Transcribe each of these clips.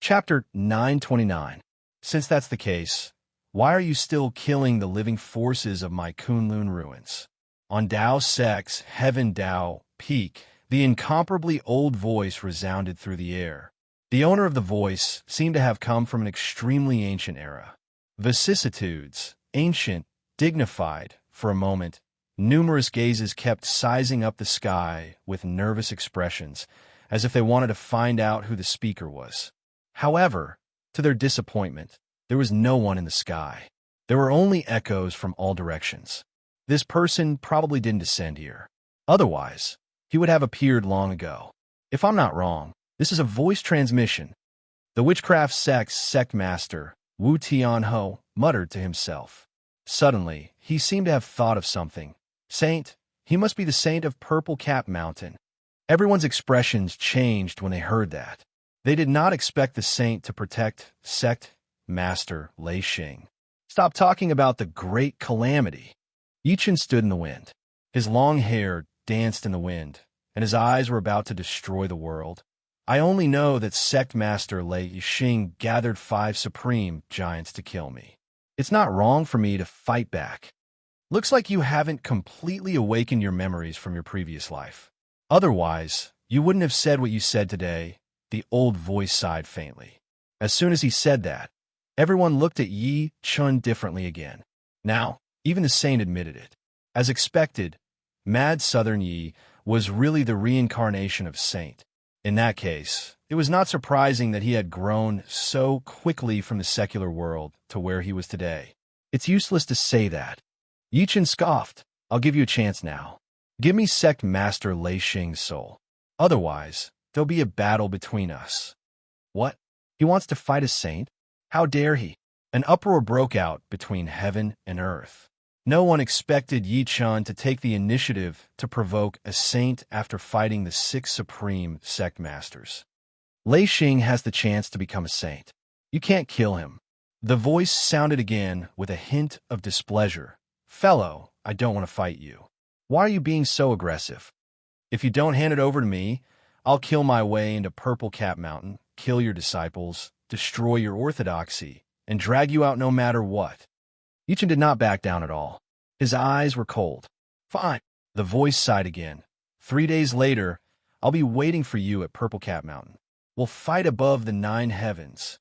Chapter 929. Since that's the case, why are you still killing the living forces of my Kunlun ruins? On Dao Sek's Heaven Dao Peak, the incomparably old voice resounded through the air. The owner of the voice seemed to have come from an extremely ancient era. Vicissitudes, ancient, dignified, for a moment, numerous gazes kept sizing up the sky with nervous expressions, as if they wanted to find out who the speaker was. However, to their disappointment, there was no one in the sky. There were only echoes from all directions. This person probably didn't descend here. Otherwise, he would have appeared long ago. If I'm not wrong, this is a voice transmission. The witchcraft sect master, Wu Tianho, muttered to himself. Suddenly, he seemed to have thought of something. Saint, he must be the saint of Purple Cap Mountain. Everyone's expressions changed when they heard that. They did not expect the saint to protect sect master Lei Xing. Stop talking about the great calamity. Yichen stood in the wind. His long hair danced in the wind, and his eyes were about to destroy the world. I only know that sect master Lei Xing gathered 5 supreme giants to kill me. It's not wrong for me to fight back. Looks like you haven't completely awakened your memories from your previous life. Otherwise, you wouldn't have said what you said today, the old voice sighed faintly. As soon as he said that, everyone looked at Yi Chun differently again. Now, even the saint admitted it. As expected, Mad Southern Yi was really the reincarnation of Saint. In that case, it was not surprising that he had grown so quickly from the secular world to where he was today. It's useless to say that. Yi Chun scoffed. I'll give you a chance now. Give me sect master Lei Xing's soul. Otherwise, there'll be a battle between us. What? He wants to fight a saint? How dare he? An uproar broke out between heaven and earth. No one expected Yi Chun to take the initiative to provoke a saint after fighting the 6 supreme sect masters. Lei Xing has the chance to become a saint. You can't kill him. The voice sounded again with a hint of displeasure. Fellow, I don't want to fight you. Why are you being so aggressive? If you don't hand it over to me, I'll kill my way into Purple Cap Mountain, kill your disciples, destroy your orthodoxy, and drag you out no matter what. Yi Chun did not back down at all. His eyes were cold. Fine. The voice sighed again. 3 days later, I'll be waiting for you at Purple Cap Mountain. We'll fight above the 9 heavens.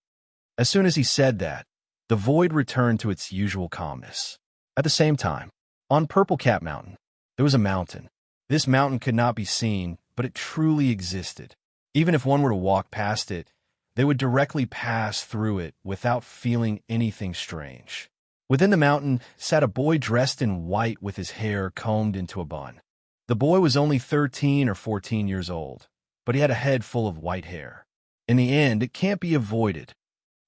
As soon as he said that, the void returned to its usual calmness. At the same time, on Purple Cap Mountain, there was a mountain. This mountain could not be seen, but it truly existed. Even if one were to walk past it, they would directly pass through it without feeling anything strange. Within the mountain sat a boy dressed in white with his hair combed into a bun. The boy was only 13 or 14 years old, but he had a head full of white hair. In the end, it can't be avoided.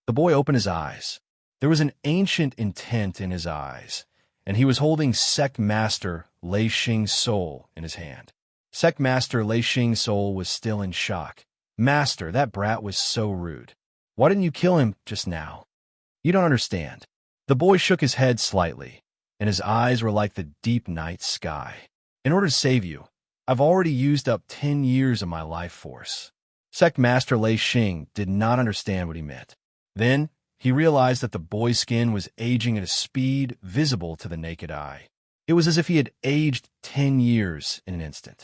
The boy opened his eyes. There was an ancient intent in his eyes, and he was holding Sect Master Lei Xing's soul in his hand. Sect Master Lei Xing's soul was still in shock. Master, that brat was so rude. Why didn't you kill him just now? You don't understand. The boy shook his head slightly, and his eyes were like the deep night sky. In order to save you, I've already used up 10 years of my life force. Sect Master Lei Xing did not understand what he meant. Then, he realized that the boy's skin was aging at a speed visible to the naked eye. It was as if he had aged 10 years in an instant.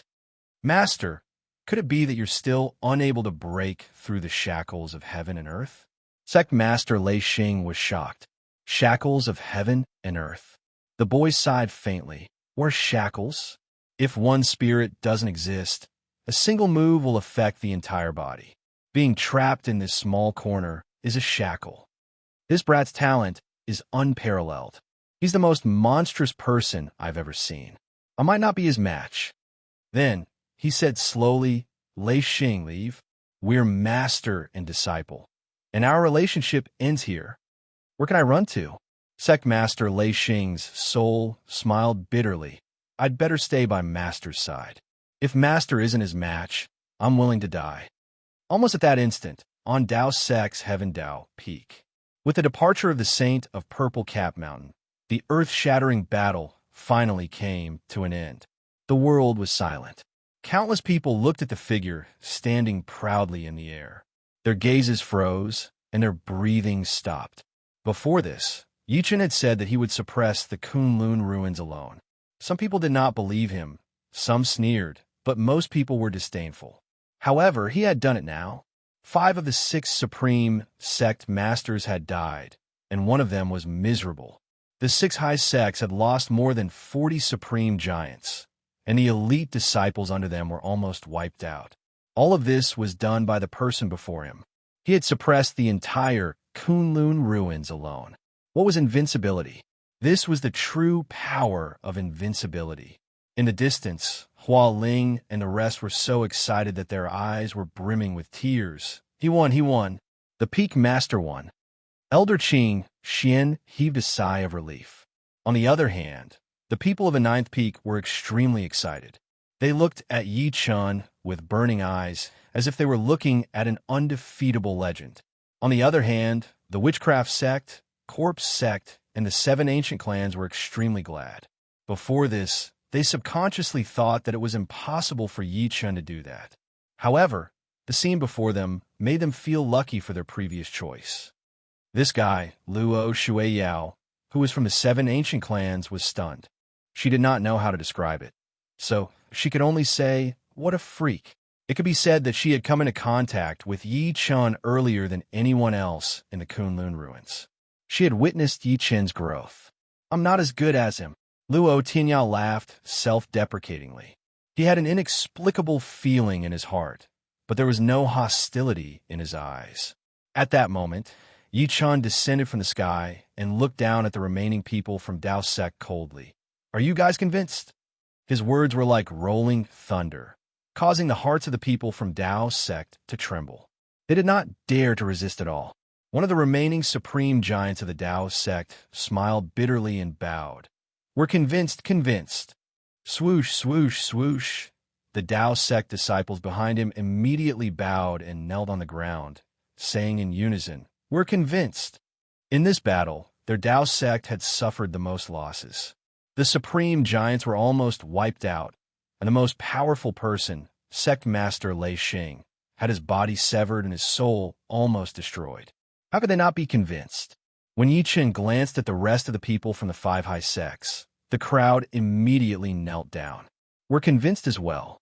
Master, could it be that you're still unable to break through the shackles of heaven and earth? Sect Master Lei Xing was shocked. Shackles of heaven and earth. The boy sighed faintly. What shackles? If one spirit doesn't exist, a single move will affect the entire body. Being trapped in this small corner is a shackle. This brat's talent is unparalleled. He's the most monstrous person I've ever seen. I might not be his match. Then, he said slowly, Lei Xing, leave. We're master and disciple, and our relationship ends here. Where can I run to? Sect Master Lei Xing's soul smiled bitterly. I'd better stay by Master's side. If Master isn't his match, I'm willing to die. Almost at that instant, on Dao Sek's Heaven Dao Peak, with the departure of the Saint of Purple Cap Mountain, the earth-shattering battle finally came to an end. The world was silent. Countless people looked at the figure standing proudly in the air. Their gazes froze, and their breathing stopped. Before this, Yichen had said that he would suppress the Kunlun ruins alone. Some people did not believe him, some sneered, but most people were disdainful. However, he had done it now. 5 of the 6 supreme sect masters had died, and one of them was miserable. The 6 high sects had lost more than 40 supreme giants, and the elite disciples under them were almost wiped out. All of this was done by the person before him. He had suppressed the entire Kunlun ruins alone. What was invincibility? This was the true power of invincibility. In the distance, Hua Ling and the rest were so excited that their eyes were brimming with tears. He won. The peak master won. Elder Qing, Xian, heaved a sigh of relief. On the other hand, the people of the 9th peak were extremely excited. They looked at Yi Chun with burning eyes, as if they were looking at an undefeatable legend. On the other hand, the witchcraft sect, corpse sect, and the 7 ancient clans were extremely glad. Before this, they subconsciously thought that it was impossible for Yi Chun to do that. However, the scene before them made them feel lucky for their previous choice. This guy, Luo Shuiyao, who was from the 7 ancient clans, was stunned. She did not know how to describe it. So, she could only say, what a freak. It could be said that she had come into contact with Yi Chun earlier than anyone else in the Kunlun ruins. She had witnessed Yi Chun's growth. I'm not as good as him. Luo Tianyao laughed self-deprecatingly. He had an inexplicable feeling in his heart, but there was no hostility in his eyes. At that moment, Yi Chun descended from the sky and looked down at the remaining people from Dao sect coldly. Are you guys convinced? His words were like rolling thunder, causing the hearts of the people from Dao sect to tremble. They did not dare to resist at all. One of the remaining supreme giants of the Dao sect smiled bitterly and bowed. We're convinced. Swoosh, swoosh, swoosh. The Dao sect disciples behind him immediately bowed and knelt on the ground, saying in unison, We're convinced. In this battle, their Dao sect had suffered the most losses. The supreme giants were almost wiped out, and the most powerful person, sect master Lei Xing, had his body severed and his soul almost destroyed. How could they not be convinced? When Yi Chen glanced at the rest of the people from the 5 high sects, the crowd immediately knelt down. We're convinced as well.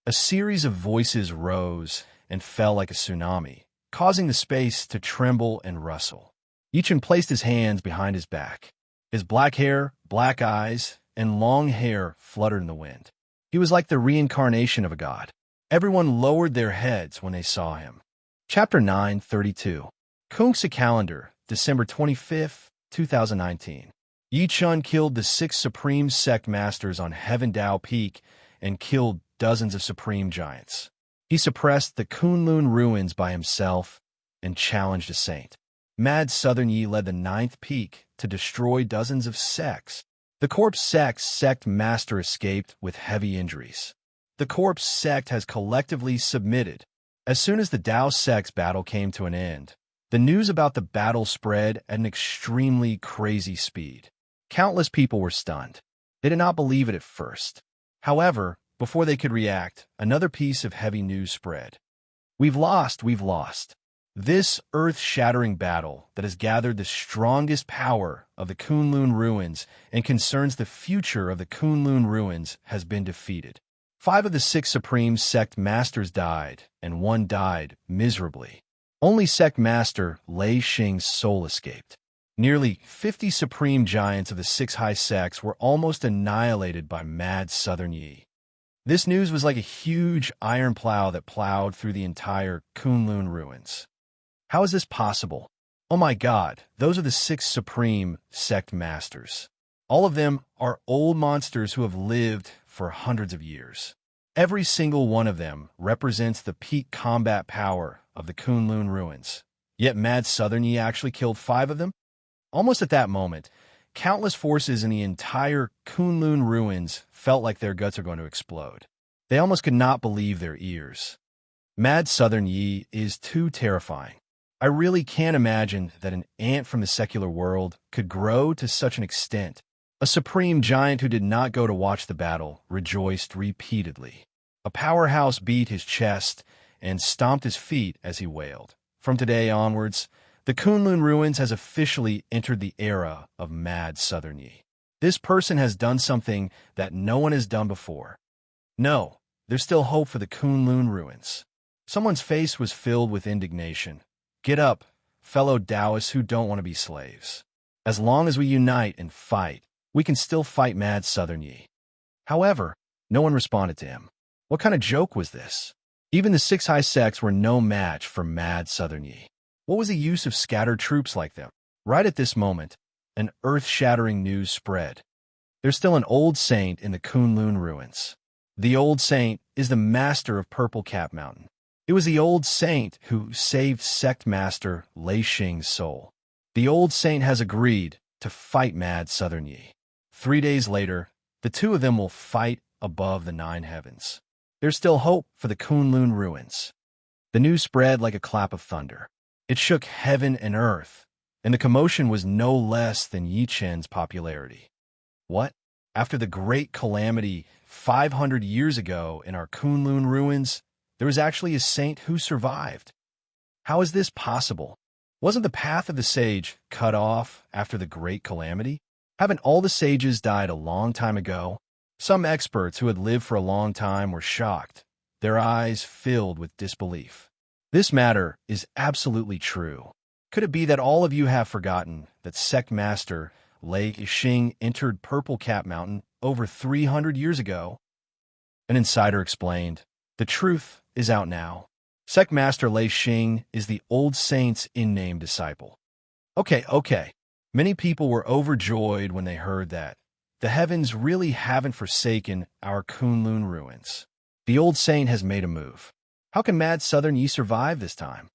A series of voices rose and fell like a tsunami, causing the space to tremble and rustle. Yi Chen placed his hands behind his back. His black hair, black eyes, and long hair fluttered in the wind. He was like the reincarnation of a god. Everyone lowered their heads when they saw him. Chapter 932. Kungsa Calendar, December 25th, 2019. Yi Chun killed the 6 supreme sect masters on Heaven Dao Peak and killed dozens of supreme giants. He suppressed the Kunlun ruins by himself and challenged a saint. Mad Southern Yi led the 9th peak to destroy dozens of sects. The corpse sect master escaped with heavy injuries. The corpse sect has collectively submitted. As soon as the Dao sect's battle came to an end, the news about the battle spread at an extremely crazy speed. Countless people were stunned. They did not believe it at first. However, before they could react, another piece of heavy news spread. We've lost. This earth-shattering battle that has gathered the strongest power of the Kunlun ruins and concerns the future of the Kunlun ruins has been defeated. 5 of the 6 supreme sect masters died, and 1 died miserably. Only sect master Lei Xing's soul escaped. Nearly 50 supreme giants of the 6 high sects were almost annihilated by Mad Southern Yi. This news was like a huge iron plow that plowed through the entire Kunlun ruins. How is this possible? Oh my God, those are the 6 supreme sect masters. All of them are old monsters who have lived for hundreds of years. Every single one of them represents the peak combat power of the Kunlun ruins. Yet Mad Southern Yi actually killed 5 of them? Almost at that moment, countless forces in the entire Kunlun ruins felt like their guts are going to explode. They almost could not believe their ears. Mad Southern Yi is too terrifying. I really can't imagine that an ant from the secular world could grow to such an extent. A supreme giant who did not go to watch the battle rejoiced repeatedly. A powerhouse beat his chest and stomped his feet as he wailed. From today onwards, the Kunlun ruins has officially entered the era of mad southern Yi. This person has done something that no one has done before. No, there's still hope for the Kunlun ruins. Someone's face was filled with indignation. Get up, fellow Taoists who don't want to be slaves. As long as we unite and fight, we can still fight mad southern Yi. However, no one responded to him. What kind of joke was this? Even the six high sects were no match for mad southern Yi. What was the use of scattered troops like them? Right at this moment, an earth-shattering news spread. There's still an old saint in the Kunlun ruins. The old saint is the master of Purple Cap Mountain. It was the old saint who saved sect master Lei Xing's soul. The old saint has agreed to fight mad southern Yi. 3 days later, the two of them will fight above the 9 heavens. There's still hope for the Kunlun ruins. The news spread like a clap of thunder. It shook heaven and earth, and the commotion was no less than Yi Chen's popularity. What? After the great calamity 500 years ago in our Kunlun ruins, there was actually a saint who survived. How is this possible? Wasn't the path of the sage cut off after the great calamity? Haven't all the sages died a long time ago? Some experts who had lived for a long time were shocked, their eyes filled with disbelief. This matter is absolutely true. Could it be that all of you have forgotten that sect master Lei Xing entered Purple Cap Mountain over 300 years ago? An insider explained, the truth is out now. Sect master Lei Xing is the old saint's in-name disciple. Okay. Many people were overjoyed when they heard that. The heavens really haven't forsaken our Kunlun ruins. The old saint has made a move. How can mad southern Yi survive this time?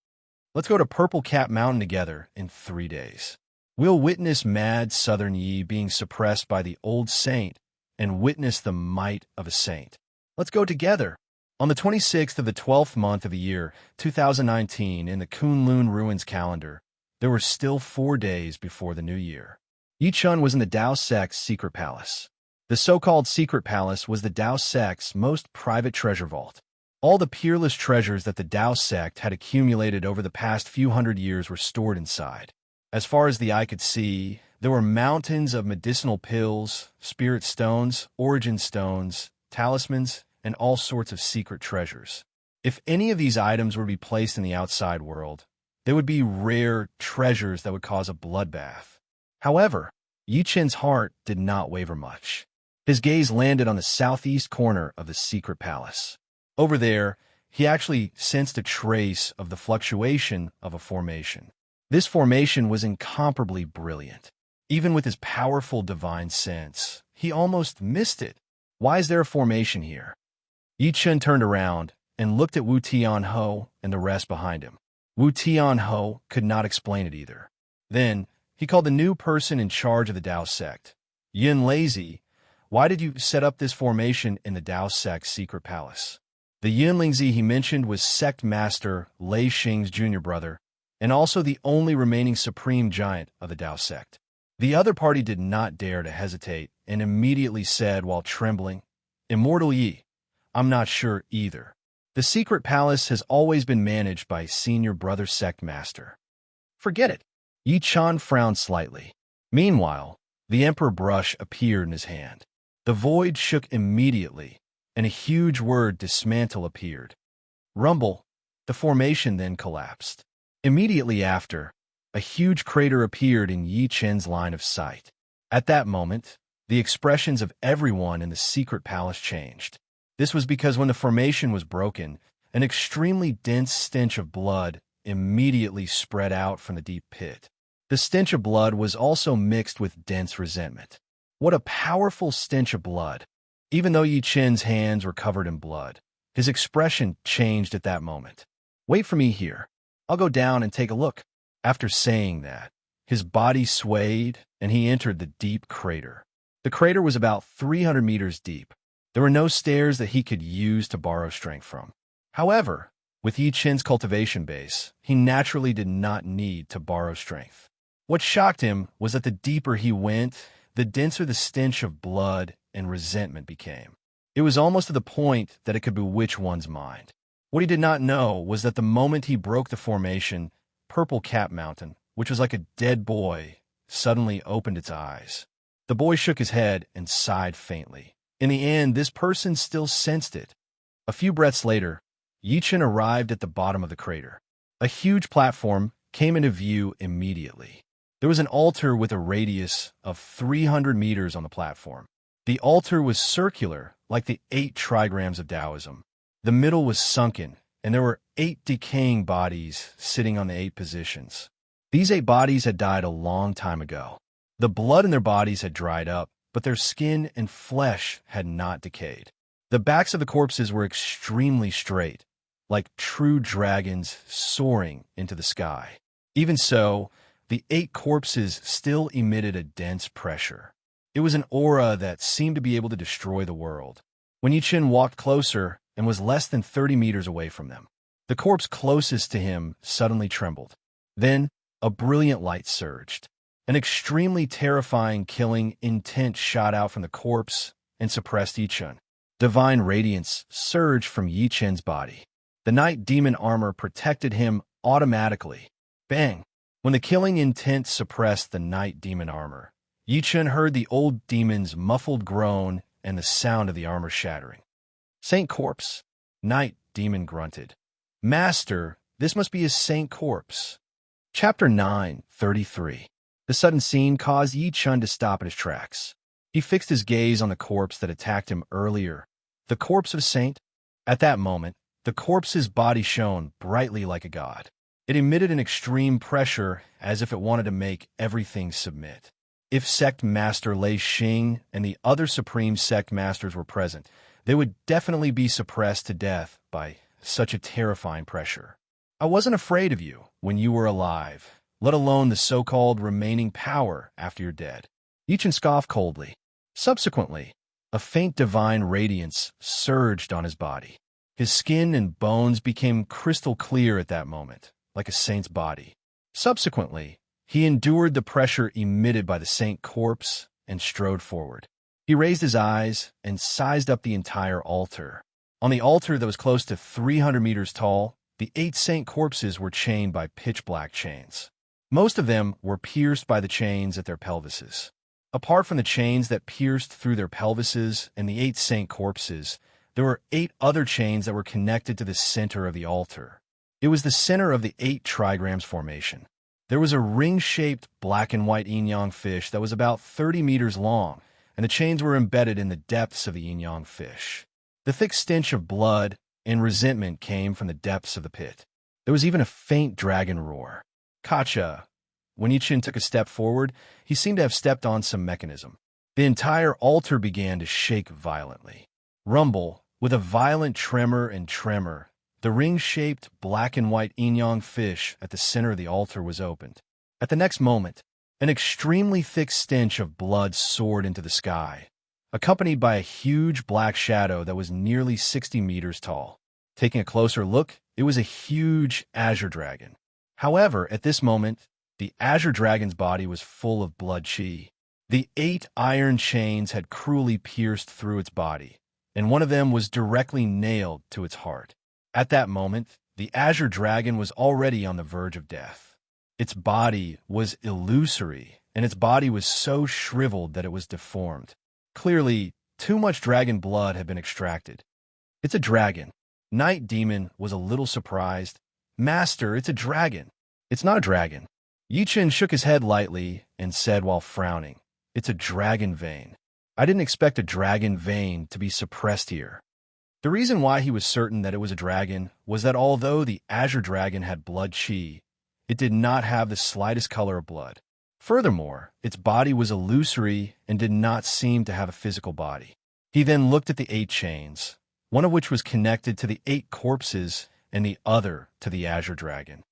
Let's go to Purple Cap Mountain together in 3 days. We'll witness mad southern Yi being suppressed by the old saint and witness the might of a saint. Let's go together. On the 26th of the 12th month of the year 2019 in the Kunlun ruins calendar, there were still 4 days before the new year. Yi Chun was in the Tao sect's secret palace. The so-called secret palace was the Tao sect's most private treasure vault. All the peerless treasures that the Tao sect had accumulated over the past few hundred years were stored inside. As far as the eye could see, there were mountains of medicinal pills, spirit stones, origin stones, talismans, and all sorts of secret treasures. If any of these items were to be placed in the outside world, they would be rare treasures that would cause a bloodbath. However, Yi Chen's heart did not waver much. His gaze landed on the southeast corner of the secret palace. Over there, he actually sensed a trace of the fluctuation of a formation. This formation was incomparably brilliant. Even with his powerful divine sense, he almost missed it. Why is there a formation here? Yi Chen turned around and looked at Wu Tianho and the rest behind him. Wu Tianho could not explain it either. Then, he called the new person in charge of the Tao sect. Yin Lazy, why did you set up this formation in the Tao sect's secret palace? The Yinlingzi he mentioned was sect master Lei Xing's junior brother, and also the only remaining supreme giant of the Tao sect. The other party did not dare to hesitate and immediately said while trembling, Immortal Yi, I'm not sure either. The secret palace has always been managed by senior brother sect master. Forget it. Yi Chan frowned slightly. Meanwhile, the emperor brush appeared in his hand. The void shook immediately, and a huge word dismantle appeared. Rumble. The formation then collapsed. Immediately after, a huge crater appeared in Yi Chen's line of sight. At that moment, the expressions of everyone in the secret palace changed. This was because when the formation was broken, an extremely dense stench of blood immediately spread out from the deep pit. The stench of blood was also mixed with dense resentment. What a powerful stench of blood! Even though Yi Chen's hands were covered in blood, his expression changed at that moment. Wait for me here. I'll go down and take a look. After saying that, his body swayed and he entered the deep crater. The crater was about 300 meters deep. There were no stairs that he could use to borrow strength from. However, with Yi Chen's cultivation base, he naturally did not need to borrow strength. What shocked him was that the deeper he went, the denser the stench of blood and resentment became. It was almost to the point that it could bewitch one's mind. What he did not know was that the moment he broke the formation, Purple Cap Mountain, which was like a dead boy, suddenly opened its eyes. The boy shook his head and sighed faintly. In the end, this person still sensed it. A few breaths later, Yichen arrived at the bottom of the crater. A huge platform came into view immediately. There was an altar with a radius of 300 meters on the platform. The altar was circular, like the 8 trigrams of Taoism. The middle was sunken, and there were 8 decaying bodies sitting on the 8 positions. These 8 bodies had died a long time ago. The blood in their bodies had dried up, but their skin and flesh had not decayed. The backs of the corpses were extremely straight, like true dragons soaring into the sky. Even so, the 8 corpses still emitted a dense pressure. It was an aura that seemed to be able to destroy the world. When Yichen walked closer and was less than 30 meters away from them, the corpse closest to him suddenly trembled. Then, a brilliant light surged. An extremely terrifying killing intent shot out from the corpse and suppressed Yichen. Divine radiance surged from Yichen's body. The night demon armor protected him automatically. Bang! When the killing intent suppressed the night demon armor, Yichen heard the old demon's muffled groan and the sound of the armor shattering. Saint Corpse, night demon grunted. Master, this must be a saint corpse. Chapter 9:33. The sudden scene caused Yichen to stop in his tracks. He fixed his gaze on the corpse that attacked him earlier. The corpse of a saint? At that moment, the corpse's body shone brightly like a god. It emitted an extreme pressure as if it wanted to make everything submit. If Sect Master Lei Xing and the other Supreme Sect Masters were present, they would definitely be suppressed to death by such a terrifying pressure. I wasn't afraid of you when you were alive, let alone the so-called remaining power after you're dead. Yichen scoffed coldly. Subsequently, a faint divine radiance surged on his body. His skin and bones became crystal clear at that moment, like a saint's body. Subsequently, he endured the pressure emitted by the saint corpse and strode forward. He raised his eyes and sized up the entire altar. On the altar that was close to 300 meters tall, the 8 saint corpses were chained by pitch-black chains. Most of them were pierced by the chains at their pelvises. Apart from the chains that pierced through their pelvises and the 8 saint corpses, there were 8 other chains that were connected to the center of the altar. It was the center of the 8 trigrams formation. There was a ring-shaped black and white yin-yang fish that was about 30 meters long, and the chains were embedded in the depths of the yin-yang fish. The thick stench of blood and resentment came from the depths of the pit. There was even a faint dragon roar. Kacha. When Yichen took a step forward, he seemed to have stepped on some mechanism. The entire altar began to shake violently. Rumble, with a violent tremor, the ring-shaped black and white yin-yang fish at the center of the altar was opened. At the next moment, an extremely thick stench of blood soared into the sky, accompanied by a huge black shadow that was nearly 60 meters tall. Taking a closer look, it was a huge azure dragon. However, at this moment, the azure dragon's body was full of blood chi. The 8 iron chains had cruelly pierced through its body, and one of them was directly nailed to its heart. At that moment, the azure dragon was already on the verge of death. Its body was illusory, and its body was so shriveled that it was deformed. Clearly, too much dragon blood had been extracted. It's a dragon. Night Demon was a little surprised. Master, it's a dragon. It's not a dragon. Yichen shook his head lightly and said while frowning, It's a dragon vein. I didn't expect a dragon vein to be suppressed here. The reason why he was certain that it was a dragon was that although the azure dragon had blood chi, it did not have the slightest color of blood. Furthermore, its body was illusory and did not seem to have a physical body. He then looked at the 8 chains, one of which was connected to the 8 corpses and the other to the azure dragon.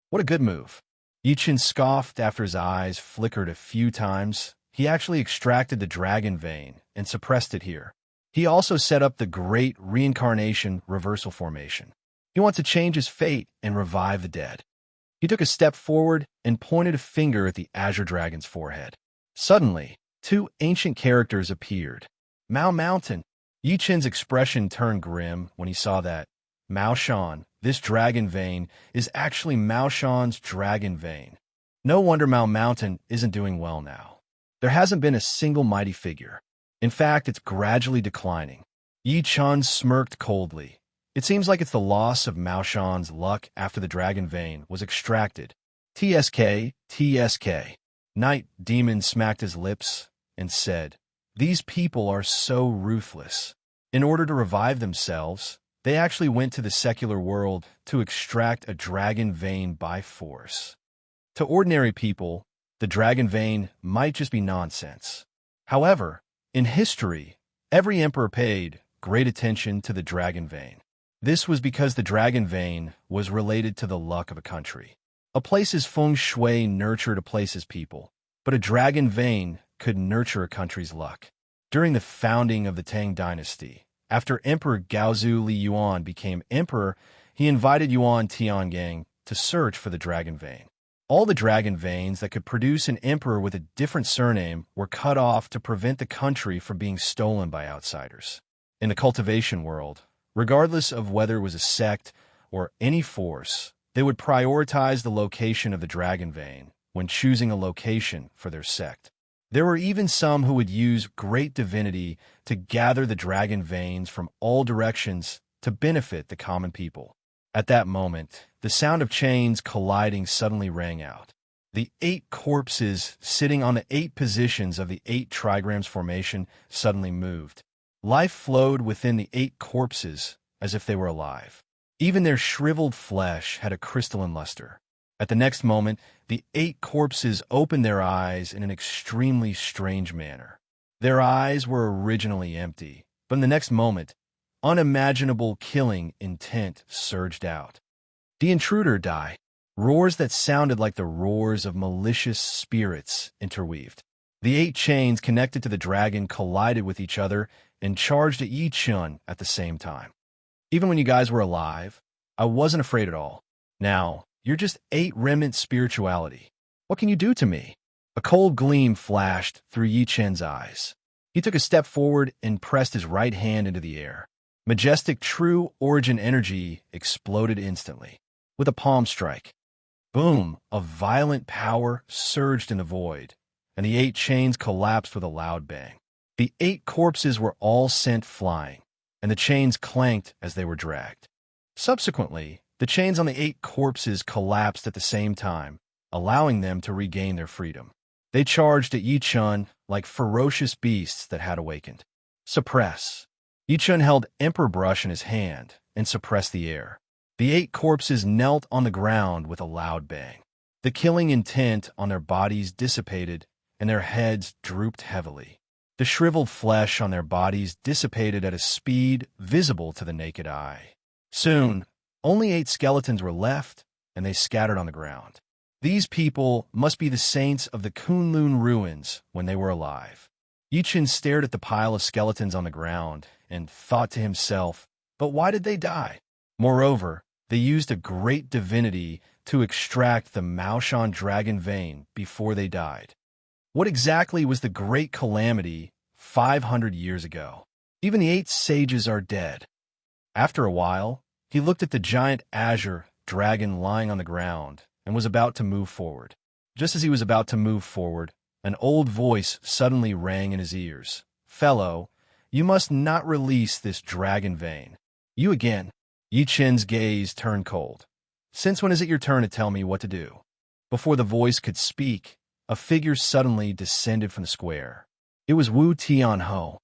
What a good move. Yichen scoffed after his eyes flickered a few times. He actually extracted the dragon vein and suppressed it here. He also set up the Great Reincarnation Reversal Formation. He wants to change his fate and revive the dead. He took a step forward and pointed a finger at the azure dragon's forehead. Suddenly, 2 ancient characters appeared. Mao Mountain. Yichen's expression turned grim when he saw that Mao Shan, This dragon vein is actually Mao Shan's dragon vein. No wonder Mao Mountain isn't doing well now. There hasn't been a single mighty figure. In fact, it's gradually declining. Yi Chun smirked coldly. It seems like it's the loss of Mao Shan's luck after the dragon vein was extracted. TSK, TSK. Night Demon smacked his lips and said, "These people are so ruthless. In order to revive themselves, they actually went to the secular world to extract a dragon vein by force. To ordinary people, the dragon vein might just be nonsense. However, in history, every emperor paid great attention to the dragon vein. This was because the dragon vein was related to the luck of a country. A place's feng shui nurtured a place's people, but a dragon vein could nurture a country's luck. During the founding of the Tang dynasty, after Emperor Gaozu Li Yuan became emperor, he invited Yuan Tiangang to search for the dragon vein. All the dragon veins that could produce an emperor with a different surname were cut off to prevent the country from being stolen by outsiders. In the cultivation world, regardless of whether it was a sect or any force, they would prioritize the location of the dragon vein when choosing a location for their sect. There were even some who would use great divinity to gather the dragon veins from all directions to benefit the common people. At that moment, the sound of chains colliding suddenly rang out. The 8 corpses sitting on the 8 positions of the 8 trigrams formation suddenly moved. Life flowed within the 8 corpses as if they were alive. Even their shriveled flesh had a crystalline luster. At the next moment, the 8 corpses opened their eyes in an extremely strange manner. Their eyes were originally empty, but in the next moment, unimaginable killing intent surged out. The intruder died. Roars that sounded like the roars of malicious spirits interweaved. The 8 chains connected to the dragon collided with each other and charged at Yi Chun at the same time. Even when you guys were alive, I wasn't afraid at all. Now, you're just 8 remnant spirituality. What can you do to me? A cold gleam flashed through Yi Chen's eyes. He took a step forward and pressed his right hand into the air. Majestic true origin energy exploded instantly. With a palm strike, boom, a violent power surged in the void, and the 8 chains collapsed with a loud bang. The 8 corpses were all sent flying, and the chains clanked as they were dragged. Subsequently, the chains on the 8 corpses collapsed at the same time, allowing them to regain their freedom. They charged at Yi Chun like ferocious beasts that had awakened. Suppress. Yi Chun held Emperor Brush in his hand and suppressed the air. The 8 corpses knelt on the ground with a loud bang. The killing intent on their bodies dissipated, and their heads drooped heavily. The shriveled flesh on their bodies dissipated at a speed visible to the naked eye. Soon, only 8 skeletons were left, and they scattered on the ground. These people must be the saints of the Kunlun ruins when they were alive. Yi Chun stared at the pile of skeletons on the ground and thought to himself, but why did they die? Moreover, they used a great divinity to extract the Maoshan dragon vein before they died. What exactly was the great calamity 500 years ago? Even the 8 sages are dead. After a while, he looked at the giant azure dragon lying on the ground and was about to move forward. Just as he was about to move forward, an old voice suddenly rang in his ears. "Fellow, you must not release this dragon vein." "You again?" Yi Chen's gaze turned cold. "Since when is it your turn to tell me what to do?" Before the voice could speak, a figure suddenly descended from the square. It was Wu Tianho.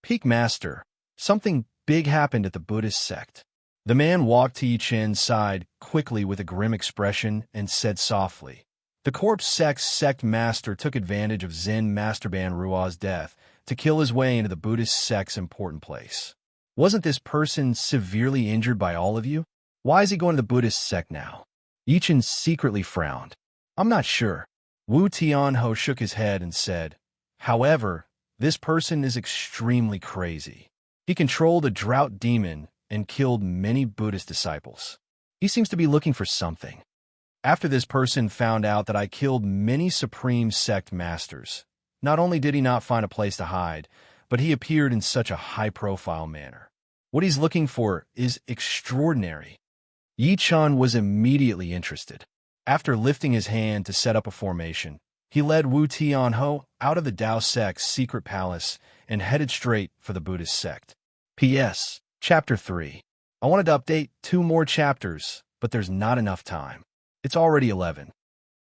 "Peak Master, something big happened at the Buddhist sect." The man walked to Yi Chen's side quickly with a grim expression and said softly, "The corpse sect master took advantage of Zen Master Ban Rua's death to kill his way into the Buddhist sect's important place. Wasn't this person severely injured by all of you? Why is he going to the Buddhist sect now?" Yi Chen secretly frowned. "I'm not sure." Wu Tianho shook his head and said, "However, this person is extremely crazy. He controlled a drought demon and killed many Buddhist disciples. He seems to be looking for something. After this person found out that I killed many supreme sect masters, not only did he not find a place to hide, but he appeared in such a high-profile manner. What he's looking for is extraordinary. Yi Chun was immediately interested. After lifting his hand to set up a formation, he led Wu Tianho out of the Tao sect's secret palace and headed straight for the Buddhist sect. P.S. Chapter 3. I wanted to update 2 more chapters, but there's not enough time. It's already 11.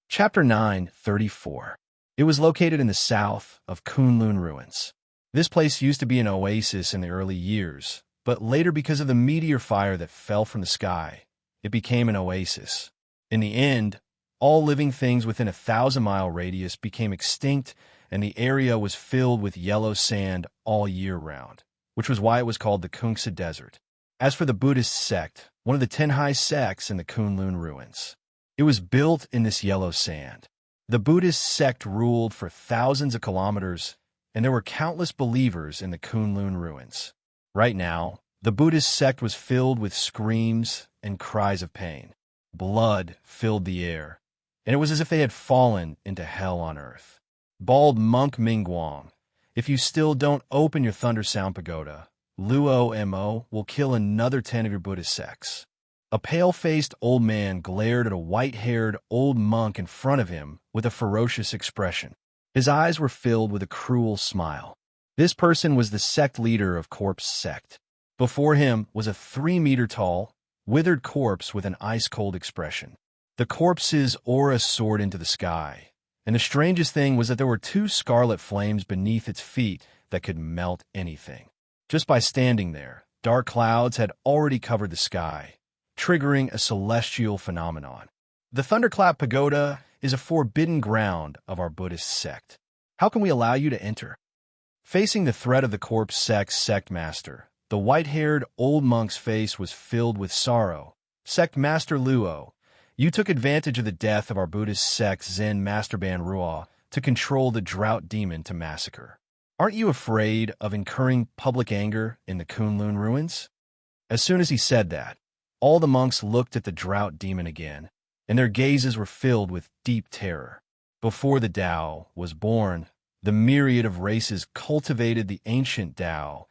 Chapter 9:34. It was located in the south of Kunlun ruins. This place used to be an oasis in the early years, but later because of the meteor fire that fell from the sky, it became an oasis. In the end, all living things within a 1,000-mile radius became extinct, and the area was filled with yellow sand all year round, which was why it was called the Kungsa Desert. As for the Buddhist sect, one of the 10 high sects in the Kunlun ruins, it was built in this yellow sand. The Buddhist sect ruled for thousands of kilometers, and there were countless believers in the Kunlun ruins. Right now, the Buddhist sect was filled with screams and cries of pain. Blood filled the air, and it was as if they had fallen into hell on earth. Bald monk Mingguang, if you still don't open your Thunder Sound Pagoda, Luo Mo will kill another 10 of your Buddhist sects. A pale-faced old man glared at a white-haired old monk in front of him with a ferocious expression. His eyes were filled with a cruel smile. This person was the sect leader of Corpse Sect. Before him was a 3-meter-tall, withered corpse with an ice-cold expression. The corpse's aura soared into the sky, and the strangest thing was that there were 2 scarlet flames beneath its feet that could melt anything. Just by standing there, dark clouds had already covered the sky, triggering a celestial phenomenon. The Thunderclap Pagoda is a forbidden ground of our Buddhist sect. How can we allow you to enter? Facing the threat of the Corpse Sect's sect master, the white-haired old monk's face was filled with sorrow. Sect Master Luo, you took advantage of the death of our Buddhist sect's Zen Master Ban Ruo to control the drought demon to massacre. Aren't you afraid of incurring public anger in the Kunlun ruins? As soon as he said that, all the monks looked at the drought demon again, and their gazes were filled with deep terror. Before the Tao was born, the myriad of races cultivated the ancient Tao,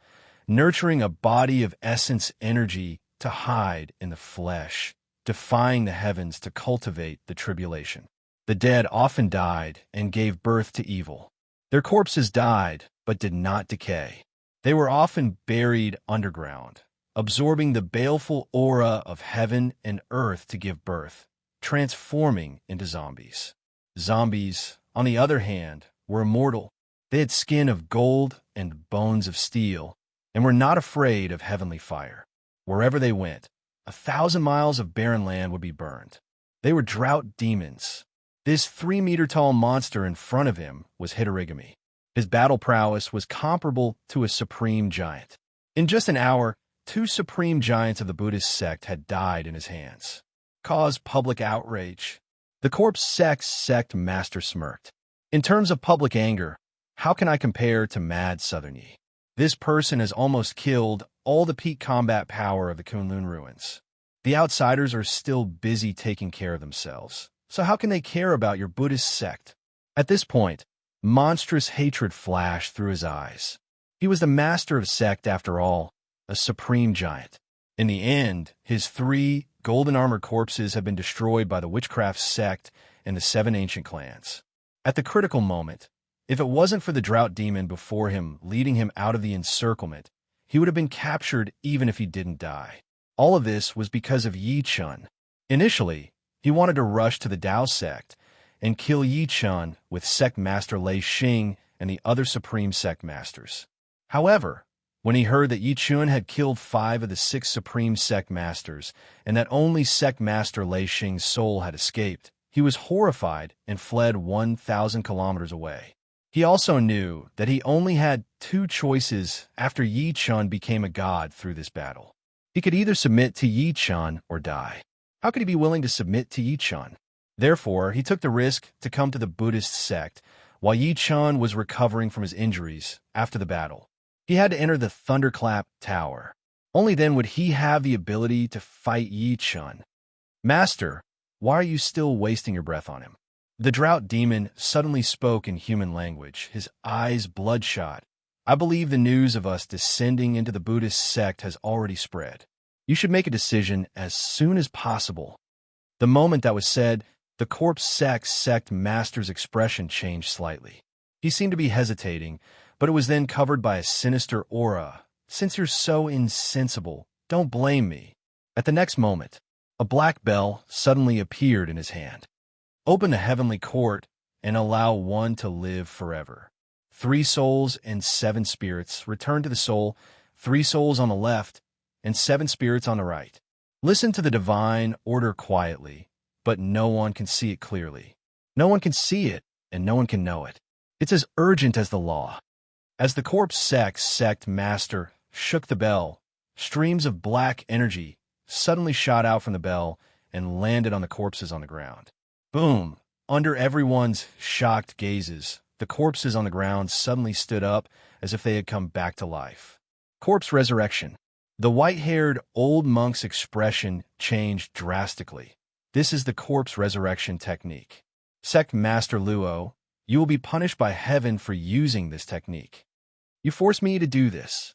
nurturing a body of essence energy to hide in the flesh, defying the heavens to cultivate the tribulation. The dead often died and gave birth to evil. Their corpses died, but did not decay. They were often buried underground, absorbing the baleful aura of heaven and earth to give birth, transforming into zombies. Zombies, on the other hand, were immortal. They had skin of gold and bones of steel, and were not afraid of heavenly fire. Wherever they went, 1,000 miles of barren land would be burned. They were drought demons. This 3-meter-tall monster in front of him was Hitorigami. His battle prowess was comparable to a supreme giant. In just an hour, 2 supreme giants of the Buddhist sect had died in his hands. Caused public outrage. The Corpse Sect's sect master smirked. In terms of public anger, how can I compare to Mad Southern Yi? This person has almost killed all the peak combat power of the Kunlun ruins. The outsiders are still busy taking care of themselves, so how can they care about your Buddhist sect? At this point, monstrous hatred flashed through his eyes. He was the master of sect after all, a supreme giant. In the end, his 3 golden armored corpses have been destroyed by the witchcraft sect and the 7 ancient clans. At the critical moment, if it wasn't for the drought demon before him leading him out of the encirclement, he would have been captured even if he didn't die. All of this was because of Yi Chun. Initially, he wanted to rush to the Tao sect and kill Yi Chun with sect master Lei Xing and the other supreme sect masters. However, when he heard that Yi Chun had killed 5 of the 6 supreme sect masters and that only sect master Lei Xing's soul had escaped, he was horrified and fled 1,000 kilometers away. He also knew that he only had 2 choices after Yi Chun became a god through this battle. He could either submit to Yi Chun or die. How could he be willing to submit to Yi Chun? Therefore, he took the risk to come to the Buddhist sect while Yi Chun was recovering from his injuries after the battle. He had to enter the Thunderclap Tower. Only then would he have the ability to fight Yi Chun. Master, why are you still wasting your breath on him? The drought demon suddenly spoke in human language, his eyes bloodshot. I believe the news of us descending into the Buddhist sect has already spread. You should make a decision as soon as possible." The moment that was said, the corpse sect master's expression changed slightly. He seemed to be hesitating, but it was then covered by a sinister aura. "Since you're so insensible, don't blame me." At the next moment, a black bell suddenly appeared in his hand. "Open the heavenly court and allow one to live forever. 3 souls and 7 spirits return to the soul, 3 souls on the left and 7 spirits on the right. Listen to the divine order quietly, but no one can see it clearly. No one can see it, and no one can know it. It's as urgent as the law." As the corpse sect master shook the bell, streams of black energy suddenly shot out from the bell and landed on the corpses on the ground. Boom! Under everyone's shocked gazes, the corpses on the ground suddenly stood up as if they had come back to life. Corpse resurrection. The white-haired old monk's expression changed drastically. "This is the corpse resurrection technique. Sect Master Luo, you will be punished by heaven for using this technique. You forced me to do this."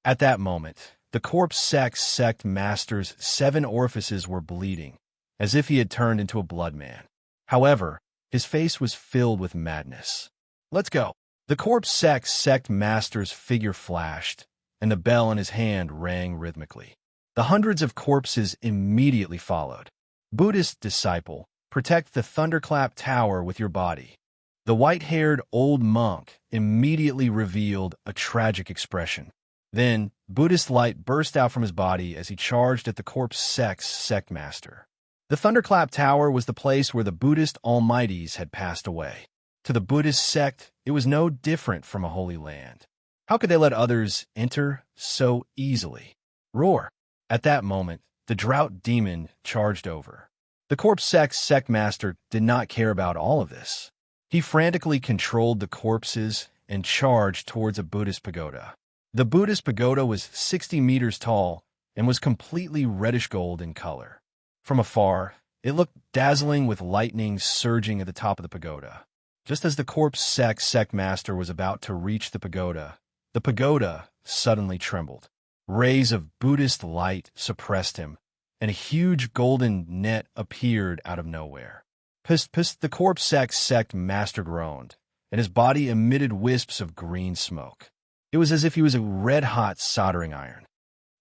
At that moment, the corpse sect master's 7 orifices were bleeding, as if he had turned into a blood man. However, his face was filled with madness. "Let's go." The corpse sect master's figure flashed, and the bell in his hand rang rhythmically. The hundreds of corpses immediately followed. "Buddhist disciple, protect the thunderclap tower with your body." The white-haired old monk immediately revealed a tragic expression. Then, Buddhist light burst out from his body as he charged at the corpse sect master. The thunderclap tower was the place where the Buddhist almighties had passed away. To the Buddhist sect, it was no different from a holy land. How could they let others enter so easily? Roar! At that moment, the drought demon charged over. The corpse sect master did not care about all of this. He frantically controlled the corpses and charged towards a Buddhist pagoda. The Buddhist pagoda was 60 meters tall and was completely reddish-gold in color. From afar, it looked dazzling with lightning surging at the top of the pagoda. Just as the corpse sect master was about to reach the pagoda suddenly trembled. Rays of Buddhist light suppressed him, and a huge golden net appeared out of nowhere. Psst, the corpse sect master groaned, and his body emitted wisps of green smoke. It was as if he was a red-hot soldering iron.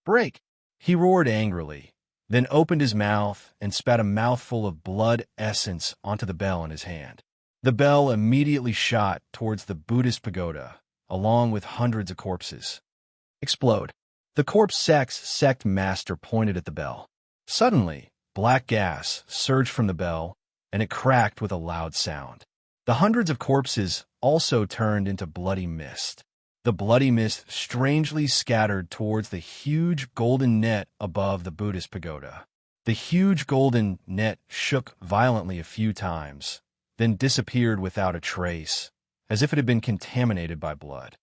"Break!" He roared angrily, then opened his mouth and spat a mouthful of blood essence onto the bell in his hand. The bell immediately shot towards the Buddhist pagoda, along with hundreds of corpses. Explode. The corpse sect master pointed at the bell. Suddenly, black gas surged from the bell, and it cracked with a loud sound. The hundreds of corpses also turned into bloody mist. The bloody mist strangely scattered towards the huge golden net above the Buddhist pagoda. The huge golden net shook violently a few times, then disappeared without a trace, as if it had been contaminated by blood.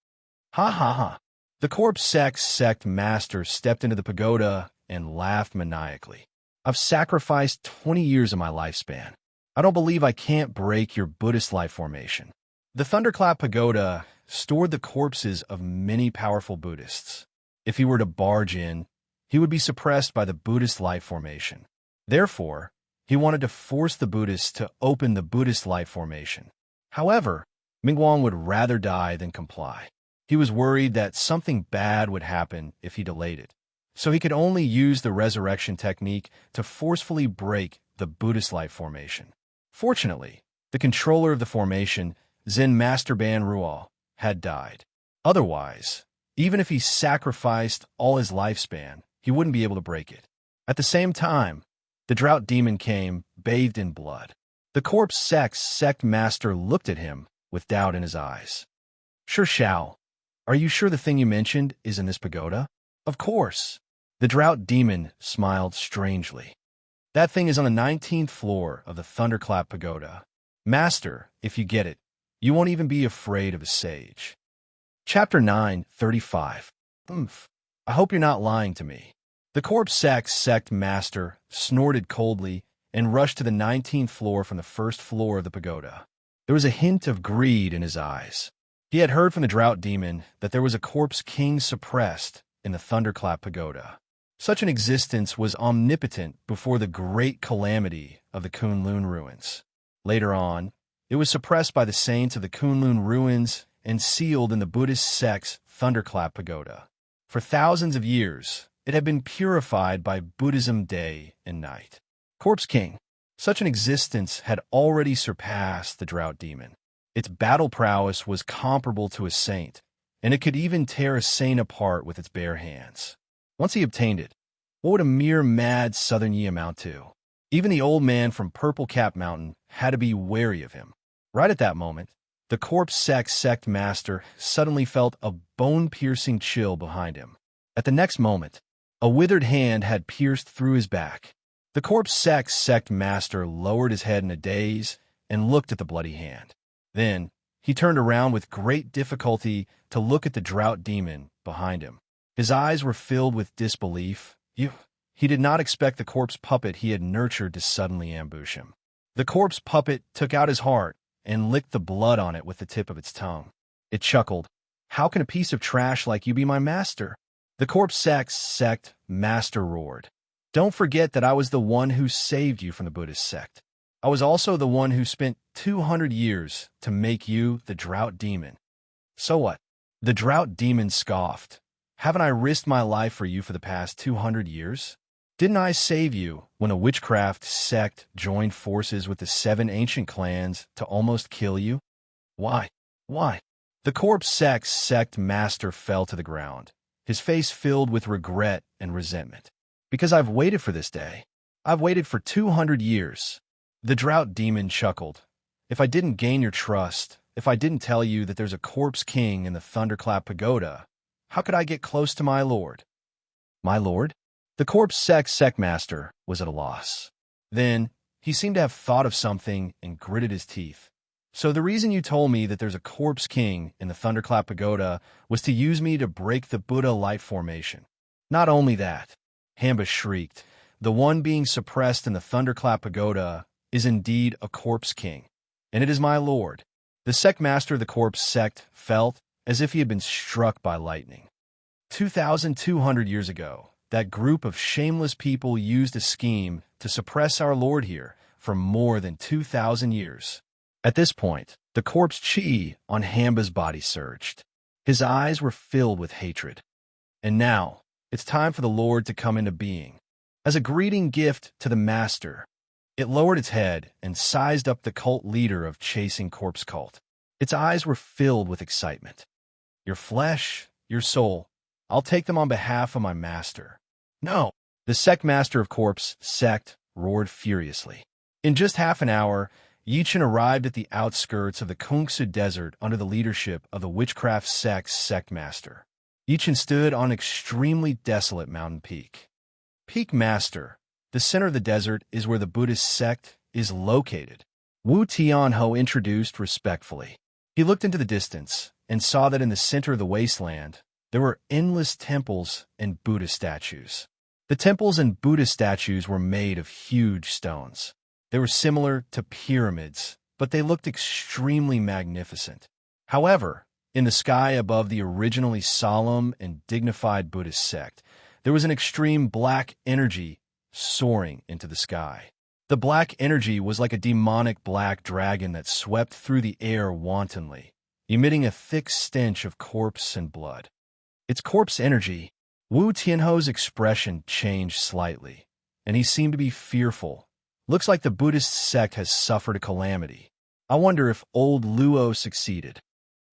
"Ha ha ha!" The corpse sect master stepped into the pagoda and laughed maniacally. "I've sacrificed 20 years of my lifespan. I don't believe I can't break your Buddhist life formation." The Thunderclap Pagoda stored the corpses of many powerful Buddhists. If he were to barge in, he would be suppressed by the Buddhist life formation. Therefore, he wanted to force the Buddhists to open the Buddhist life formation. However, Mingguang would rather die than comply. He was worried that something bad would happen if he delayed it, so he could only use the resurrection technique to forcefully break the Buddhist life formation. Fortunately, the controller of the formation, Zen Master Ban Ruo, had died. Otherwise, even if he sacrificed all his lifespan, he wouldn't be able to break it. At the same time, the drought demon came, bathed in blood. The corpse sect master looked at him with doubt in his eyes. "Sure, Shao. Are you sure the thing you mentioned is in this pagoda?" "Of course." The drought demon smiled strangely. "That thing is on the 19th floor of the Thunderclap Pagoda. Master, if you get it, you won't even be afraid of a sage." Chapter 9:35. I hope you're not lying to me. The corpse sect master snorted coldly and rushed to the 19th floor from the first floor of the pagoda. There was a hint of greed in his eyes. He had heard from the drought demon that there was a corpse king suppressed in the Thunderclap Pagoda. Such an existence was omnipotent before the great calamity of the Kunlun ruins. Later on, it was suppressed by the saints of the Kunlun ruins and sealed in the Buddhist sect's Thunderclap Pagoda. For thousands of years, it had been purified by Buddhism day and night. Corpse King. Such an existence had already surpassed the drought demon. Its battle prowess was comparable to a saint, and it could even tear a saint apart with its bare hands. Once he obtained it, what would a mere mad southern Yi amount to? Even the old man from Purple Cap Mountain had to be wary of him. Right at that moment, the corpse sect master suddenly felt a bone-piercing chill behind him. At the next moment, a withered hand had pierced through his back. The corpse sect master lowered his head in a daze and looked at the bloody hand. Then, he turned around with great difficulty to look at the drought demon behind him. His eyes were filled with disbelief. He did not expect the corpse puppet he had nurtured to suddenly ambush him. The corpse puppet took out his heart and licked the blood on it with the tip of its tongue. It chuckled. "How can a piece of trash like you be my master?" The corpse sect master roared. "Don't forget that I was the one who saved you from the Buddhist sect. I was also the one who spent 200 years to make you the drought demon." "So what?" The drought demon scoffed. "Haven't I risked my life for you for the past 200 years? Didn't I save you when a witchcraft sect joined forces with the 7 ancient clans to almost kill you?" Why? The corpse sect master fell to the ground, his face filled with regret and resentment. "Because I've waited for this day. I've waited for 200 years. The drought demon chuckled. "If I didn't gain your trust, if I didn't tell you that there's a corpse king in the Thunderclap Pagoda, how could I get close to my lord?" "My lord?" The corpse sect master was at a loss. Then, he seemed to have thought of something and gritted his teeth. "So the reason you told me that there's a corpse king in the Thunderclap Pagoda was to use me to break the Buddha light formation." "Not only that," Hamba shrieked, "the one being suppressed in the Thunderclap Pagoda is indeed a corpse king, and it is my lord." The sect master of the corpse sect felt as if he had been struck by lightning. 2,200 years ago, that group of shameless people used a scheme to suppress our lord here for more than 2,000 years. At this point, the corpse chi on Hamba's body surged. His eyes were filled with hatred. And now, it's time for the Lord to come into being. As a greeting gift to the master, it lowered its head and sized up the cult leader of Chasing Corpse Cult. Its eyes were filled with excitement. "Your flesh, your soul, I'll take them on behalf of my master." "No!" The sect master of Corpse Sect roared furiously. In just half an hour, Yichen arrived at the outskirts of the Kungsu Desert under the leadership of the Witchcraft Sect's sect master. Yichen stood on an extremely desolate mountain peak. "Peak Master, the center of the desert is where the Buddhist sect is located," Wu Tianho introduced respectfully. He looked into the distance and saw that in the center of the wasteland, there were endless temples and Buddha statues. The temples and Buddha statues were made of huge stones. They were similar to pyramids, but they looked extremely magnificent. However, in the sky above the originally solemn and dignified Buddhist sect, there was an extreme black energy soaring into the sky. The black energy was like a demonic black dragon that swept through the air wantonly, emitting a thick stench of corpse and blood. "It's corpse energy." Wu Tianho's expression changed slightly, and he seemed to be fearful. "Looks like the Buddhist sect has suffered a calamity. I wonder if old Luo succeeded."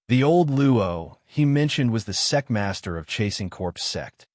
The old Luo he mentioned was the sect master of Chasing Corpse Sect.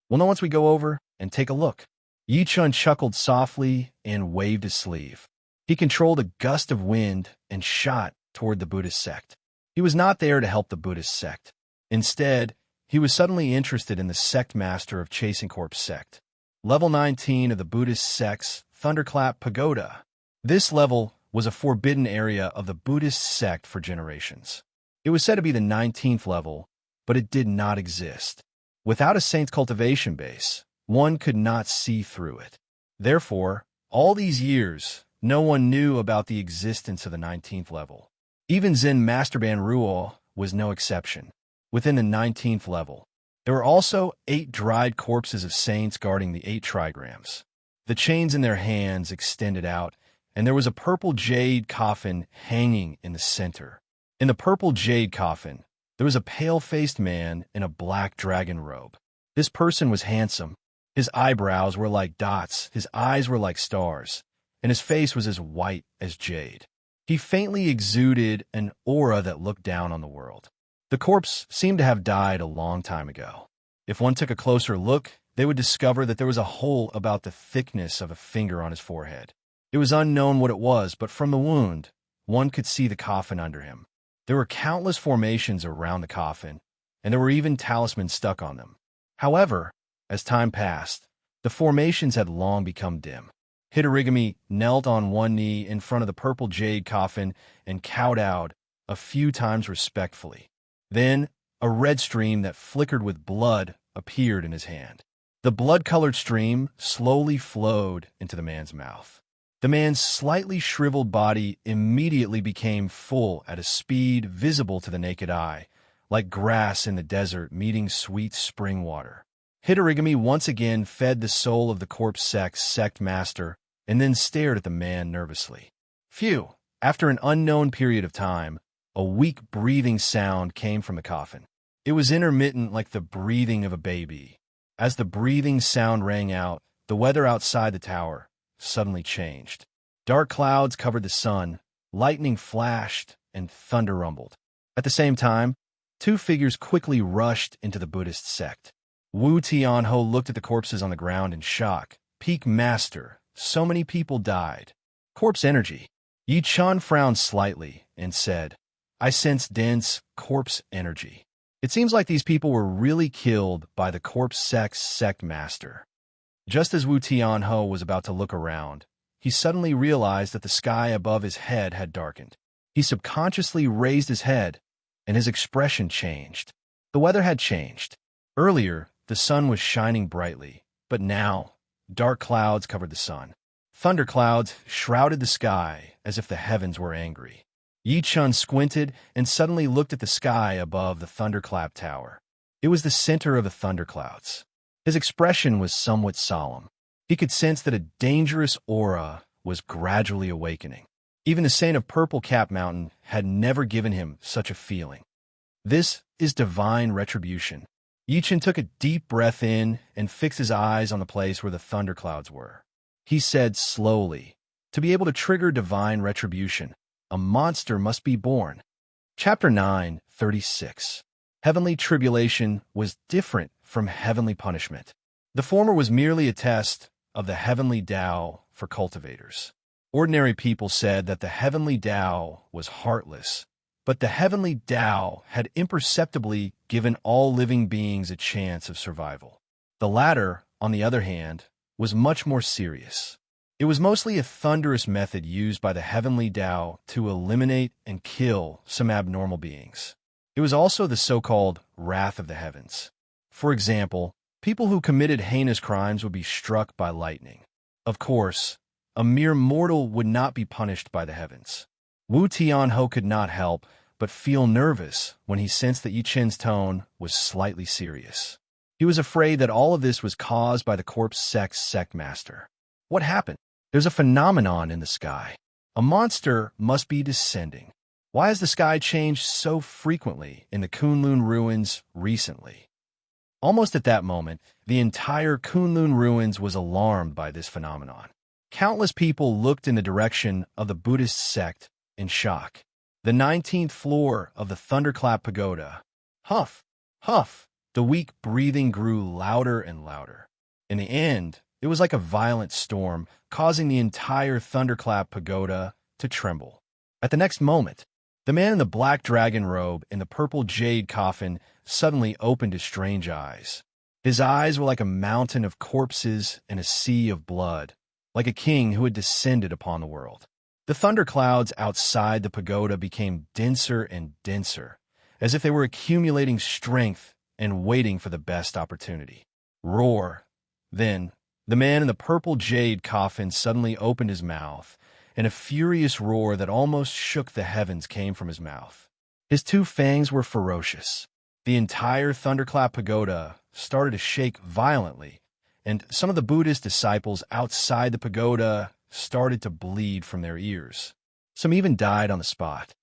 "We'll know once we go over and take a look." Yichun chuckled softly and waved his sleeve. He controlled a gust of wind and shot toward the Buddhist sect. He was not there to help the Buddhist sect. Instead, he was suddenly interested in the sect master of Chasing Corpse Sect. Level 19 of the Buddhist sect's Thunderclap Pagoda. This level was a forbidden area of the Buddhist sect for generations. It was said to be the 19th level, but it did not exist. Without a saint's cultivation base, one could not see through it. Therefore, all these years, no one knew about the existence of the 19th level. Even Zen Master Ban Ruo was no exception. Within the 19th level, There were also 8 dried corpses of saints guarding the 8 trigrams. The chains in their hands extended out, and there was a purple jade coffin hanging in the center. In the purple jade coffin, there was a pale-faced man in a black dragon robe. This person was handsome. His eyebrows were like dots, his eyes were like stars, and his face was as white as jade. He faintly exuded an aura that looked down on the world. The corpse seemed to have died a long time ago. If one took a closer look, they would discover that there was a hole about the thickness of a finger on his forehead. It was unknown what it was, but from the wound, one could see the coffin under him. There were countless formations around the coffin, and there were even talismans stuck on them. However, as time passed, the formations had long become dim. Hitorigami knelt on one knee in front of the purple jade coffin and kowtowed a few times respectfully. Then, a red stream that flickered with blood appeared in his hand. The blood-colored stream slowly flowed into the man's mouth. The man's slightly shriveled body immediately became full at a speed visible to the naked eye, like grass in the desert meeting sweet spring water. Hitorigami once again fed the soul of the corpse sect master and then stared at the man nervously. Phew! After an unknown period of time, a weak breathing sound came from the coffin. It was intermittent like the breathing of a baby. As the breathing sound rang out, the weather outside the tower suddenly changed. Dark clouds covered the sun, lightning flashed, and thunder rumbled. At the same time, 2 figures quickly rushed into the Buddhist sect. Wu Tianho looked at the corpses on the ground in shock. Peak Master, so many people died. Corpse energy. Yi Chun frowned slightly and said, I sense dense corpse energy. It seems like these people were really killed by the corpse sect master. Just as Wu Tianho was about to look around, he suddenly realized that the sky above his head had darkened. He subconsciously raised his head, and his expression changed. The weather had changed. Earlier, the sun was shining brightly, but now, dark clouds covered the sun. Thunderclouds shrouded the sky as if the heavens were angry. Yi Chun squinted and suddenly looked at the sky above the thunderclap tower. It was the center of the thunderclouds. His expression was somewhat solemn. He could sense that a dangerous aura was gradually awakening. Even the saint of Purple Cap Mountain had never given him such a feeling. This is divine retribution. Yi Chun took a deep breath in and fixed his eyes on the place where the thunderclouds were. He said slowly, to be able to trigger divine retribution, a monster must be born. Chapter 9:36. Heavenly tribulation was different from heavenly punishment. The former was merely a test of the heavenly Tao for cultivators. Ordinary people said that the heavenly Tao was heartless, but the heavenly Tao had imperceptibly given all living beings a chance of survival. The latter, on the other hand, was much more serious. It was mostly a thunderous method used by the heavenly Tao to eliminate and kill some abnormal beings. It was also the so-called wrath of the heavens. For example, people who committed heinous crimes would be struck by lightning. Of course, a mere mortal would not be punished by the heavens. Wu Tianho could not help but feel nervous when he sensed that Yi Chun's tone was slightly serious. He was afraid that all of this was caused by the corpse sect master. What happened? There's a phenomenon in the sky. A monster must be descending. Why has the sky changed so frequently in the Kunlun ruins recently? Almost at that moment, the entire Kunlun ruins was alarmed by this phenomenon. Countless people looked in the direction of the Buddhist sect in shock. The 19th floor of the Thunderclap Pagoda. Huff, huff. The weak breathing grew louder and louder. In the end, it was like a violent storm, causing the entire Thunderclap Pagoda to tremble. At the next moment, the man in the black dragon robe and the purple jade coffin suddenly opened his strange eyes. His eyes were like a mountain of corpses and a sea of blood, like a king who had descended upon the world. The thunderclouds outside the pagoda became denser and denser, as if they were accumulating strength and waiting for the best opportunity. Roar! Then, the man in the purple jade coffin suddenly opened his mouth, and a furious roar that almost shook the heavens came from his mouth. His two fangs were ferocious. The entire Thunderclap Pagoda started to shake violently, and some of the Buddhist disciples outside the pagoda started to bleed from their ears. Some even died on the spot.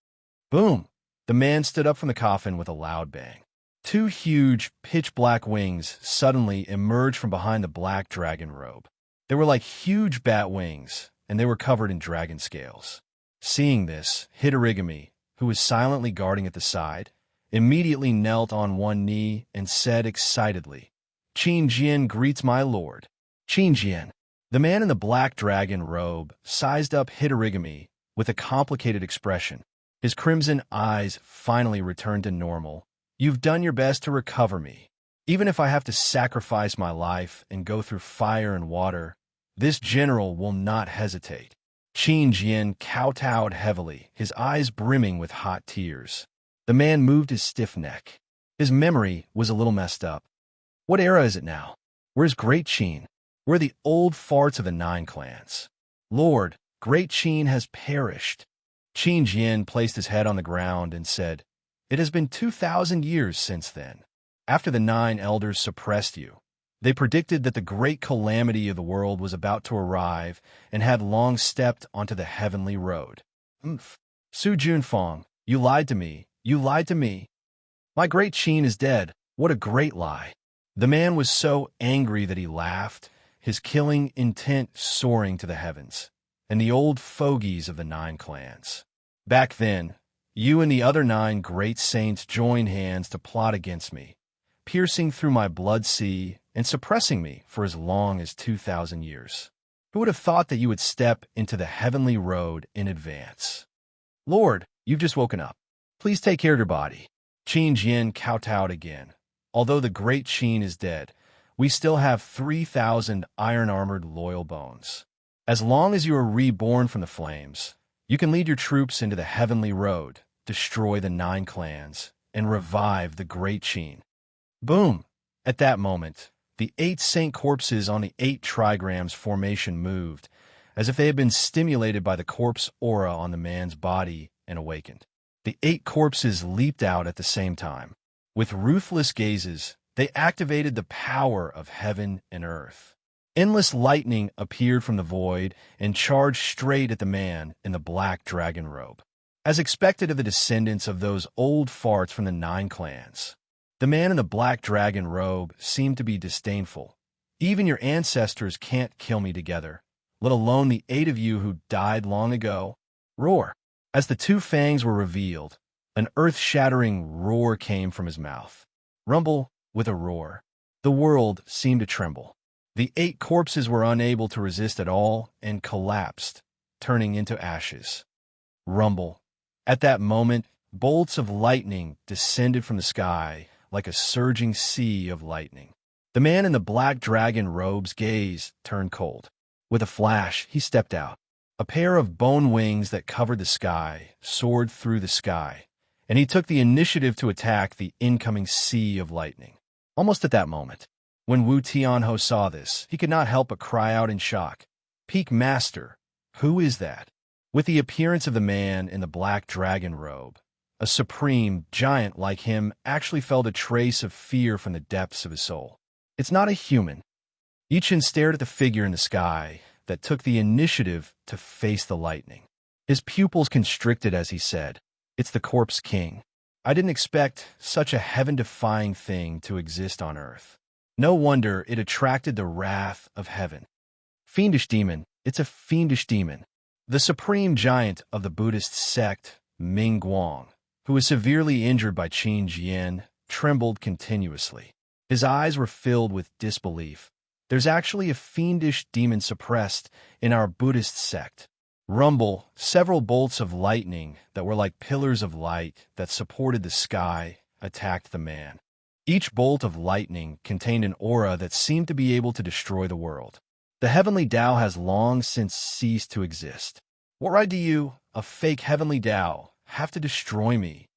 Boom! The man stood up from the coffin with a loud bang. Two huge, pitch-black wings suddenly emerged from behind the black dragon robe. They were like huge bat wings, and they were covered in dragon scales. Seeing this, Hitorigami, who was silently guarding at the side, immediately knelt on one knee and said excitedly, "Qin Jian greets my lord." Qin Jian. The man in the black dragon robe sized up Hitorigami with a complicated expression. His crimson eyes finally returned to normal. "You've done your best to recover me. Even if I have to sacrifice my life and go through fire and water, this general will not hesitate." Qin Jian kowtowed heavily, his eyes brimming with hot tears. The man moved his stiff neck. His memory was a little messed up. What era is it now? Where's Great Qin? Where are the old farts of the 9 clans? Lord, Great Qin has perished. Qin Jian placed his head on the ground and said, "It has been 2,000 years since then. After the 9 elders suppressed you, they predicted that the great calamity of the world was about to arrive and had long stepped onto the heavenly road. Su Junfeng, you lied to me. You lied to me. My Great Qin is dead. What a great lie." The man was so angry that he laughed, his killing intent soaring to the heavens, and the old fogies of the 9 clans. "Back then, you and the other 9 great saints joined hands to plot against me, piercing through my blood sea and suppressing me for as long as 2,000 years. Who would have thought that you would step into the heavenly road in advance? Lord, you've just woken up. Please take care of your body." Qin Jian kowtowed again. "Although the Great Qin is dead, we still have 3,000 iron-armored loyal bones. As long as you are reborn from the flames, you can lead your troops into the heavenly road, destroy the 9 clans, and revive the Great Qin." Boom! At that moment, the 8 saint corpses on the 8 trigrams formation moved, as if they had been stimulated by the corpse aura on the man's body and awakened. The 8 corpses leaped out at the same time. With ruthless gazes, they activated the power of heaven and earth. Endless lightning appeared from the void and charged straight at the man in the black dragon robe. As expected of the descendants of those old farts from the 9 clans, the man in the black dragon robe seemed to be disdainful. "Even your ancestors can't kill me together, let alone the 8 of you who died long ago." Roar! As the 2 fangs were revealed, an earth-shattering roar came from his mouth. Rumble with a roar. The world seemed to tremble. The 8 corpses were unable to resist at all and collapsed, turning into ashes. Rumble. At that moment, bolts of lightning descended from the sky like a surging sea of lightning. The man in the black dragon robe's gaze turned cold. With a flash, he stepped out. A pair of bone wings that covered the sky soared through the sky, and he took the initiative to attack the incoming sea of lightning. Almost at that moment, when Wu Tianho saw this, he could not help but cry out in shock, "Peak Master, who is that?" With the appearance of the man in the black dragon robe, a supreme giant like him actually felt a trace of fear from the depths of his soul. "It's not a human." Yichin stared at the figure in the sky that took the initiative to face the lightning. His pupils constricted as he said, "It's the Corpse King. I didn't expect such a heaven-defying thing to exist on Earth. No wonder it attracted the wrath of heaven. Fiendish demon, it's a fiendish demon." The supreme giant of the Buddhist sect, Ming Guang, who was severely injured by Qin Jian, trembled continuously. His eyes were filled with disbelief. "There's actually a fiendish demon suppressed in our Buddhist sect." Rumble, several bolts of lightning that were like pillars of light that supported the sky attacked the man. Each bolt of lightning contained an aura that seemed to be able to destroy the world. "The heavenly Tao has long since ceased to exist. What right do you, a fake heavenly Tao, have to destroy me?"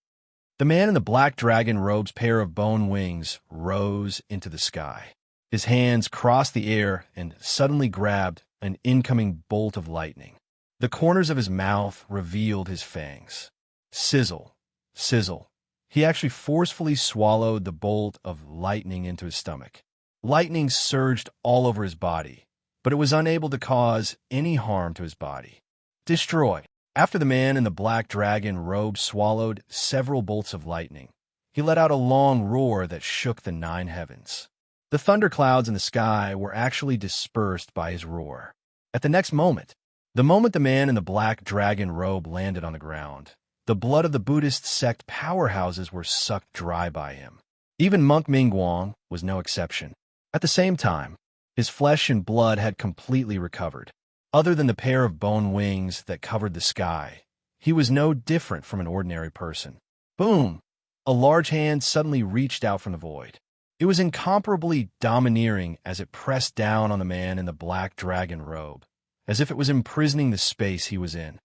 The man in the black dragon robe's pair of bone wings rose into the sky. His hands crossed the air and suddenly grabbed an incoming bolt of lightning. The corners of his mouth revealed his fangs. Sizzle, sizzle. He actually forcefully swallowed the bolt of lightning into his stomach. Lightning surged all over his body, but it was unable to cause any harm to his body. Destroy. After the man in the black dragon robe swallowed several bolts of lightning, he let out a long roar that shook the 9 heavens. The thunderclouds in the sky were actually dispersed by his roar. At the next moment, the moment the man in the black dragon robe landed on the ground, the blood of the Buddhist sect powerhouses were sucked dry by him. Even Monk Mingguang was no exception. At the same time, his flesh and blood had completely recovered. Other than the pair of bone wings that covered the sky, he was no different from an ordinary person. Boom! A large hand suddenly reached out from the void. It was incomparably domineering as it pressed down on the man in the black dragon robe, as if it was imprisoning the space he was in.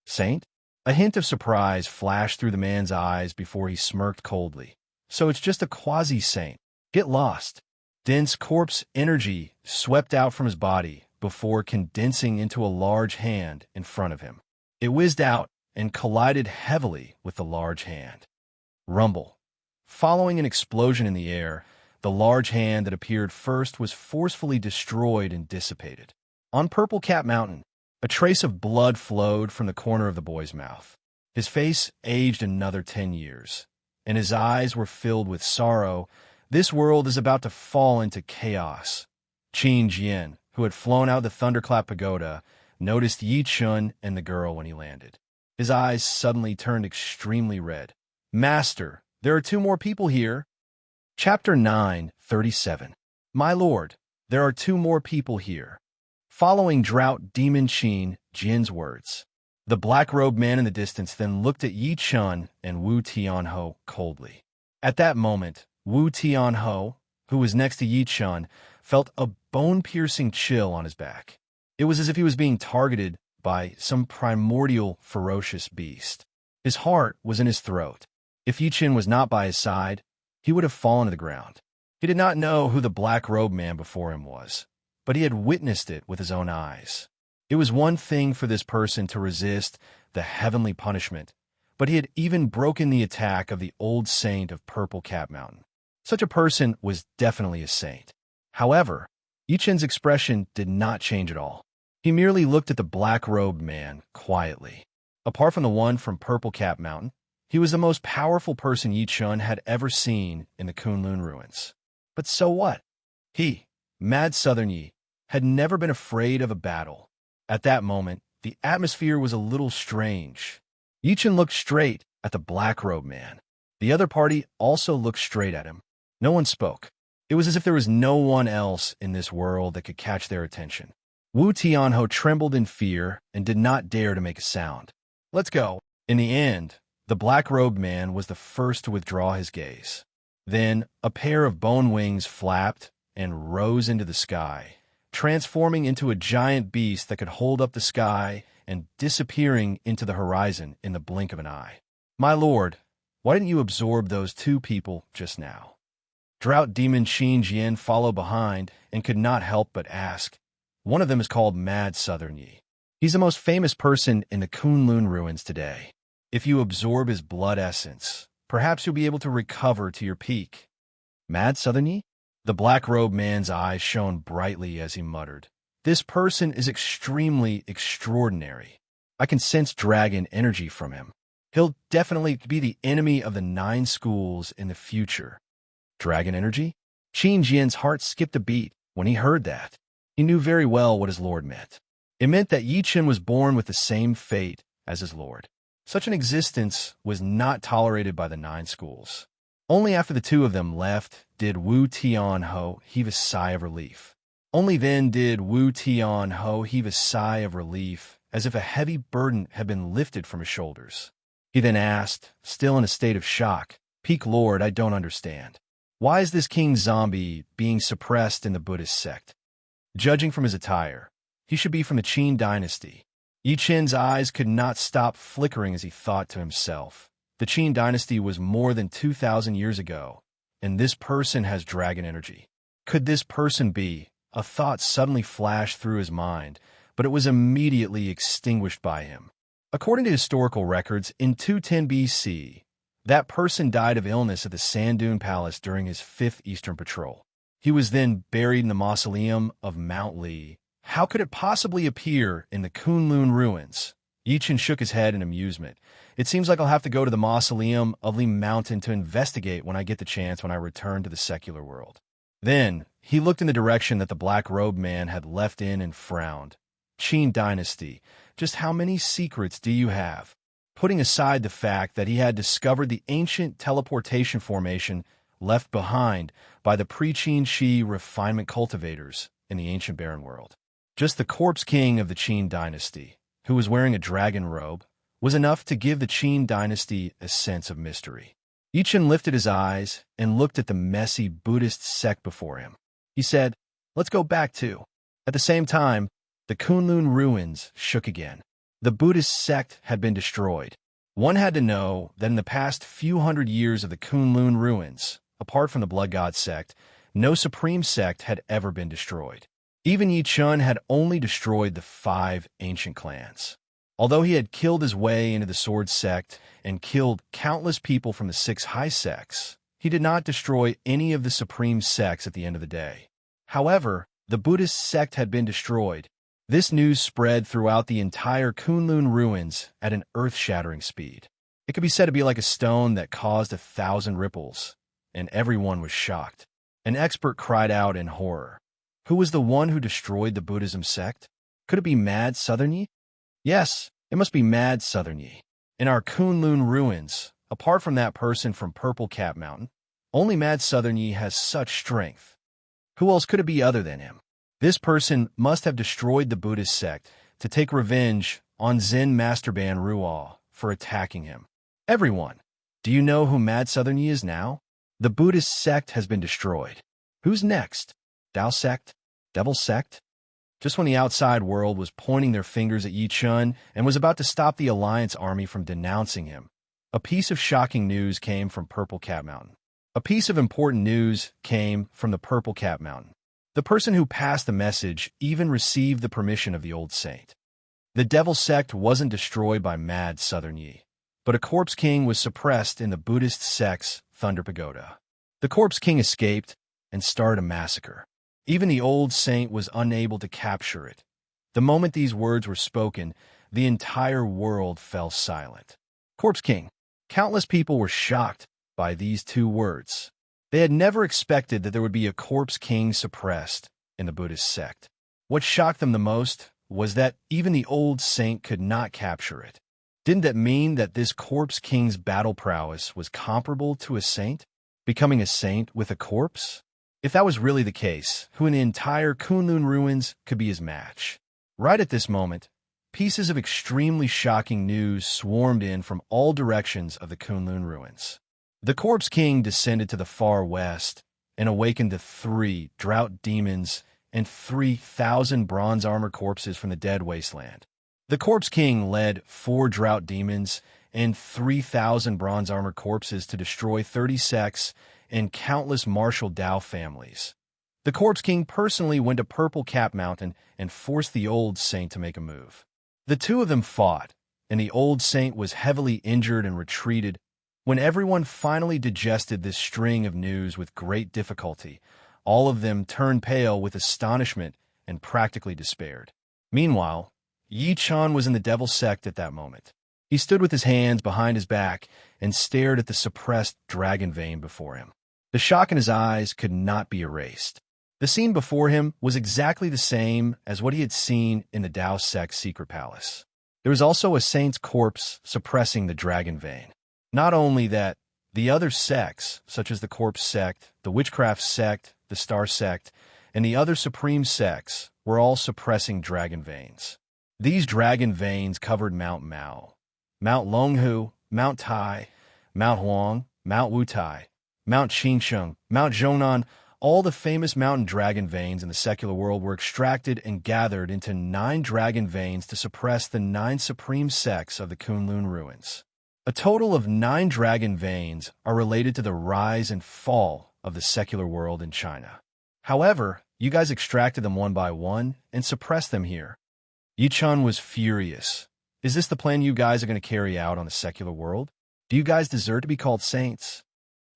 Saint? A hint of surprise flashed through the man's eyes before he smirked coldly. So it's just a quasi-saint. Get lost. Dense corpse energy swept out from his body before condensing into a large hand in front of him. It whizzed out and collided heavily with the large hand. Rumble. Following an explosion in the air, the large hand that appeared first was forcefully destroyed and dissipated. On Purple Cap Mountain, a trace of blood flowed from the corner of the boy's mouth. His face aged another 10 years, and his eyes were filled with sorrow. This world is about to fall into chaos. Qin Jian, who had flown out the Thunderclap Pagoda, noticed Yi Chun and the girl when he landed. His eyes suddenly turned extremely red. Master, there are 2 more people here. Chapter 9:37. My lord, there are 2 more people here. Following Drought Demon Qin Jin's words, the black-robed man in the distance then looked at Yi Chun and Wu Tianho coldly. At that moment, Wu Tianho, who was next to Yi Chun, felt a bone-piercing chill on his back. It was as if he was being targeted by some primordial, ferocious beast. His heart was in his throat. If Yi Chun was not by his side, he would have fallen to the ground. He did not know who the black-robed man before him was, but he had witnessed it with his own eyes. It was one thing for this person to resist the heavenly punishment, but he had even broken the attack of the old saint of Purple Cap Mountain. Such a person was definitely a saint. However, Yi Chun's expression did not change at all. He merely looked at the black-robed man quietly. Apart from the one from Purple Cap Mountain, he was the most powerful person Yi Chun had ever seen in the Kunlun ruins. But so what? He, Mad Southern Yi, had never been afraid of a battle. At that moment, the atmosphere was a little strange. Yi Chun looked straight at the black-robed man. The other party also looked straight at him. No one spoke. It was as if there was no one else in this world that could catch their attention. Wu Tianho trembled in fear and did not dare to make a sound. Let's go. In the end, the black-robed man was the first to withdraw his gaze. Then, a pair of bone wings flapped and rose into the sky, transforming into a giant beast that could hold up the sky and disappearing into the horizon in the blink of an eye. My lord, why didn't you absorb those 2 people just now? Drought Demon Qin Jian followed behind and could not help but ask. One of them is called Mad Southern Yi. He's the most famous person in the Kunlun ruins today. If you absorb his blood essence, perhaps you'll be able to recover to your peak. Mad Southern Yi? The black-robed man's eyes shone brightly as he muttered. This person is extremely extraordinary. I can sense dragon energy from him. He'll definitely be the enemy of the 9 schools in the future. Dragon energy? Qin Jian's heart skipped a beat when he heard that. He knew very well what his lord meant. It meant that Yi Chun was born with the same fate as his lord. Such an existence was not tolerated by the 9 schools. Only after the 2 of them left did Wu Tianho heave a sigh of relief. Only then did Wu Tianho heave a sigh of relief, as if a heavy burden had been lifted from his shoulders. He then asked, still in a state of shock, Peak Lord, I don't understand. Why is this king zombie being suppressed in the Buddhist sect? Judging from his attire, he should be from the Qin dynasty. Yi Chun's eyes could not stop flickering as he thought to himself. The Qin dynasty was more than 2,000 years ago, and this person has dragon energy. Could this person be? A thought suddenly flashed through his mind, but it was immediately extinguished by him. According to historical records, in 210 BC, That person died of illness at the Sand Dune Palace during his 5th Eastern Patrol. He was then buried in the mausoleum of Mount Li. How could it possibly appear in the Kunlun ruins? Yichen shook his head in amusement. It seems like I'll have to go to the mausoleum of Li Mountain to investigate when I get the chance when I return to the secular world. Then, he looked in the direction that the black-robed man had left in and frowned. Qin Dynasty, just how many secrets do you have? Putting aside the fact that he had discovered the ancient teleportation formation left behind by the pre-Qin Shi refinement cultivators in the ancient barren world. Just the corpse king of the Qin Dynasty, who was wearing a dragon robe, was enough to give the Qin Dynasty a sense of mystery. Yichen lifted his eyes and looked at the messy Buddhist sect before him. He said, "Let's go back to." At the same time, the Kunlun ruins shook again. The Buddhist sect had been destroyed. One had to know that in the past few hundred years of the Kunlun ruins, apart from the Blood God sect, no supreme sect had ever been destroyed. Even Yi Chun had only destroyed the 5 ancient clans. Although he had killed his way into the Sword sect and killed countless people from the 6 high sects, he did not destroy any of the supreme sects at the end of the day. However, the Buddhist sect had been destroyed. This news spread throughout the entire Kunlun ruins at an earth-shattering speed. It could be said to be like a stone that caused 1,000 ripples, and everyone was shocked. An expert cried out in horror. Who was the one who destroyed the Buddhism sect? Could it be Mad Southern Yi? Yes, it must be Mad Southern Yi. In our Kunlun ruins, apart from that person from Purple Cap Mountain, only Mad Southern Yi has such strength. Who else could it be other than him? This person must have destroyed the Buddhist sect to take revenge on Zen Master Ban Ruo for attacking him. Everyone, do you know who Mad Southern Yi is now? The Buddhist sect has been destroyed. Who's next? Tao sect? Devil sect? Just when the outside world was pointing their fingers at Yi Chun and was about to stop the Alliance army from denouncing him, a piece of shocking news came from Purple Cap Mountain. A piece of important news came from the Purple Cap Mountain. The person who passed the message even received the permission of the old saint. The Devil sect wasn't destroyed by Mad Southern Yi, but a Corpse King was suppressed in the Buddhist sect's Thunder Pagoda. The Corpse King escaped and started a massacre. Even the old saint was unable to capture it. The moment these words were spoken, the entire world fell silent. Corpse King. Countless people were shocked by these 2 words. They had never expected that there would be a Corpse King suppressed in the Buddhist sect. What shocked them the most was that even the old saint could not capture it. Didn't that mean that this Corpse King's battle prowess was comparable to a saint? Becoming a saint with a corpse? If that was really the case, who in the entire Kunlun ruins could be his match? Right at this moment, pieces of extremely shocking news swarmed in from all directions of the Kunlun ruins. The Corpse King descended to the far west and awakened the 3 drought demons and 3,000 bronze armor corpses from the dead wasteland. The Corpse King led 4 drought demons and 3,000 bronze armor corpses to destroy 30 sects and countless martial Dao families. The Corpse King personally went to Purple Cap Mountain and forced the old saint to make a move. The 2 of them fought, and the old saint was heavily injured and retreated. When everyone finally digested this string of news with great difficulty, all of them turned pale with astonishment and practically despaired. Meanwhile, Yi Chun was in the Devil sect at that moment. He stood with his hands behind his back and stared at the suppressed dragon vein before him. The shock in his eyes could not be erased. The scene before him was exactly the same as what he had seen in the Dao sect's secret palace. There was also a saint's corpse suppressing the dragon vein. Not only that, the other sects, such as the Corpse sect, the Witchcraft sect, the Star sect, and the other supreme sects, were all suppressing dragon veins. These dragon veins covered Mount Mao, Mount Longhu, Mount Tai, Mount Huang, Mount Wutai, Mount Qingsheng, Mount Zhongnan. All the famous mountain dragon veins in the secular world were extracted and gathered into 9 dragon veins to suppress the 9 supreme sects of the Kunlun ruins. A total of 9 dragon veins are related to the rise and fall of the secular world in China. However, you guys extracted them one by one and suppressed them here. Yi Chun was furious. Is this the plan you guys are going to carry out on the secular world? Do you guys deserve to be called saints?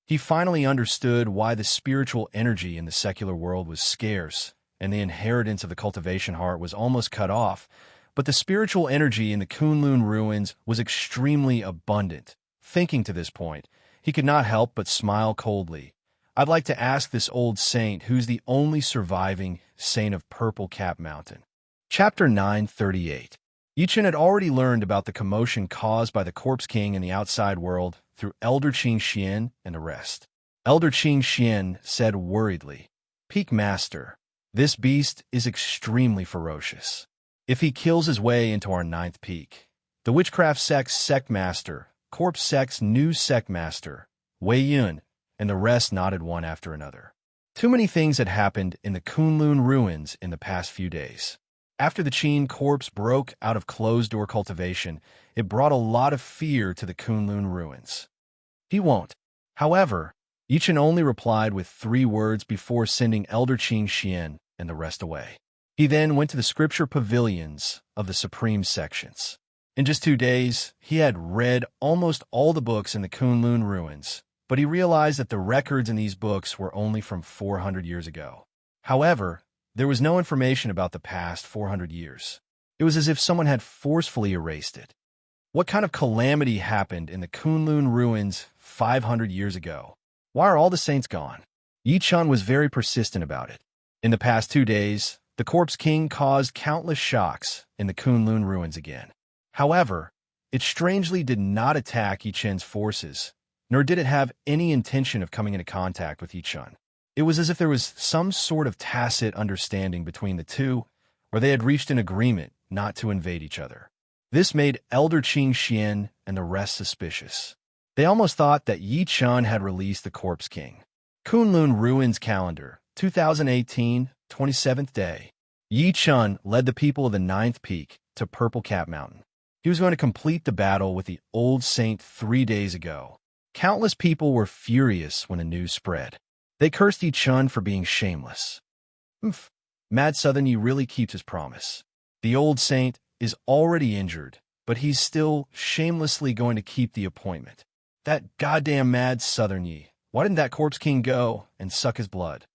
He finally understood why the spiritual energy in the secular world was scarce, and the inheritance of the cultivation heart was almost cut off, but the spiritual energy in the Kunlun ruins was extremely abundant. Thinking to this point, he could not help but smile coldly. I'd like to ask this old saint who's the only surviving saint of Purple Cap Mountain. Chapter 938. Yichen had already learned about the commotion caused by the Corpse King in the outside world through Elder Qing Xian and the rest. Elder Qing Xian said worriedly, Peak Master, this beast is extremely ferocious. If he kills his way into our 9th peak, the Witchcraft Sect's Sect Master, Corpse Sect's new Sect Master, Wei Yun, and the rest nodded one after another. Too many things had happened in the Kunlun ruins in the past few days. After the Qin corpse broke out of closed-door cultivation, it brought a lot of fear to the Kunlun ruins. He won't. However, Yichen only replied with 3 words before sending Elder Qing Xian and the rest away. He then went to the scripture pavilions of the Supreme Sections. In just 2 days, he had read almost all the books in the Kunlun ruins, but he realized that the records in these books were only from 400 years ago. However, there was no information about the past 400 years. It was as if someone had forcefully erased it. What kind of calamity happened in the Kunlun ruins 500 years ago? Why are all the saints gone? Yichen was very persistent about it. In the past 2 days, the Corpse King caused countless shocks in the Kunlun ruins again. However, it strangely did not attack Yichen's forces, nor did it have any intention of coming into contact with Yichen. It was as if there was some sort of tacit understanding between the two, or they had reached an agreement not to invade each other. This made Elder Qing Xian and the rest suspicious. They almost thought that Yichen had released the Corpse King. Kunlun Ruins Calendar, 2018, 27th day. Yichen led the people of the 9th peak to Purple Cap Mountain. He was going to complete the battle with the old saint 3 days ago. Countless people were furious when the news spread. They cursed Yichen for being shameless. Mad Southern Yi really keeps his promise. The old saint is already injured, but he's still shamelessly going to keep the appointment. That goddamn Mad Southern Yi. Why didn't that Corpse King go and suck his blood?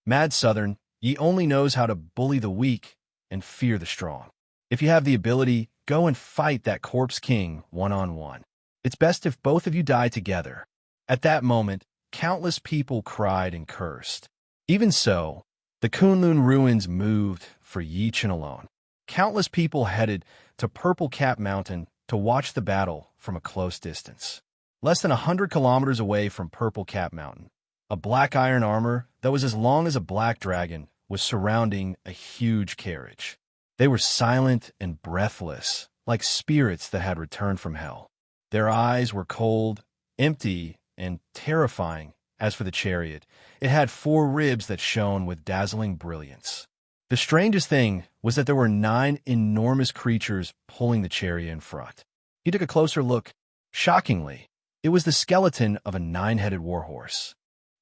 Mad Southern Yi only knows how to bully the weak and fear the strong. If you have the ability, go and fight that Corpse King one-on-one. It's best if both of you die together. At that moment, countless people cried and cursed. Even so, the Kunlun ruins moved for Yichen alone. Countless people headed to Purple Cap Mountain to watch the battle from a close distance. Less than 100 kilometers away from Purple Cap Mountain, a black iron armor that was as long as a black dragon was surrounding a huge carriage. They were silent and breathless, like spirits that had returned from hell. Their eyes were cold, empty, and terrifying. As for the chariot, it had 4 ribs that shone with dazzling brilliance. The strangest thing was that there were 9 enormous creatures pulling the chariot in front. He took a closer look. Shockingly, it was the skeleton of a 9-headed warhorse.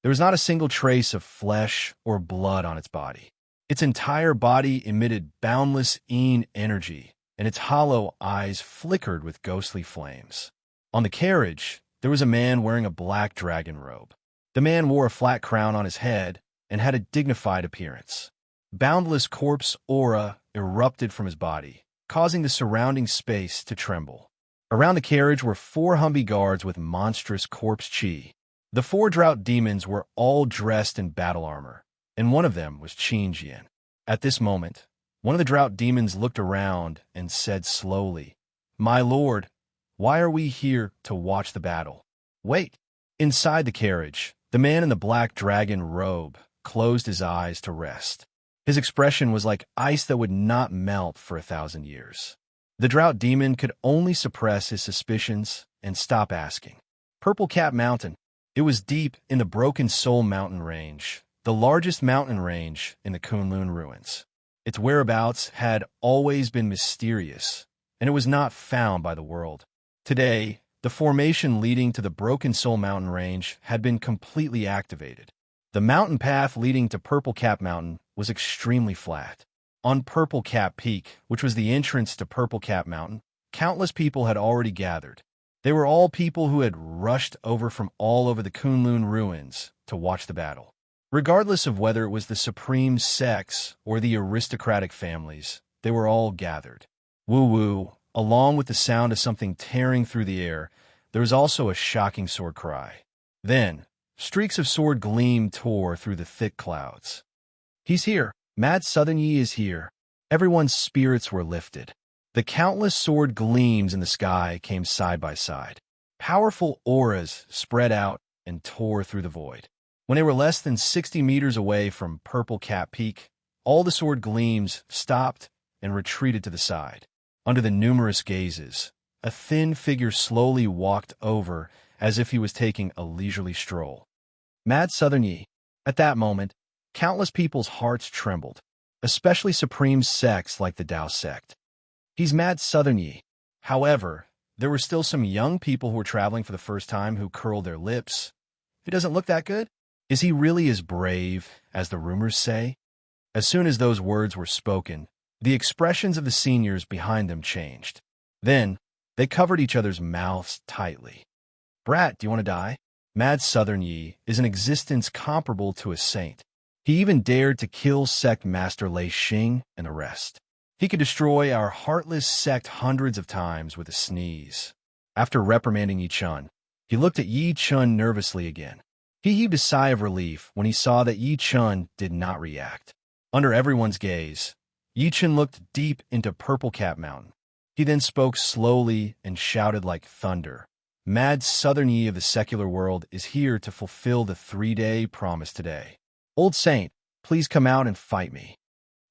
There was not a single trace of flesh or blood on its body. Its entire body emitted boundless energy, and its hollow eyes flickered with ghostly flames. On the carriage, there was a man wearing a black dragon robe. The man wore a flat crown on his head and had a dignified appearance. Boundless corpse aura erupted from his body, causing the surrounding space to tremble. Around the carriage were 4 Humvee guards with monstrous corpse chi. The 4 drought demons were all dressed in battle armor, and one of them was Qin Jian. At this moment, one of the drought demons looked around and said slowly, "My lord, why are we here to watch the battle?" Wait! Inside the carriage, the man in the black dragon robe closed his eyes to rest. His expression was like ice that would not melt for 1,000 years. The drought demon could only suppress his suspicions and stop asking. Purple Cap Mountain. It was deep in the Broken Soul Mountain Range, the largest mountain range in the Kunlun ruins. Its whereabouts had always been mysterious, and it was not found by the world. Today, the formation leading to the Broken Soul Mountain Range had been completely activated. The mountain path leading to Purple Cap Mountain was extremely flat. On Purple Cap Peak, which was the entrance to Purple Cap Mountain, countless people had already gathered. They were all people who had rushed over from all over the Kunlun ruins to watch the battle. Regardless of whether it was the supreme sects or the aristocratic families, they were all gathered. Woo-woo, along with the sound of something tearing through the air, there was also a shocking sword cry. Then, streaks of sword gleam tore through the thick clouds. He's here! Mad Southern Yi is here! Everyone's spirits were lifted. The countless sword gleams in the sky came side by side. Powerful auras spread out and tore through the void. When they were less than 60 meters away from Purple Cap Peak, all the sword gleams stopped and retreated to the side. Under the numerous gazes, a thin figure slowly walked over as if he was taking a leisurely stroll. Mad Southern Yi. At that moment, countless people's hearts trembled, especially supreme sects like the Tao sect. He's Mad Southern Yi. However, there were still some young people who were traveling for the first time who curled their lips. He doesn't look that good? Is he really as brave as the rumors say? As soon as those words were spoken, the expressions of the seniors behind them changed. Then, they covered each other's mouths tightly. Brat, do you want to die? Mad Southern Yi is an existence comparable to a saint. He even dared to kill sect master Lei Xing and the rest. He could destroy our heartless sect hundreds of times with a sneeze. After reprimanding Yi Chun, he looked at Yi Chun nervously again. He heaved a sigh of relief when he saw that Yi Chun did not react. Under everyone's gaze, Yi Chun looked deep into Purple Cap Mountain. He then spoke slowly and shouted like thunder. Mad Southern Yi of the secular world is here to fulfill the 3-day promise today. Old Saint, please come out and fight me.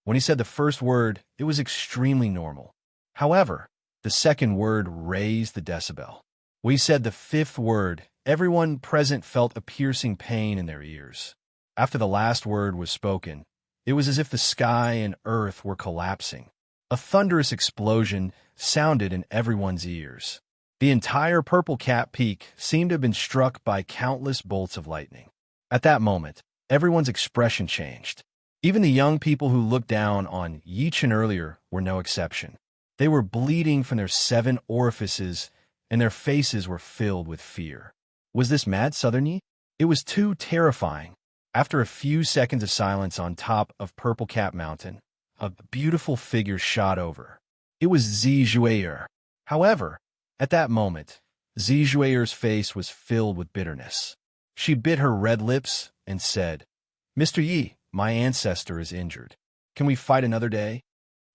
When he said the first word, it was extremely normal. However, the second word raised the decibel. When he said the fifth word, everyone present felt a piercing pain in their ears. After the last word was spoken, it was as if the sky and earth were collapsing. A thunderous explosion sounded in everyone's ears. The entire Purple Cap Peak seemed to have been struck by countless bolts of lightning. At that moment, everyone's expression changed. Even the young people who looked down on Yi Chun earlier were no exception. They were bleeding from their 7 orifices, and their faces were filled with fear. Was this Mad Southern Yi? It was too terrifying. After a few seconds of silence on top of Purple Cap Mountain, a beautiful figure shot over. It was Zi Jue'er. However, at that moment, Zi Jue'er's face was filled with bitterness. She bit her red lips and said, Mr. Yi, my ancestor is injured. Can we fight another day?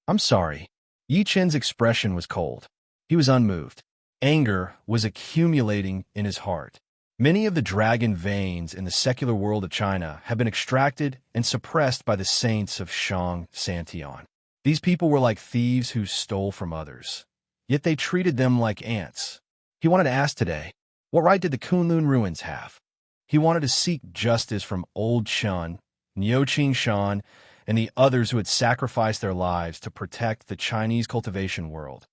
I'm sorry. Yi Chun's expression was cold. He was unmoved. Anger was accumulating in his heart. Many of the dragon veins in the secular world of China have been extracted and suppressed by the saints of Shang Santian. These people were like thieves who stole from others, yet they treated them like ants. He wanted to ask today, what right did the Kunlun ruins have? He wanted to seek justice from Old Chun, Niu Qing Shan, and the others who had sacrificed their lives to protect the Chinese cultivation world.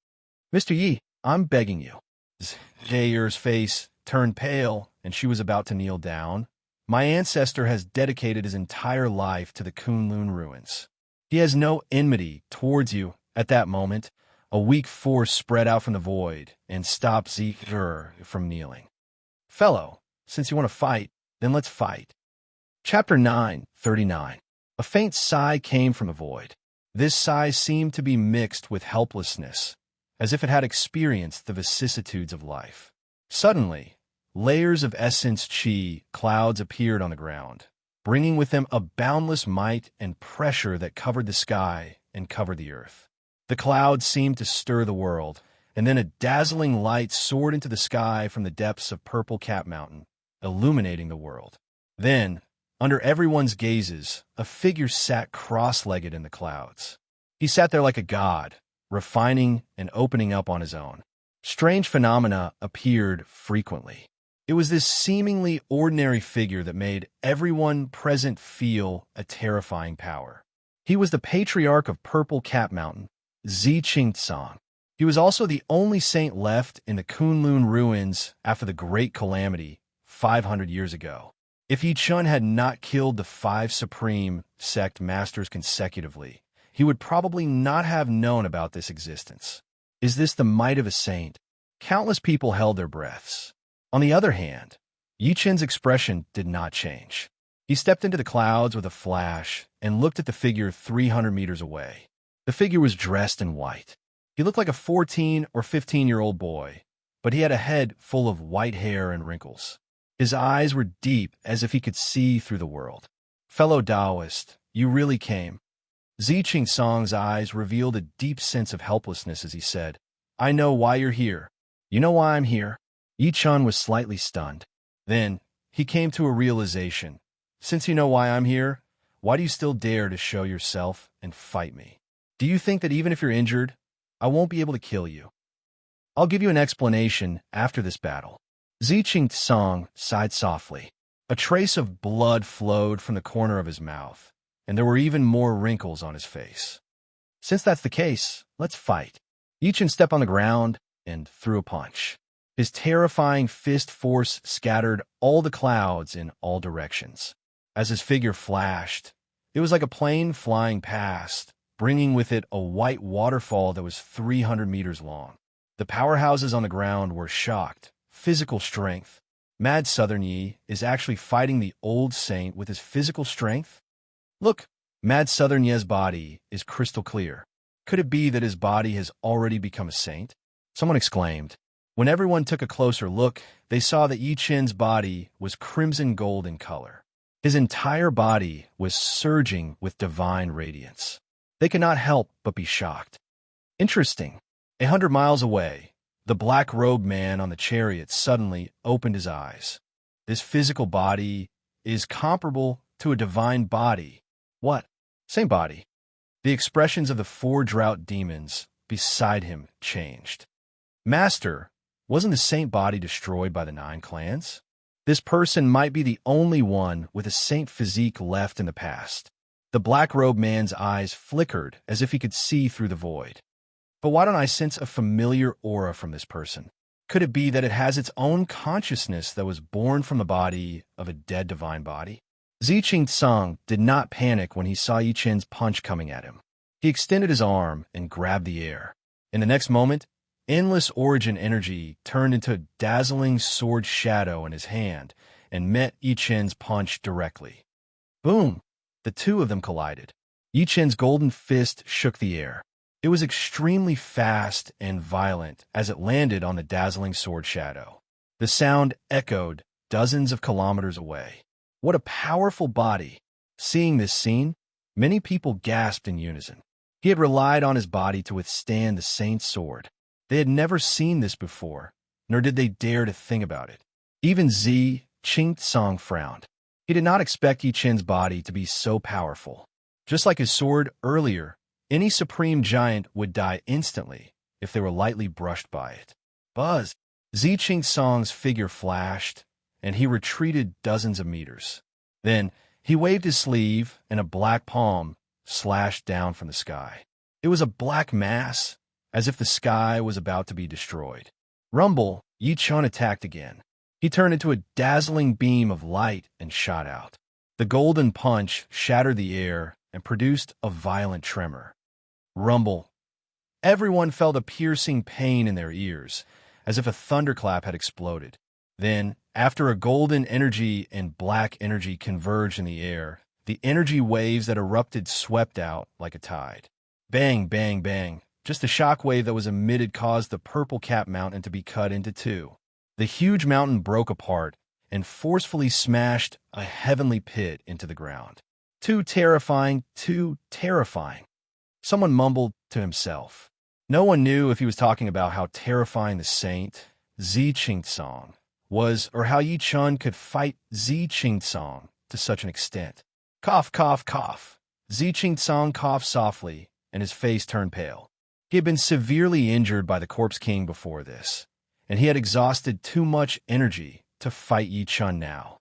Mr. Yi, I'm begging you. Zhair's face turned pale, and she was about to kneel down. My ancestor has dedicated his entire life to the Kunlun ruins. He has no enmity towards you. At that moment, a weak force spread out from the void and stopped Zhair from kneeling. Fellow, since you want to fight, then let's fight. Chapter 9:39. A faint sigh came from the void. This sigh seemed to be mixed with helplessness, as if it had experienced the vicissitudes of life. Suddenly, layers of essence chi clouds appeared on the ground, bringing with them a boundless might and pressure that covered the sky and covered the earth. The clouds seemed to stir the world, and then a dazzling light soared into the sky from the depths of Purple Cap Mountain, illuminating the world. Then, under everyone's gazes, a figure sat cross-legged in the clouds. He sat there like a god, refining and opening up on his own. Strange phenomena appeared frequently. It was this seemingly ordinary figure that made everyone present feel a terrifying power. He was the patriarch of Purple Cap Mountain, Zi Qingtsang. He was also the only saint left in the Kunlun ruins after the Great Calamity 500 years ago. If Yi Chun had not killed the 5 supreme sect masters consecutively, he would probably not have known about this existence. Is this the might of a saint? Countless people held their breaths. On the other hand, Yi Chen's expression did not change. He stepped into the clouds with a flash and looked at the figure 300 meters away. The figure was dressed in white. He looked like a 14 or 15-year-old boy, but he had a head full of white hair and wrinkles. His eyes were deep, as if he could see through the world. "Fellow Taoist, you really came." Zi Qingsong's eyes revealed a deep sense of helplessness as he said, "I know why you're here." "You know why I'm here?" Yi Chen was slightly stunned. Then, he came to a realization. "Since you know why I'm here, why do you still dare to show yourself and fight me? Do you think that even if you're injured, I won't be able to kill you? I'll give you an explanation after this battle." Zi Qingsong sighed softly. A trace of blood flowed from the corner of his mouth, and there were even more wrinkles on his face. "Since that's the case, let's fight." Yi Chen stepped on the ground and threw a punch. His terrifying fist force scattered all the clouds in all directions. As his figure flashed, it was like a plane flying past, bringing with it a white waterfall that was 300 meters long. The powerhouses on the ground were shocked. Physical strength. Mad Southern Yi is actually fighting the old saint with his physical strength? Look, Mad Southern Yi's body is crystal clear. Could it be that his body has already become a saint? Someone exclaimed. When everyone took a closer look, they saw that Yi Chen's body was crimson gold in color. His entire body was surging with divine radiance. They could not help but be shocked. Interesting. 100 miles away, the black-robed man on the chariot suddenly opened his eyes. This physical body is comparable to a divine body. What? Same body. The expressions of the 4 drought demons beside him changed. Master, wasn't the saint body destroyed by the 9 clans? This person might be the only one with a saint physique left in the past. The black-robed man's eyes flickered as if he could see through the void. But why don't I sense a familiar aura from this person? Could it be that it has its own consciousness that was born from the body of a dead divine body? Zi Qingsong did not panic when he saw Yi Chen's punch coming at him. He extended his arm and grabbed the air. In the next moment, endless origin energy turned into a dazzling sword shadow in his hand and met Yi Chen's punch directly. Boom! The two of them collided. Yi Chen's golden fist shook the air. It was extremely fast and violent as it landed on the dazzling sword shadow. The sound echoed dozens of kilometers away. What a powerful body! Seeing this scene, many people gasped in unison. He had relied on his body to withstand the saint's sword. They had never seen this before, nor did they dare to think about it. Even Zi Qingsong frowned. He did not expect Yi Chen's body to be so powerful. Just like his sword earlier, any supreme giant would die instantly if they were lightly brushed by it. Buzz! Zi Qingsong's figure flashed, and he retreated dozens of meters. Then, he waved his sleeve, and a black palm slashed down from the sky. It was a black mass, as if the sky was about to be destroyed. Rumble, Yi Chen attacked again. He turned into a dazzling beam of light and shot out. The golden punch shattered the air and produced a violent tremor. Rumble. Everyone felt a piercing pain in their ears, as if a thunderclap had exploded. Then, after a golden energy and black energy converged in the air, the energy waves that erupted swept out like a tide. Bang, bang, bang. Just the shockwave that was emitted caused the Purple Cap Mountain to be cut into 2. The huge mountain broke apart and forcefully smashed a heavenly pit into the ground. Too terrifying, too terrifying. Someone mumbled to himself. No one knew if he was talking about how terrifying the saint, Zi Qingsong, was, or how Yi Chen could fight Zi Qingsong to such an extent. Cough, cough, cough. Zi Qingsong coughed softly, and his face turned pale. He had been severely injured by the Corpse King before this, and he had exhausted too much energy to fight Yi Chen now.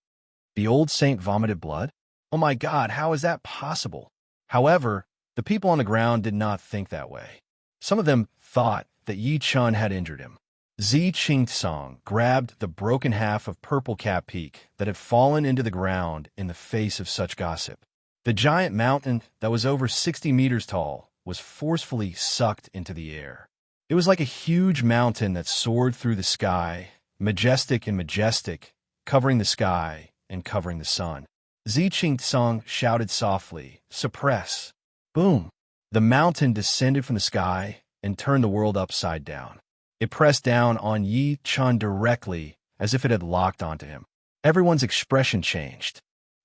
The old saint vomited blood? Oh my God, how is that possible? However, the people on the ground did not think that way. Some of them thought that Yi Chen had injured him. Zi Qingsong grabbed the broken half of Purple Cap Peak that had fallen into the ground in the face of such gossip. The giant mountain that was over 60 meters tall was forcefully sucked into the air. It was like a huge mountain that soared through the sky, majestic and majestic, covering the sky and covering the sun. Song shouted softly, "Suppress!" Boom! The mountain descended from the sky and turned the world upside down. It pressed down on Yi Chun directly, as if it had locked onto him. Everyone's expression changed.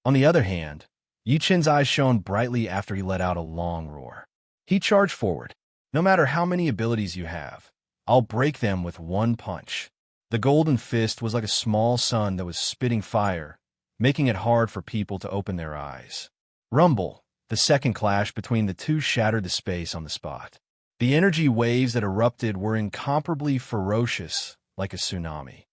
On the other hand, Yi Chun's eyes shone brightly after he let out a long roar. He charged forward. "No matter how many abilities you have, I'll break them with one punch." The golden fist was like a small sun that was spitting fire, making it hard for people to open their eyes. Rumble, the second clash between the two, shattered the space on the spot. The energy waves that erupted were incomparably ferocious, like a tsunami.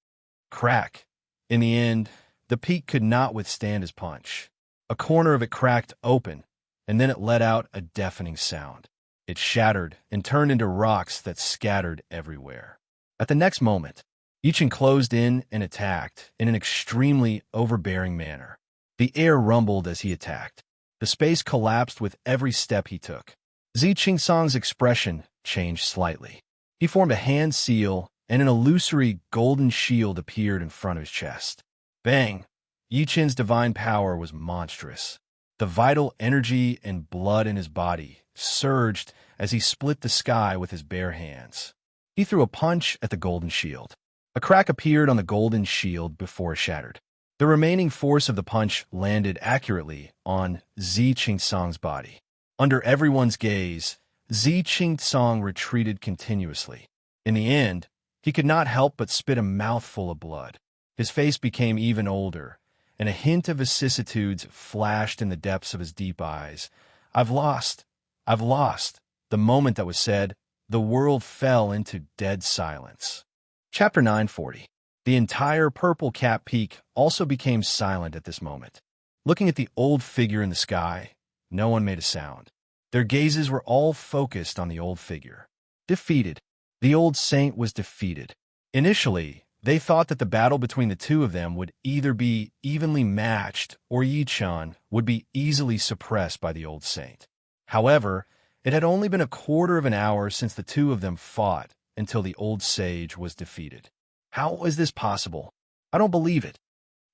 Crack. In the end, the peak could not withstand his punch. A corner of it cracked open, and then it let out a deafening sound. It shattered and turned into rocks that scattered everywhere. At the next moment, Yichen closed in and attacked in an extremely overbearing manner. The air rumbled as he attacked. The space collapsed with every step he took. Song's expression changed slightly. He formed a hand seal, and an illusory golden shield appeared in front of his chest. Bang! Yichen's divine power was monstrous. The vital energy and blood in his body surged as he split the sky with his bare hands. He threw a punch at the golden shield. A crack appeared on the golden shield before it shattered. The remaining force of the punch landed accurately on Song's body. Under everyone's gaze, Song retreated continuously. In the end, he could not help but spit a mouthful of blood. His face became even older, and a hint of vicissitudes flashed in the depths of his deep eyes. "I've lost. I've lost." The moment that was said, the world fell into dead silence. Chapter 940. The entire Purple Cap Peak also became silent at this moment. Looking at the old figure in the sky, no one made a sound. Their gazes were all focused on the old figure. Defeated. The old saint was defeated. Initially, they thought that the battle between the two of them would either be evenly matched or Yi Chun would be easily suppressed by the old saint. However, it had only been a quarter of an hour since the two of them fought until the old sage was defeated. How is this possible? I don't believe it.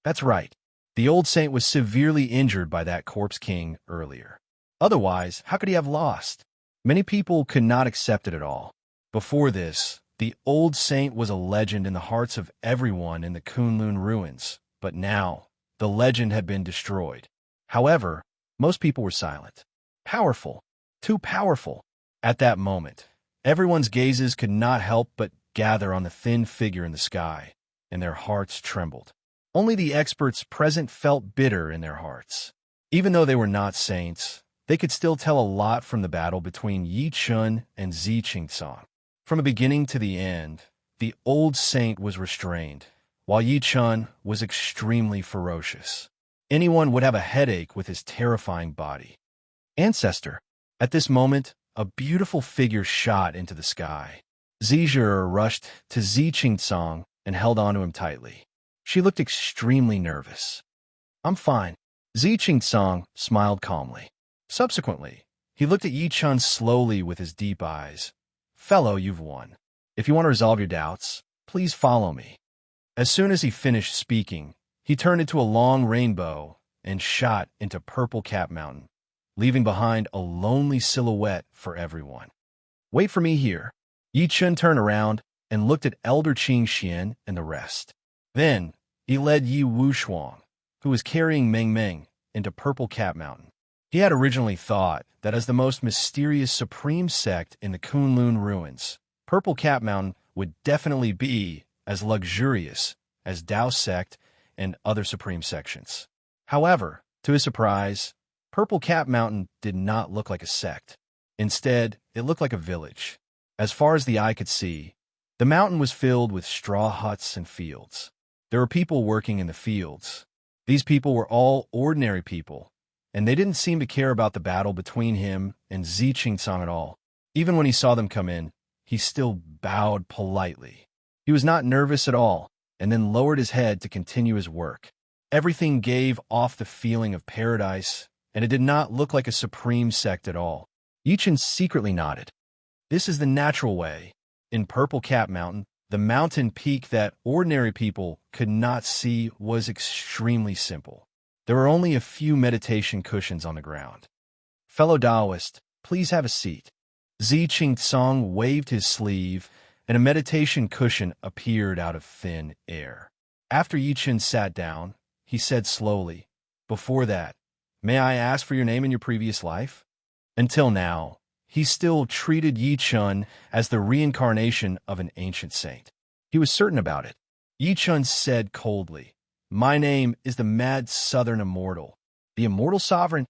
That's right. The old saint was severely injured by that corpse king earlier. Otherwise, how could he have lost? Many people could not accept it at all. Before this, the old saint was a legend in the hearts of everyone in the Kunlun ruins, but now, the legend had been destroyed. However, most people were silent. Powerful. Too powerful. At that moment, everyone's gazes could not help but gather on the thin figure in the sky, and their hearts trembled. Only the experts present felt bitter in their hearts. Even though they were not saints, they could still tell a lot from the battle between Yi Chun and Song. From the beginning to the end, the old saint was restrained, while Yi Chun was extremely ferocious. Anyone would have a headache with his terrifying body. Ancestor. At this moment, a beautiful figure shot into the sky. Zizhir rushed to Song and held onto him tightly. She looked extremely nervous. "I'm fine." Song smiled calmly. Subsequently, he looked at Yi Chun slowly with his deep eyes. "Fellow, you've won. If you want to resolve your doubts, please follow me." As soon as he finished speaking, he turned into a long rainbow and shot into Purple Cap Mountain, leaving behind a lonely silhouette for everyone. "Wait for me here." Yi Chun turned around and looked at Elder Qing Xian and the rest. Then, he led Yi Wushuang, who was carrying Meng Meng, into Purple Cap Mountain. He had originally thought that as the most mysterious supreme sect in the Kunlun ruins, Purple Cap Mountain would definitely be as luxurious as Dao sect and other supreme sections. However, to his surprise, Purple Cap Mountain did not look like a sect. Instead, it looked like a village. As far as the eye could see, the mountain was filled with straw huts and fields. There were people working in the fields. These people were all ordinary people, and they didn't seem to care about the battle between him and Song at all. Even when he saw them come in, he still bowed politely. He was not nervous at all, and then lowered his head to continue his work. Everything gave off the feeling of paradise, and it did not look like a supreme sect at all. Yi Chun secretly nodded. This is the natural way. in Purple Cap Mountain, the mountain peak that ordinary people could not see was extremely simple. There were only a few meditation cushions on the ground. "Fellow Taoist, please have a seat." Ching Tsong waved his sleeve, and a meditation cushion appeared out of thin air. After Chen sat down, he said slowly, "Before that, may I ask for your name in your previous life?" Until now, he still treated Chen as the reincarnation of an ancient saint. He was certain about it. Chen said coldly, "My name is the Mad Southern Immortal." "The Immortal Sovereign?"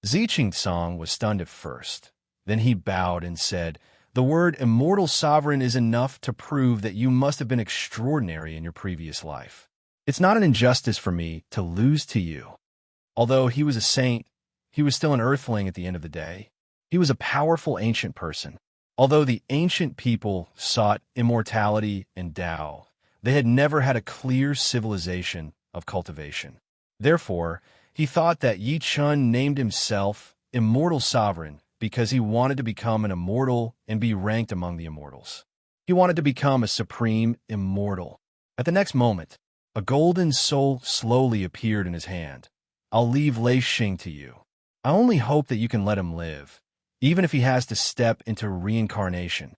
Ching Tsong was stunned at first. Then he bowed and said, "The word Immortal Sovereign is enough to prove that you must have been extraordinary in your previous life. It's not an injustice for me to lose to you." Although he was a saint, he was still an earthling at the end of the day. He was a powerful ancient person. Although the ancient people sought immortality and Tao, they had never had a clear civilization of cultivation. Therefore, he thought that Chen named himself Immortal Sovereign because he wanted to become an immortal and be ranked among the immortals. He wanted to become a supreme immortal. At the next moment, a golden soul slowly appeared in his hand. "I'll leave Lei Xing to you. I only hope that you can let him live, even if he has to step into reincarnation."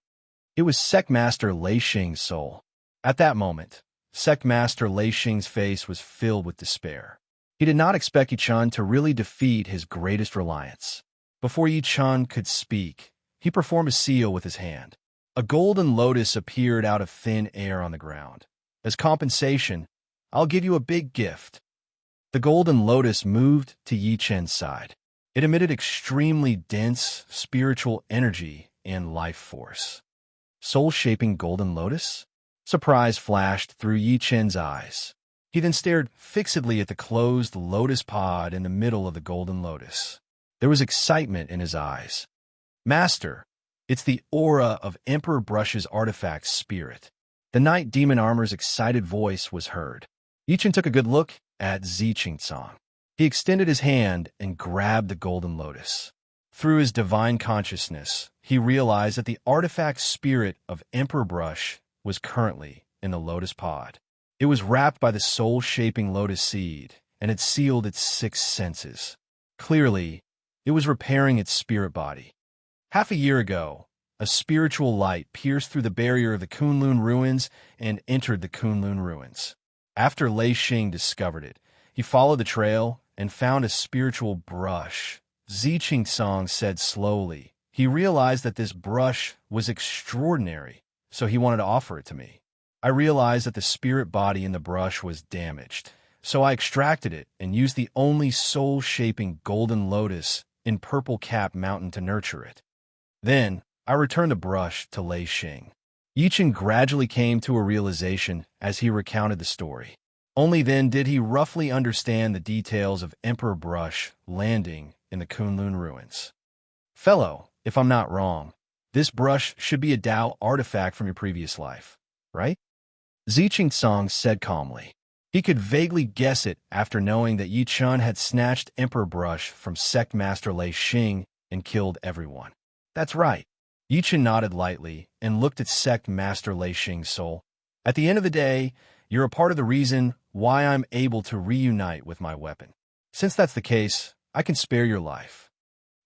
It was Sect Master Lei Xing's soul. At that moment, Sect Master Lei Xing's face was filled with despair. He did not expect Chen to really defeat his greatest reliance. Before Chen could speak, he performed a seal with his hand. A golden lotus appeared out of thin air on the ground. "As compensation, I'll give you a big gift." The golden lotus moved to Chen's side. It emitted extremely dense spiritual energy and life force. Soul-shaping golden lotus? Surprise flashed through Chen's eyes. He then stared fixedly at the closed lotus pod in the middle of the golden lotus. There was excitement in his eyes. "Master, it's the aura of Emperor Brush's artifact spirit." The Night Demon Armor's excited voice was heard. Chen took a good look at Ching Tsong. He extended his hand and grabbed the golden lotus. Through his divine consciousness, he realized that the artifact spirit of Emperor Brush was currently in the lotus pod. It was wrapped by the soul-shaping lotus seed, and it sealed its 6 senses. Clearly, it was repairing its spirit body. Half a year ago, a spiritual light pierced through the barrier of the Kunlun ruins and entered the Kunlun ruins. After Lei Xing discovered it, he followed the trail and found a spiritual brush. Ching Tsong said slowly. He realized that this brush was extraordinary, so he wanted to offer it to me. I realized that the spirit body in the brush was damaged, so I extracted it and used the only soul-shaping golden lotus in Purple Cap Mountain to nurture it. Then, I returned the brush to Lei Xing. Chen gradually came to a realization as he recounted the story. Only then did he roughly understand the details of Emperor Brush landing in the Kunlun ruins. "Fellow, if I'm not wrong, this brush should be a Tao artifact from your previous life, right?" Ching Tsong said calmly. He could vaguely guess it after knowing that Chen had snatched Emperor Brush from Sect Master Lei Xing and killed everyone. "That's right." Chen nodded lightly and looked at Sect Master Lei Xing's soul. "At the end of the day, you're a part of the reason why I'm able to reunite with my weapon. Since that's the case, I can spare your life."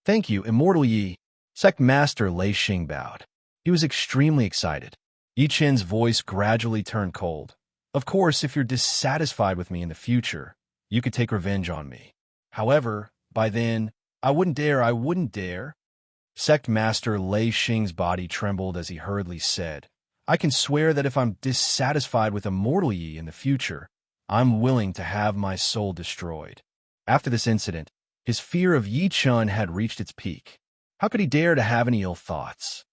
"Thank you, Immortal Yi." Sect Master Lei Xing bowed. He was extremely excited. Chen's voice gradually turned cold. "Of course, if you're dissatisfied with me in the future, you could take revenge on me. However, by then, I wouldn't dare. Sect Master Lei Xing's body trembled as he hurriedly said, "I can swear that if I'm dissatisfied with Immortal Yi in the future, I'm willing to have my soul destroyed." After this incident, his fear of Chen had reached its peak. How could he dare to have any ill thoughts?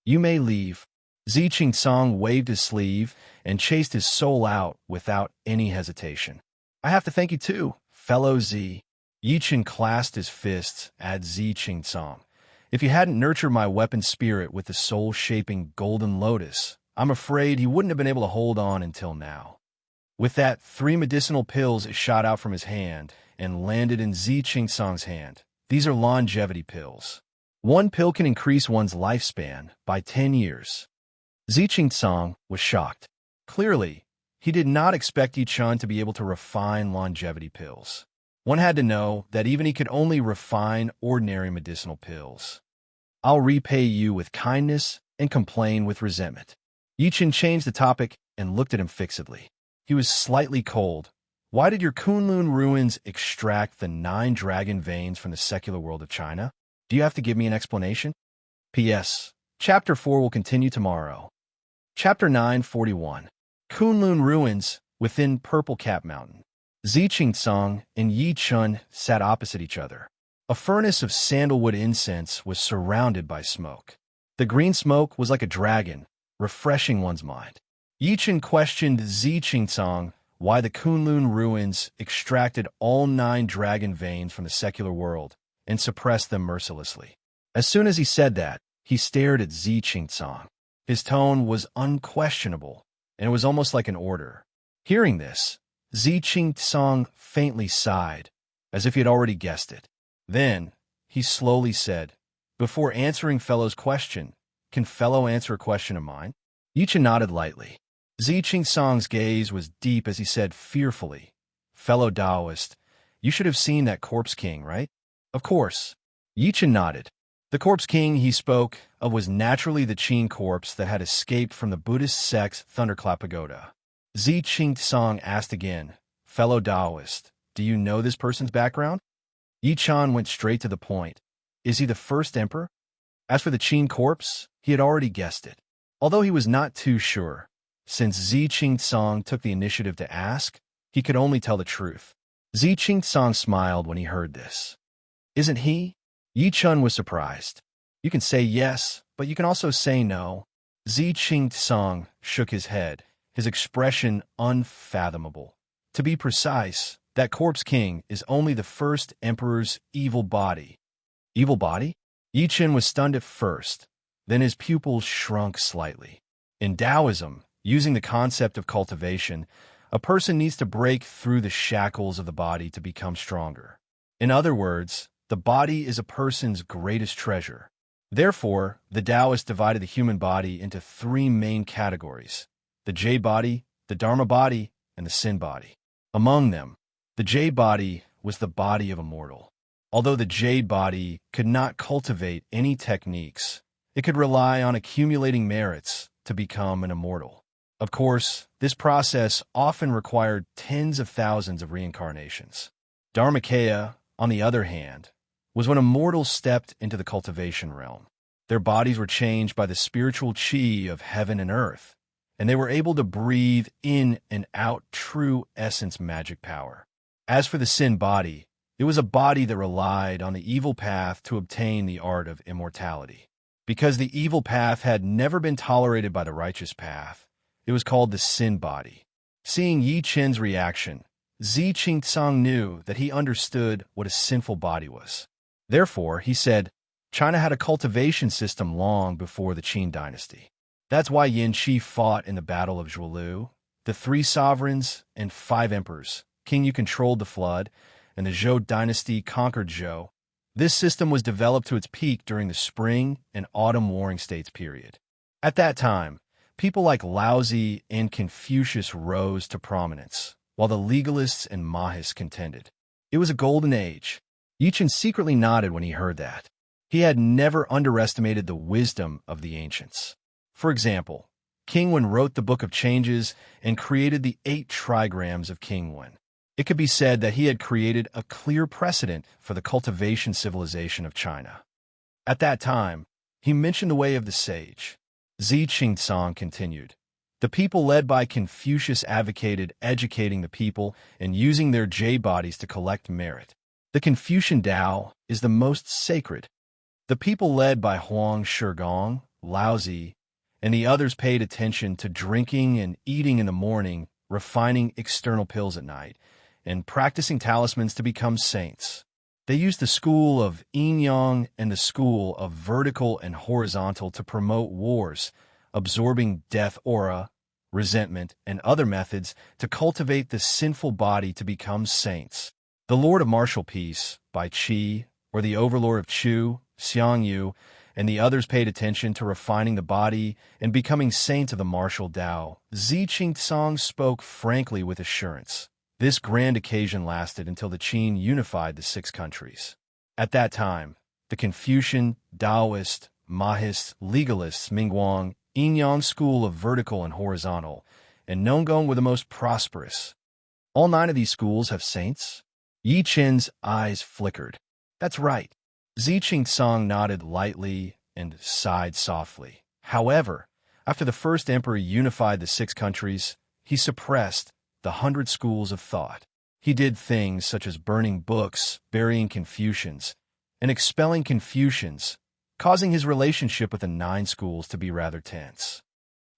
"You may leave." Ching Tsong waved his sleeve and chased his soul out without any hesitation. "I have to thank you too, fellow Z." Chen clasped his fists at Ching Tsong. "If you hadn't nurtured my weapon spirit with the soul-shaping golden lotus, I'm afraid he wouldn't have been able to hold on until now." With that, 3 medicinal pills shot out from his hand and landed in Ching Tsong's hand. These are longevity pills. 1 pill can increase one's lifespan by 10 years. Ziqing was shocked. Clearly, he did not expect Yi Chun to be able to refine longevity pills. One had to know that even he could only refine ordinary medicinal pills. I'll repay you with kindness and complain with resentment. Yi Chun changed the topic and looked at him fixedly. He was slightly cold. Why did your Kunlun ruins extract the 9 dragon veins from the secular world of China? Do you have to give me an explanation? P.S. Chapter 4 will continue tomorrow. Chapter 941. Kunlun ruins within Purple Cap Mountain. Ziqing and Yi Chun sat opposite each other. A furnace of sandalwood incense was surrounded by smoke. The green smoke was like a dragon, refreshing one's mind. Yi Chun questioned Ziqing why the Kunlun ruins extracted all 9 dragon veins from the secular world and suppressed them mercilessly. As soon as he said that, he stared at Ziqing. His tone was unquestionable, and it was almost like an order. Hearing this, Ziqing faintly sighed, as if he had already guessed it. Then, he slowly said, "Before answering fellow's question, can fellow answer a question of mine?" Yi Chun nodded lightly. Ziqing's gaze was deep as he said fearfully, "Fellow Taoist, you should have seen that corpse king, right?" "Of course." Yi Chun nodded. The corpse king he spoke of was naturally the Qin corpse that had escaped from the Buddhist sect's Thunderclap Pagoda. Ziqing asked again, "Fellow Taoist, do you know this person's background?" Yi Chun went straight to the point. "Is he the first emperor?" As for the Qin corpse, he had already guessed it. Although he was not too sure, since Ziqing took the initiative to ask, he could only tell the truth. Ziqing smiled when he heard this. "Isn't he?" Yi Chun was surprised. "You can say yes, but you can also say no." Ziqing shook his head, his expression unfathomable. To be precise, that corpse king is only the first emperor's evil body. Evil body? Yi Chun was stunned at first, then his pupils shrunk slightly. In Taoism, using the concept of cultivation, a person needs to break through the shackles of the body to become stronger. In other words, the body is a person's greatest treasure. Therefore, the Taoists divided the human body into 3 main categories: the jade body, the dharma body, and the sin body. Among them, the jade body was the body of a mortal. Although the jade body could not cultivate any techniques, it could rely on accumulating merits to become an immortal. Of course, this process often required tens of thousands of reincarnations. Dharmakaya, on the other hand, was when a mortal stepped into the cultivation realm. Their bodies were changed by the spiritual chi of heaven and earth, and they were able to breathe in and out true essence magic power. As for the sin body, it was a body that relied on the evil path to obtain the art of immortality. Because the evil path had never been tolerated by the righteous path, it was called the sin body. Seeing Yi Chun's reaction, Ziqing knew that he understood what a sinful body was. Therefore, he said, "China had a cultivation system long before the Qin dynasty. That's why Yin Qi fought in the Battle of Zhuolu. The 3 sovereigns and 5 emperors, King Yu controlled the flood, and the Zhou dynasty conquered Zhou. This system was developed to its peak during the Spring and Autumn Warring States period. At that time, people like Laozi and Confucius rose to prominence, while the legalists and Mahists contended. It was a golden age." Yi Chun secretly nodded when he heard that. He had never underestimated the wisdom of the ancients. For example, King Wen wrote the Book of Changes and created the 8 trigrams of King Wen. It could be said that he had created a clear precedent for the cultivation civilization of China. At that time, he mentioned the way of the sage. Ziqing continued. The people led by Confucius advocated educating the people and using their jade bodies to collect merit. The Confucian Tao is the most sacred. The people led by Huang Shigong, Laozi, and the others paid attention to drinking and eating in the morning, refining external pills at night, and practicing talismans to become saints. They used the school of yin-yang and the school of vertical and horizontal to promote wars, absorbing death aura, resentment, and other methods to cultivate the sinful body to become saints. The Lord of Martial Peace, by Qi, or the Overlord of Chu, Xiangyu, and the others paid attention to refining the body and becoming saints of the martial Tao. Zi Qingtsong spoke frankly with assurance. This grand occasion lasted until the Qin unified the 6 countries. At that time, the Confucian, Taoist, Mahist, legalists Mingguang, Yinyang school of vertical and horizontal, and Nongong were the most prosperous. All 9 of these schools have saints? Yi Qin's eyes flickered. That's right. Zi Qingtsong nodded lightly and sighed softly. However, after the first emperor unified the 6 countries, he suppressed the 100 schools of thought. He did things such as burning books, burying Confucians, and expelling Confucians, causing his relationship with the 9 schools to be rather tense.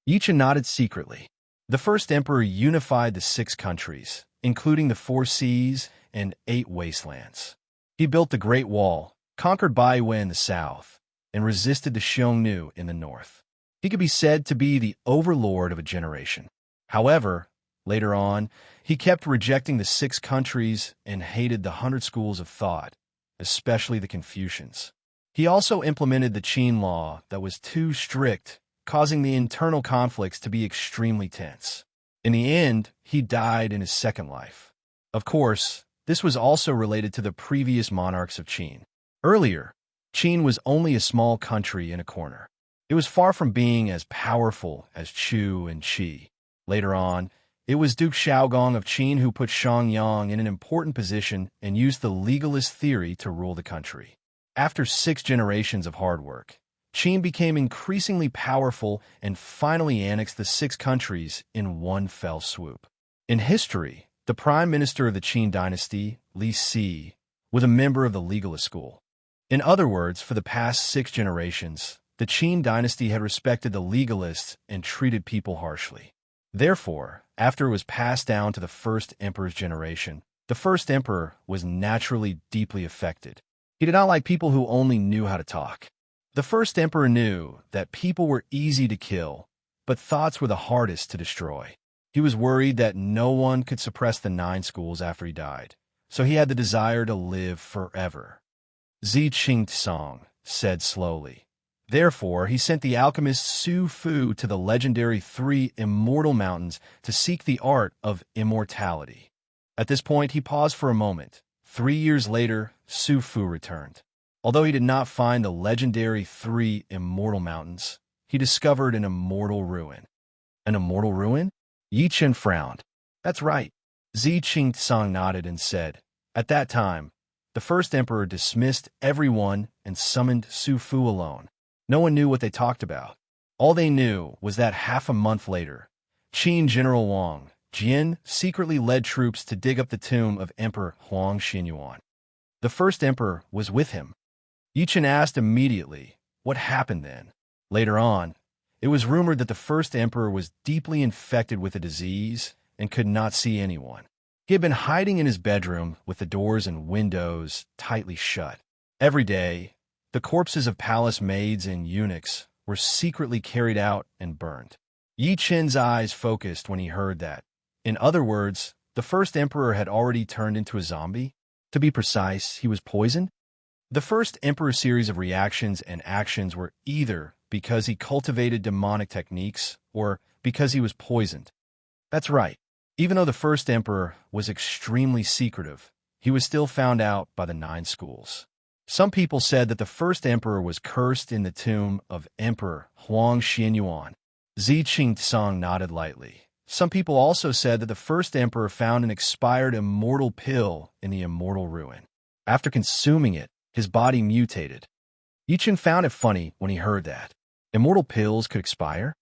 Yi Qin nodded secretly. The first emperor unified the 6 countries, including the 4 seas and 8 wastelands. He built the Great Wall, conquered Baihui in the south, and resisted the Xiongnu in the north. He could be said to be the overlord of a generation. However, later on, he kept rejecting the 6 countries and hated the 100 schools of thought, especially the Confucians. He also implemented the Qin law that was too strict, causing the internal conflicts to be extremely tense. In the end, he died in his second life. Of course, this was also related to the previous monarchs of Qin. Earlier, Qin was only a small country in a corner. It was far from being as powerful as Chu and Qi. Later on, it was Duke Xiaogong of Qin who put Xiangyang in an important position and used the legalist theory to rule the country. After 6 generations of hard work, Qin became increasingly powerful and finally annexed the 6 countries in one fell swoop. In history, the prime minister of the Qin dynasty, Li Si, was a member of the legalist school. In other words, for the past 6 generations, the Qin dynasty had respected the legalists and treated people harshly. Therefore, after it was passed down to the first emperor's generation, the first emperor was naturally deeply affected. He did not like people who only knew how to talk. The first emperor knew that people were easy to kill, but thoughts were the hardest to destroy. He was worried that no one could suppress the 9 schools after he died, so he had the desire to live forever. Zi Qingtsong said slowly. Therefore, he sent the alchemist Su Fu to the legendary 3 immortal mountains to seek the art of immortality. At this point, he paused for a moment. 3 years later, Su Fu returned. Although he did not find the legendary 3 immortal mountains, he discovered an immortal ruin. An immortal ruin? Yi Qin frowned. That's right. Zi Qingtsong nodded and said, at that time, the first emperor dismissed everyone and summoned Su Fu alone. No one knew what they talked about. All they knew was that half a month later, Qin General Wang Jian secretly led troops to dig up the tomb of Emperor Huang Xinyuan. The first emperor was with him. Yi Qin asked immediately, what happened then? Later on, it was rumored that the first emperor was deeply infected with a disease and could not see anyone. He had been hiding in his bedroom with the doors and windows tightly shut. Every day, the corpses of palace maids and eunuchs were secretly carried out and burned. Yi Qin's eyes focused when he heard that. In other words, the first emperor had already turned into a zombie. To be precise, he was poisoned. The first emperor's series of reactions and actions were either because he cultivated demonic techniques or because he was poisoned. That's right. Even though the first emperor was extremely secretive, he was still found out by the 9 schools. Some people said that the first emperor was cursed in the tomb of Emperor Huang Xinyuan. Zi Qingtsong nodded lightly. Some people also said that the first emperor found an expired immortal pill in the immortal ruin. After consuming it, his body mutated. Yi Qin found it funny when he heard that. Immortal pills could expire?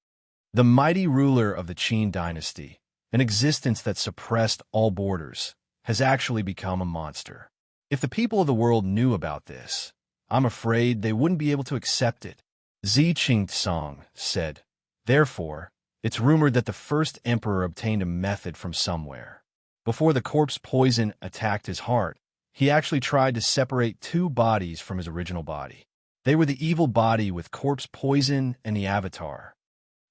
The mighty ruler of the Qin dynasty, an existence that suppressed all borders, has actually become a monster. If the people of the world knew about this, I'm afraid they wouldn't be able to accept it. Zi Qingtsong said, therefore, it's rumored that the first emperor obtained a method from somewhere. Before the corpse poison attacked his heart, he actually tried to separate 2 bodies from his original body. They were the evil body with corpse poison and the avatar.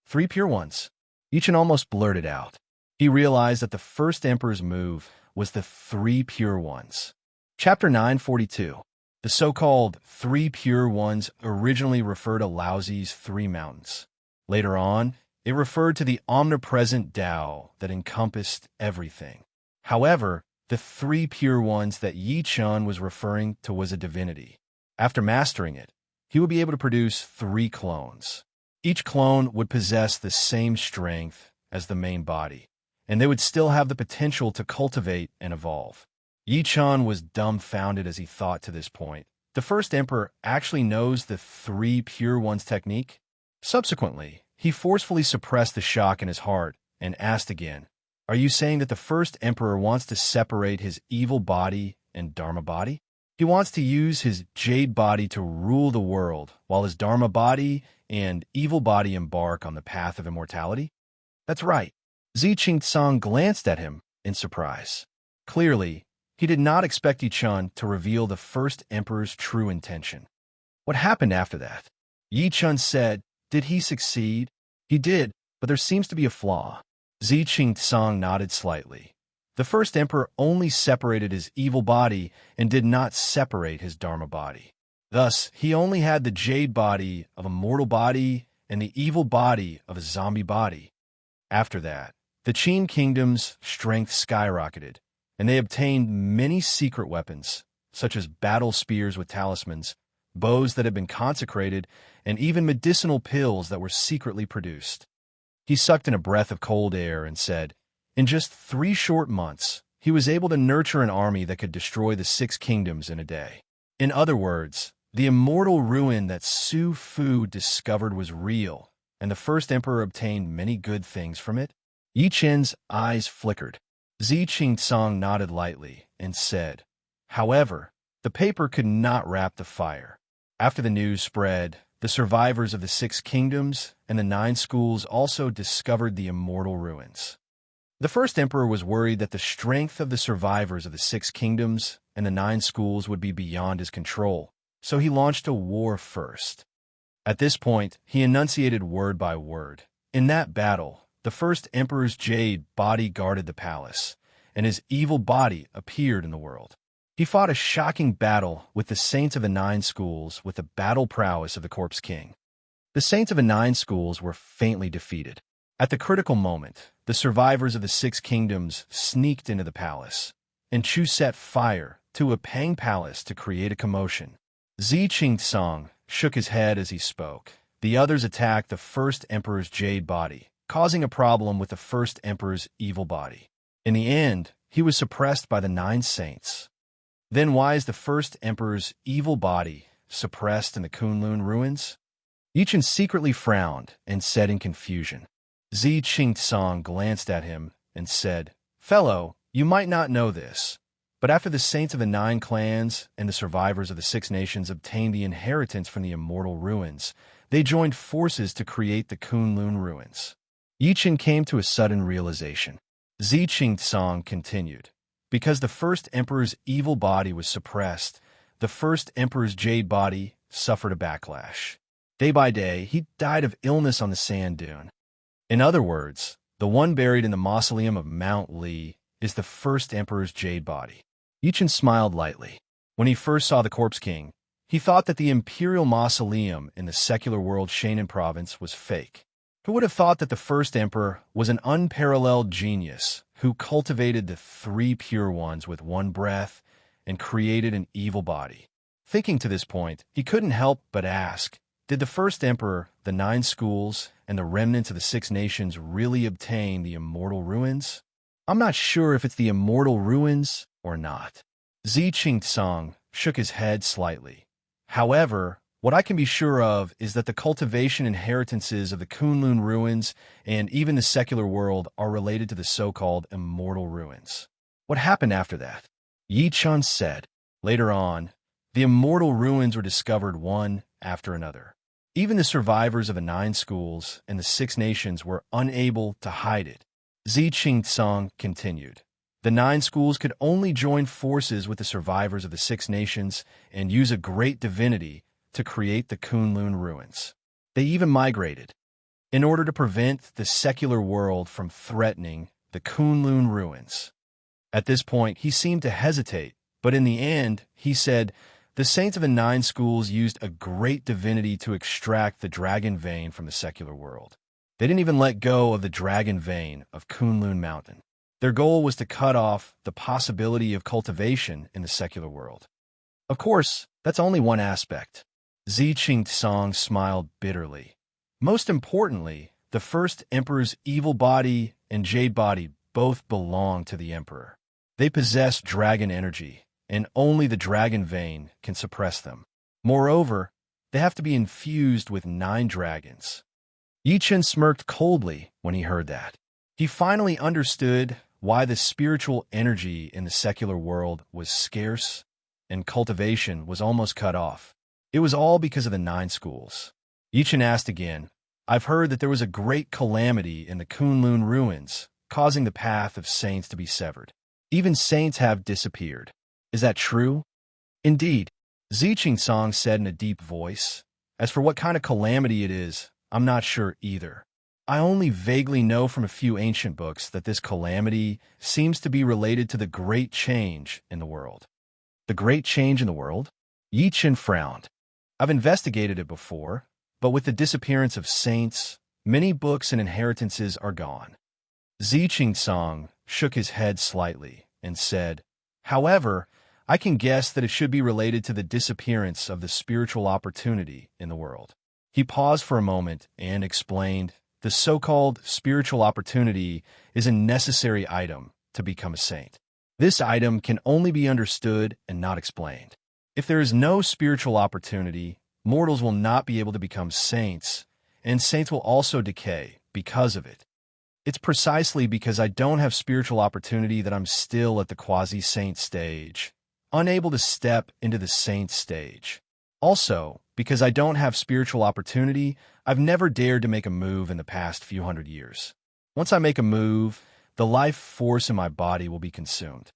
3 pure ones. Yi Qin almost blurted out. He realized that the first emperor's move was the 3 pure ones. Chapter 942. The so-called three pure ones originally referred to Laozi's three mountains. Later on, it referred to the omnipresent Tao that encompassed everything. However, the three pure ones that Yi Chun was referring to was a divinity. After mastering it, he would be able to produce three clones. Each clone would possess the same strength as the main body, and they would still have the potential to cultivate and evolve. Yi Chun was dumbfounded as he thought to this point. The first emperor actually knows the three pure ones technique? Subsequently, he forcefully suppressed the shock in his heart and asked again, "Are you saying that the first emperor wants to separate his evil body and Dharma body? He wants to use his jade body to rule the world, while his Dharma body and evil body embark on the path of immortality?" "That's right." Zi Qingtsang glanced at him in surprise. Clearly, he did not expect Yi Chun to reveal the first emperor's true intention. "What happened after that?" Yi Chun said, "Did he succeed?" "He did, but there seems to be a flaw." Zi Qingtsang nodded slightly. The first emperor only separated his evil body and did not separate his Dharma body. Thus, he only had the jade body of a mortal body and the evil body of a zombie body. After that, the Qin kingdom's strength skyrocketed, and they obtained many secret weapons, such as battle spears with talismans, bows that had been consecrated, and even medicinal pills that were secretly produced. He sucked in a breath of cold air and said, in just 3 short months, he was able to nurture an army that could destroy the 6 kingdoms in a day. In other words, the immortal ruin that Su Fu discovered was real, and the first emperor obtained many good things from it. Yi Chen's eyes flickered. Zi Qingtsang nodded lightly and said, "However, the paper could not wrap the fire." After the news spread, the survivors of the 6 kingdoms and the 9 schools also discovered the immortal ruins. The first emperor was worried that the strength of the survivors of the 6 kingdoms and the 9 schools would be beyond his control, so he launched a war first. At this point, he enunciated word by word. In that battle, the first emperor's jade body guarded the palace, and his evil body appeared in the world. He fought a shocking battle with the saints of the 9 schools with the battle prowess of the Corpse King. The saints of the 9 schools were faintly defeated. At the critical moment, the survivors of the 6 kingdoms sneaked into the palace, and Chu set fire to a Pang palace to create a commotion. Zi Qingtsang shook his head as he spoke. The others attacked the first emperor's jade body, causing a problem with the first emperor's evil body. In the end, he was suppressed by the 9 saints. Then why is the first emperor's evil body suppressed in the Kunlun ruins? Yi Chen secretly frowned and said in confusion. Zi Qingtsang glanced at him and said, "Fellow, you might not know this, but after the saints of the 9 clans and the survivors of the 6 nations obtained the inheritance from the immortal ruins, they joined forces to create the Kunlun ruins." Yi Chen came to a sudden realization. Zi Qingtsang continued, "Because the first emperor's evil body was suppressed, the first emperor's jade body suffered a backlash. Day by day, he died of illness on the sand dune. In other words, the one buried in the mausoleum of Mount Li is the first emperor's jade body." Yi Chen smiled lightly. When he first saw the Corpse King, he thought that the imperial mausoleum in the secular world Shannon province was fake. Who would have thought that the first emperor was an unparalleled genius who cultivated the 3 pure ones with one breath and created an evil body? Thinking to this point, he couldn't help but ask, did the first emperor, the 9 schools, and the remnants of the 6 nations really obtain the immortal ruins? I'm not sure if it's the immortal ruins or not. Zi Qingtsang shook his head slightly. However, what I can be sure of is that the cultivation inheritances of the Kunlun ruins and even the secular world are related to the so-called immortal ruins. What happened after that? Yi Chun said. Later on, the immortal ruins were discovered one after another. Even the survivors of the 9 schools and the 6 nations were unable to hide it. Zi Qingtsang continued. The 9 schools could only join forces with the survivors of the 6 nations and use a great divinity to create the Kunlun ruins. They even migrated. In order to prevent the secular world from threatening the Kunlun ruins. At this point, he seemed to hesitate, but in the end, he said, The saints of the nine schools used a great divinity to extract the dragon vein from the secular world. They didn't even let go of the dragon vein of Kunlun Mountain. Their goal was to cut off the possibility of cultivation in the secular world. Of course, that's only one aspect. Ziqing Song smiled bitterly. Most importantly, the first emperor's evil body and jade body both belong to the emperor. They possess dragon energy, and only the dragon vein can suppress them. Moreover, they have to be infused with 9 dragons. Yi Chen smirked coldly when he heard that. He finally understood why the spiritual energy in the secular world was scarce and cultivation was almost cut off. It was all because of the 9 schools. Yi Chen asked again, I've heard that there was a great calamity in the Kunlun ruins, causing the path of saints to be severed. Even saints have disappeared. Is that true? Indeed, Ziqing Song said in a deep voice. As for what kind of calamity it is, I'm not sure either. I only vaguely know from a few ancient books that this calamity seems to be related to the great change in the world. The great change in the world? Yi Chen frowned. I've investigated it before, but with the disappearance of saints, many books and inheritances are gone. Ziqing Song shook his head slightly and said, However, I can guess that it should be related to the disappearance of the spiritual opportunity in the world. He paused for a moment and explained, the so-called spiritual opportunity is a necessary item to become a saint. This item can only be understood and not explained. If there is no spiritual opportunity, mortals will not be able to become saints, and saints will also decay because of it. It's precisely because I don't have spiritual opportunity that I'm still at the quasi-saint stage, unable to step into the saint stage. Also, because I don't have spiritual opportunity, I've never dared to make a move in the past few hundred years. Once I make a move, the life force in my body will be consumed.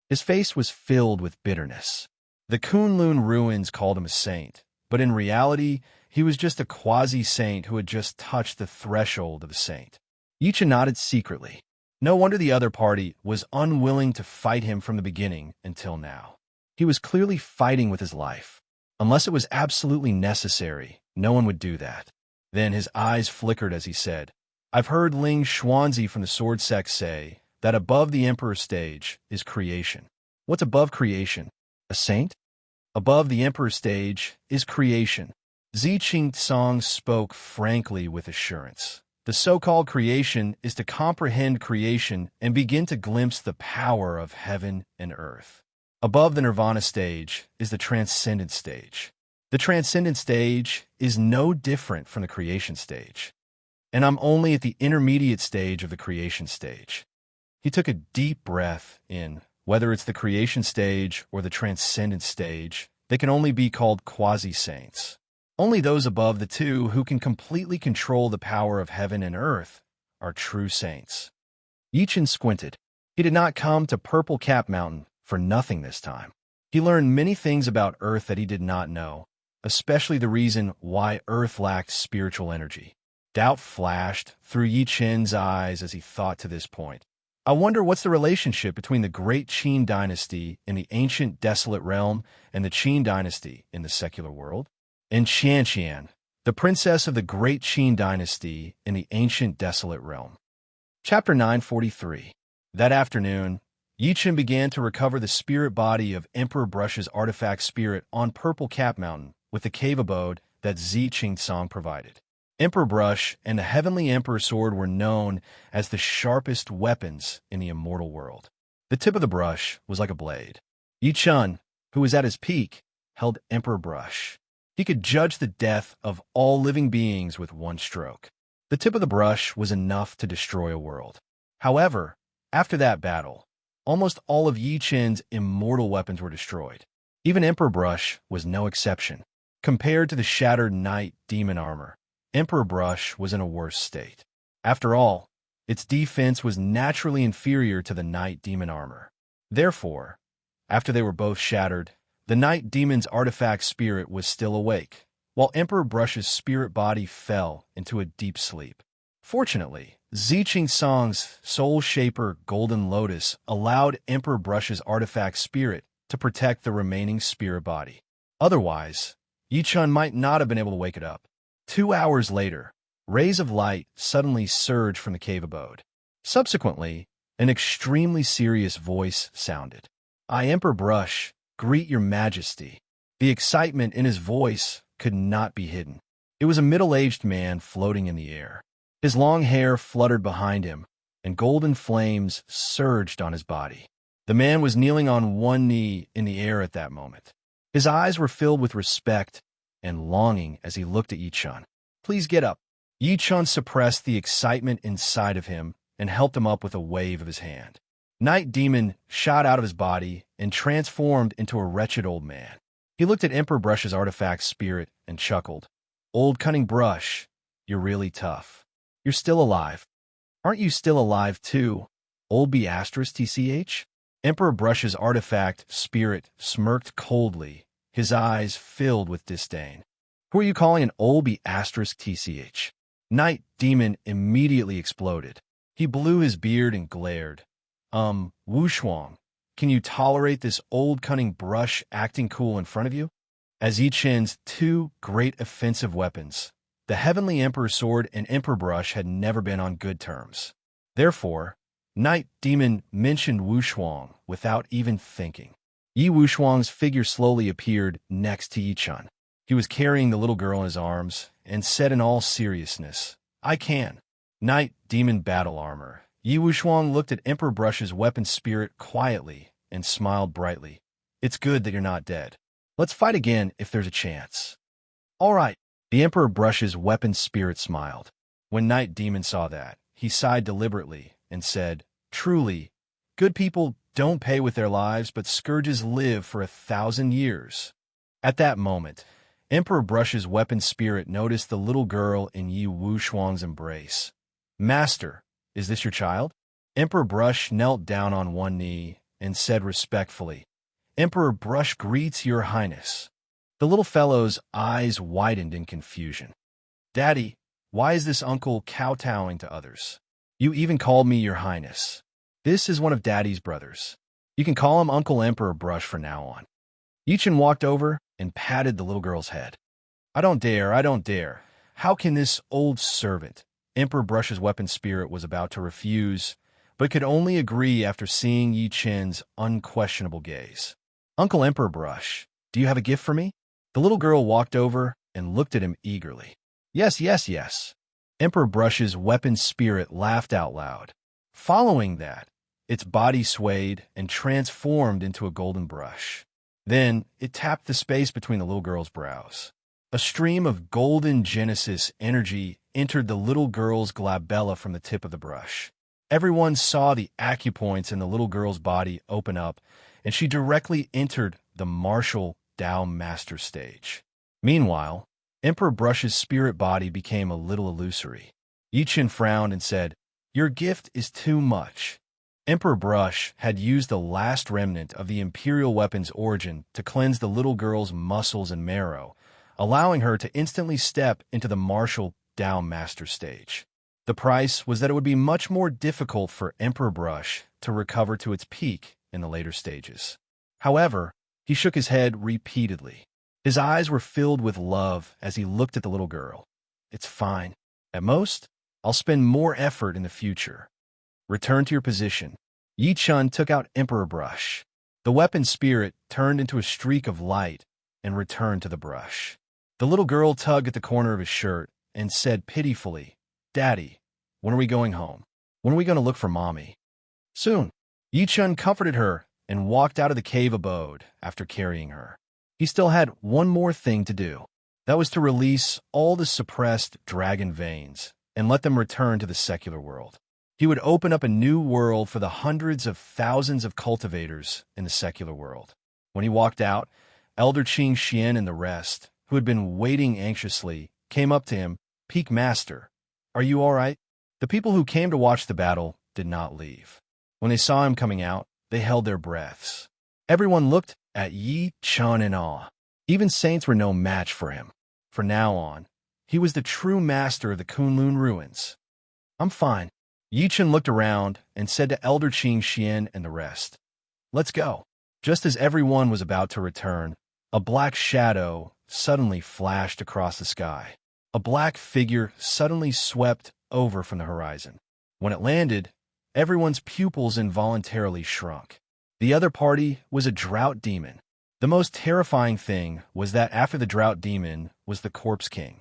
His face was filled with bitterness. The Kunlun ruins called him a saint, but in reality, he was just a quasi-saint who had just touched the threshold of a saint. Yi Chen nodded secretly. No wonder the other party was unwilling to fight him from the beginning until now. He was clearly fighting with his life. Unless it was absolutely necessary, no one would do that. Then his eyes flickered as he said, I've heard Ling Xuanzi from the sword sect say that above the emperor stage is creation. What's above creation? A saint? Above the emperor stage is creation. Ziqing Song spoke frankly with assurance. The so-called creation is to comprehend creation and begin to glimpse the power of heaven and earth. Above the nirvana stage is the transcendent stage. The transcendent stage is no different from the creation stage. And I'm only at the intermediate stage of the creation stage. He took a deep breath in. Whether it's the creation stage or the transcendent stage, they can only be called quasi-saints. Only those above the two who can completely control the power of heaven and earth are true saints. Yi Chen squinted. He did not come to Purple Cap Mountain for nothing this time. He learned many things about Earth that he did not know, especially the reason why Earth lacked spiritual energy. Doubt flashed through Yi Chen's eyes as he thought to this point. I wonder what's the relationship between the Great Qin Dynasty in the ancient desolate realm and the Qin Dynasty in the secular world? And Qianqian, the princess of the Great Qin Dynasty in the ancient desolate realm. Chapter 943. That afternoon, Yi Chen began to recover the spirit body of Emperor Brush's artifact spirit on Purple Cap Mountain with the cave abode that Ziqing Song provided. Emperor Brush and the Heavenly Emperor Sword were known as the sharpest weapons in the immortal world. The tip of the brush was like a blade. Yi Chen, who was at his peak, held Emperor Brush. He could judge the death of all living beings with one stroke. The tip of the brush was enough to destroy a world. However, after that battle, almost all of Yi Chen's immortal weapons were destroyed. Even Emperor Brush was no exception. Compared to the shattered Night Demon armor, Emperor Brush was in a worse state. After all, its defense was naturally inferior to the Night Demon armor. Therefore, after they were both shattered, the Night Demon's artifact spirit was still awake, while Emperor Brush's spirit body fell into a deep sleep. Fortunately, Ziqing Song's Soul Shaper Golden Lotus allowed Emperor Brush's artifact spirit to protect the remaining spirit body. Otherwise, Yi-chun might not have been able to wake it up. 2 hours later, rays of light suddenly surged from the cave abode. Subsequently, an extremely serious voice sounded. "I, Emperor Brush, greet your majesty." The excitement in his voice could not be hidden. It was a middle-aged man floating in the air. His long hair fluttered behind him, and golden flames surged on his body. The man was kneeling on one knee in the air at that moment. His eyes were filled with respect and longing as he looked at Yi-chun. "Please get up." Yi-chun suppressed the excitement inside of him and helped him up with a wave of his hand. Night Demon shot out of his body and transformed into a wretched old man. He looked at Emperor Brush's artifact spirit and chuckled. "Old cunning Brush, you're really tough. You're still alive. Aren't you still alive too, old B*****? Emperor Brush's artifact spirit smirked coldly, his eyes filled with disdain. "Who are you calling an old B*****? Night Demon immediately exploded. He blew his beard and glared. Wu Shuang, can you tolerate this old cunning Brush acting cool in front of you?" As Yi-chun's two great offensive weapons, the Heavenly Emperor Sword and Emperor Brush had never been on good terms. Therefore, Night Demon mentioned Wu Shuang without even thinking. Wu Shuang's figure slowly appeared next to Yi-chun. He was carrying the little girl in his arms and said in all seriousness, "I can." Night Demon Battle Armor. Wu Shuang looked at Emperor Brush's weapon spirit quietly and smiled brightly. "It's good that you're not dead. Let's fight again if there's a chance." "All right." The Emperor Brush's weapon spirit smiled. When Night Demon saw that, he sighed deliberately and said, "Truly, good people don't pay with their lives, but scourges live for 1,000 years. At that moment, Emperor Brush's weapon spirit noticed the little girl in Wu Shuang's embrace. "Master, is this your child?" Emperor Brush knelt down on one knee and said respectfully, "Emperor Brush greets your highness." The little fellow's eyes widened in confusion. "Daddy, why is this uncle kowtowing to others? You even called me your highness. This is one of Daddy's brothers. You can call him Uncle Emperor Brush from now on." Yi-chun walked over and patted the little girl's head. I don't dare. How can this old servant?" Emperor Brush's weapon spirit was about to refuse, but could only agree after seeing Yi-chun's unquestionable gaze. "Uncle Emperor Brush, do you have a gift for me?" The little girl walked over and looked at him eagerly. Yes. Emperor Brush's weapon spirit laughed out loud. Following that, its body swayed and transformed into a golden brush. Then it tapped the space between the little girl's brows. A stream of golden Genesis energy entered the little girl's glabella from the tip of the brush. Everyone saw the acupoints in the little girl's body open up, and she directly entered the martial Tao Master stage. Meanwhile, Emperor Brush's spirit body became a little illusory. Yi-chun frowned and said, "Your gift is too much." Emperor Brush had used the last remnant of the Imperial weapon's origin to cleanse the little girl's muscles and marrow, allowing her to instantly step into the martial Tao Master stage. The price was that it would be much more difficult for Emperor Brush to recover to its peak in the later stages. However, he shook his head repeatedly. His eyes were filled with love as he looked at the little girl. "It's fine. At most, I'll spend more effort in the future. Return to your position." Yi-chun took out Emperor Brush. The weapon spirit turned into a streak of light and returned to the brush. The little girl tugged at the corner of his shirt and said pitifully, "Daddy, when are we going home? When are we going to look for Mommy?" "Soon." Yi-chun comforted her and walked out of the cave abode after carrying her. He still had one more thing to do. That was to release all the suppressed dragon veins and let them return to the secular world. He would open up a new world for the hundreds of thousands of cultivators in the secular world. When he walked out, Elder Qing Xian and the rest, who had been waiting anxiously, came up to him. "Peak Master, are you all right?" The people who came to watch the battle did not leave. When they saw him coming out, they held their breaths. Everyone looked at Yi-chun in awe. Even saints were no match for him. From now on, he was the true master of the Kunlun ruins. "I'm fine." Yi-chun looked around and said to Elder Qing Xian and the rest, "Let's go." Just as everyone was about to return, A black shadow suddenly flashed across the sky. A black figure suddenly swept over from the horizon. When it landed, everyone's pupils involuntarily shrunk. The other party was a drought demon. The most terrifying thing was that after the drought demon was the Corpse King.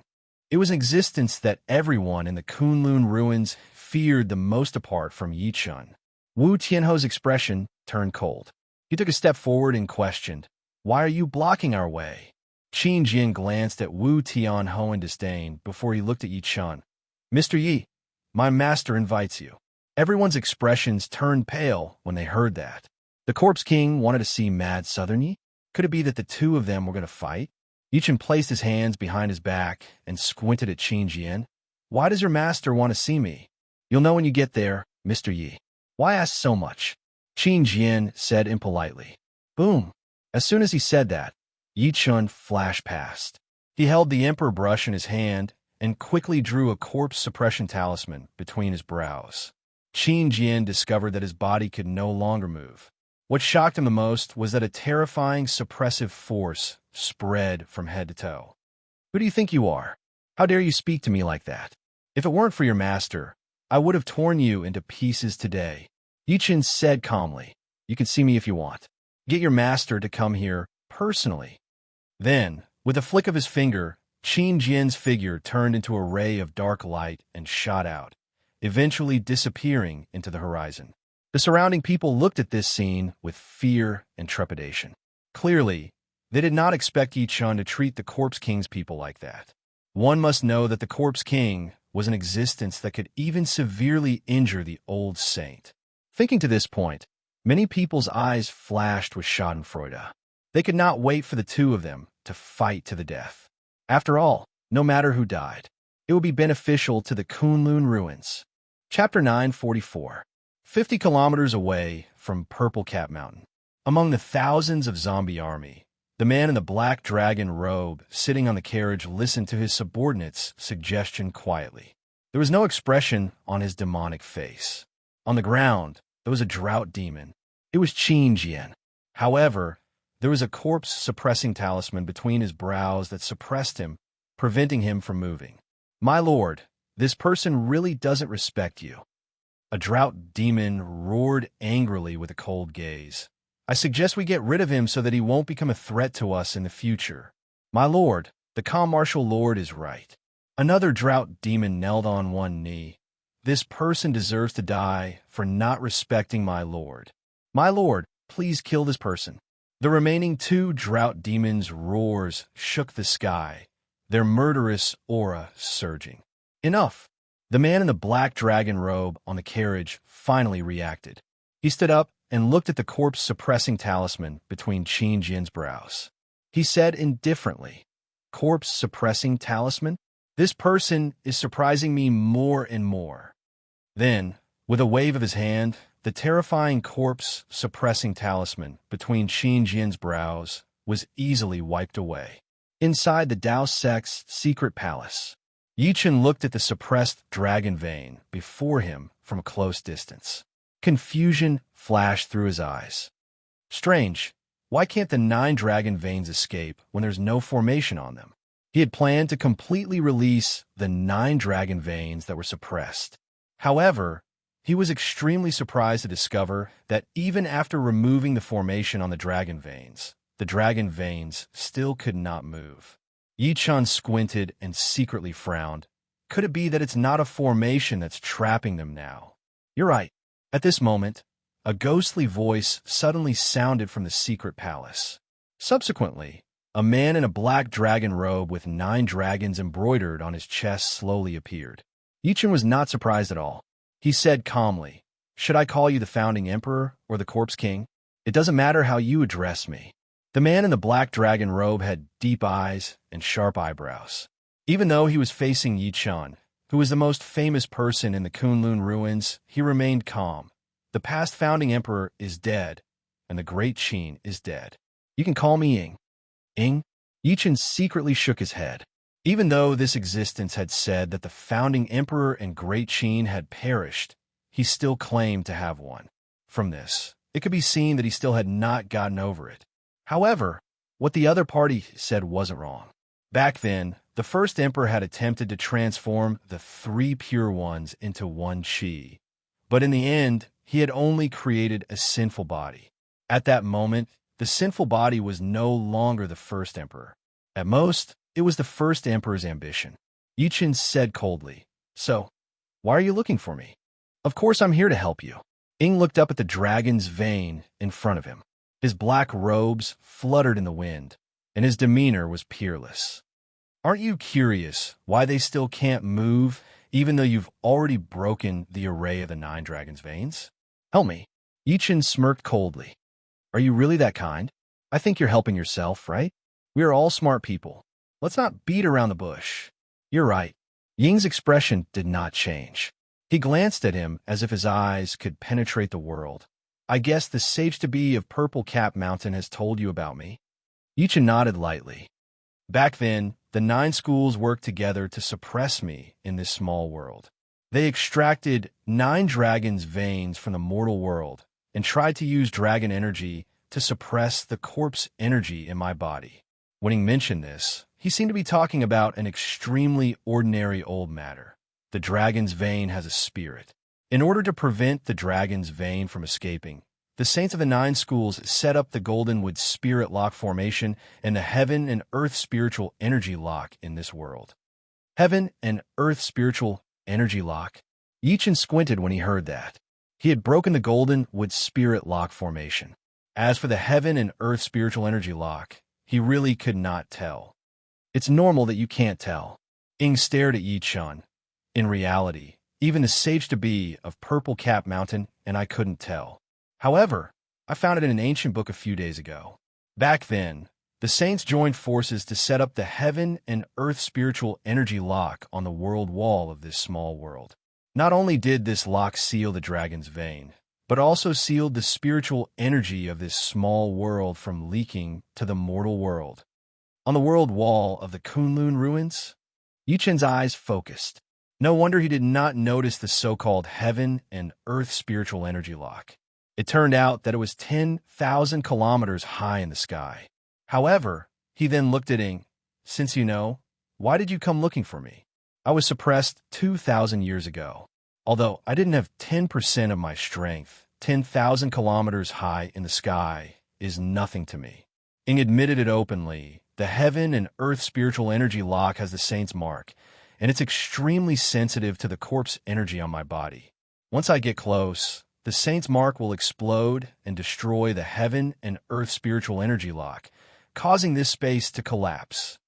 It was an existence that everyone in the Kunlun ruins feared the most apart from Yichun. Wu Tianho's expression turned cold. He took a step forward and questioned, "Why are you blocking our way?" Qin Jin glanced at Wu Tianho in disdain before he looked at Yichun. "Mr. Yi, my master invites you." Everyone's expressions turned pale when they heard that. The Corpse King wanted to see Mad Southern Yi? Could it be that the two of them were going to fight? Yichun placed his hands behind his back and squinted at Qin Jin. "Why does your master want to see me?" "You'll know when you get there, Mr. Yi." "Why ask so much?" Qin Jin said impolitely. Boom! As soon as he said that, Yichun flashed past. He held the emperor brush in his hand and quickly drew a corpse suppression talisman between his brows. Qin Jin discovered that his body could no longer move. What shocked him the most was that a terrifying suppressive force spread from head to toe. "Who do you think you are? How dare you speak to me like that? If it weren't for your master, I would have torn you into pieces today." Yichun said calmly, "You can see me if you want. Get your master to come here personally." Then, with a flick of his finger, Qin Jin's figure turned into a ray of dark light and shot out, eventually disappearing into the horizon. The surrounding people looked at this scene with fear and trepidation. Clearly, they did not expect Yichun to treat the Corpse King's people like that. One must know that the Corpse King was an existence that could even severely injure the old saint. Thinking to this point, many people's eyes flashed with schadenfreude. They could not wait for the two of them to fight to the death. After all, no matter who died, it would be beneficial to the Kunlun ruins. Chapter 944. 50 kilometers away from Purple Cap Mountain. Among the thousands of zombie army, the man in the black dragon robe sitting on the carriage listened to his subordinate's suggestion quietly. There was no expression on his demonic face. On the ground, there was a drought demon. It was Qin Jin. However, there was a corpse-suppressing talisman between his brows that suppressed him, preventing him from moving. "My lord, this person really doesn't respect you." A drought demon roared angrily with a cold gaze. "I suggest we get rid of him so that he won't become a threat to us in the future." "My lord, the calm martial lord is right." Another drought demon knelt on one knee. "This person deserves to die for not respecting my lord. My lord, please kill this person." The remaining two drought demons' roars shook the sky, their murderous aura surging. "Enough!" The man in the black dragon robe on the carriage finally reacted. He stood up and looked at the corpse-suppressing talisman between Qin Jin's brows. He said indifferently, "Corpse-suppressing talisman? This person is surprising me more and more." Then, with a wave of his hand, the terrifying corpse-suppressing talisman between Qin Jin's brows was easily wiped away. Inside the Dao sect's secret palace, Yichun looked at the suppressed dragon vein before him from a close distance. Confusion flashed through his eyes. Strange, why can't the 9 dragon veins escape when there's no formation on them? He had planned to completely release the 9 dragon veins that were suppressed. However, he was extremely surprised to discover that even after removing the formation on the dragon veins still could not move. Yichun squinted and secretly frowned. Could it be that it's not a formation that's trapping them now? "You're right." At this moment, a ghostly voice suddenly sounded from the secret palace. Subsequently, a man in a black dragon robe with 9 dragons embroidered on his chest slowly appeared. Yichun was not surprised at all. He said calmly, "Should I call you the founding emperor or the Corpse King? It doesn't matter how you address me." The man in the black dragon robe had deep eyes and sharp eyebrows. Even though he was facing Yichun, who was the most famous person in the Kunlun ruins, he remained calm. "The past founding emperor is dead, and the great Qin is dead. You can call me Ying." "Ying?" Yichun secretly shook his head. Even though this existence had said that the founding emperor and great Qin had perished, he still claimed to have one. From this, it could be seen that he still had not gotten over it. However, What the other party said wasn't wrong. Back then, the first emperor had attempted to transform the three pure ones into one chi. But in the end, he had only created a sinful body. At that moment, the sinful body was no longer the first emperor. At most, it was the first emperor's ambition. Yichen said coldly, "So, why are you looking for me?" "Of course I'm here to help you." Ing looked up at the dragon's vein in front of him. His black robes fluttered in the wind, and his demeanor was peerless. "Aren't you curious why they still can't move, even though you've already broken the array of the 9 dragons' veins? Help me." Yichen smirked coldly. "Are you really that kind? I think you're helping yourself, right? We are all smart people. Let's not beat around the bush." "You're right." Ying's expression did not change. He glanced at him as if his eyes could penetrate the world. "I guess the sage-to-be of Purple Cap Mountain has told you about me." Yichen nodded lightly. "Back then, the 9 schools worked together to suppress me in this small world. They extracted 9 dragons' veins from the mortal world and tried to use dragon energy to suppress the corpse energy in my body." When he mentioned this, he seemed to be talking about an extremely ordinary old matter. The dragon's vein has a spirit. In order to prevent the dragon's vein from escaping, the saints of the 9 schools set up the Goldenwood Spirit Lock formation and the Heaven and Earth Spiritual Energy Lock in this world. Heaven and Earth Spiritual Energy Lock? Yichen squinted when he heard that. He had broken the Goldenwood Spirit Lock formation. As for the Heaven and Earth Spiritual Energy Lock, he really could not tell. "It's normal that you can't tell." Ing stared at Yichen. "In reality, even the sage-to-be of Purple Cap Mountain and I couldn't tell. However, I found it in an ancient book a few days ago. Back then, the saints joined forces to set up the Heaven and Earth Spiritual Energy Lock on the world wall of this small world. Not only did this lock seal the dragon's vein, but also sealed the spiritual energy of this small world from leaking to the mortal world. On the world wall of the Kunlun ruins?" Yichen's eyes focused. No wonder he did not notice the so-called Heaven and Earth Spiritual Energy Lock. It turned out that it was 10,000 kilometers high in the sky. However, he then looked at Ing. "Since you know, why did you come looking for me? I was suppressed 2,000 years ago. Although I didn't have 10% of my strength, 10,000 kilometers high in the sky is nothing to me." Ing admitted it openly. The Heaven and Earth Spiritual Energy Lock has the Saint's mark, and it's extremely sensitive to the corpse energy on my body. Once I get close, the Saint's mark will explode and destroy the Heaven and Earth Spiritual Energy Lock, causing this space to collapse.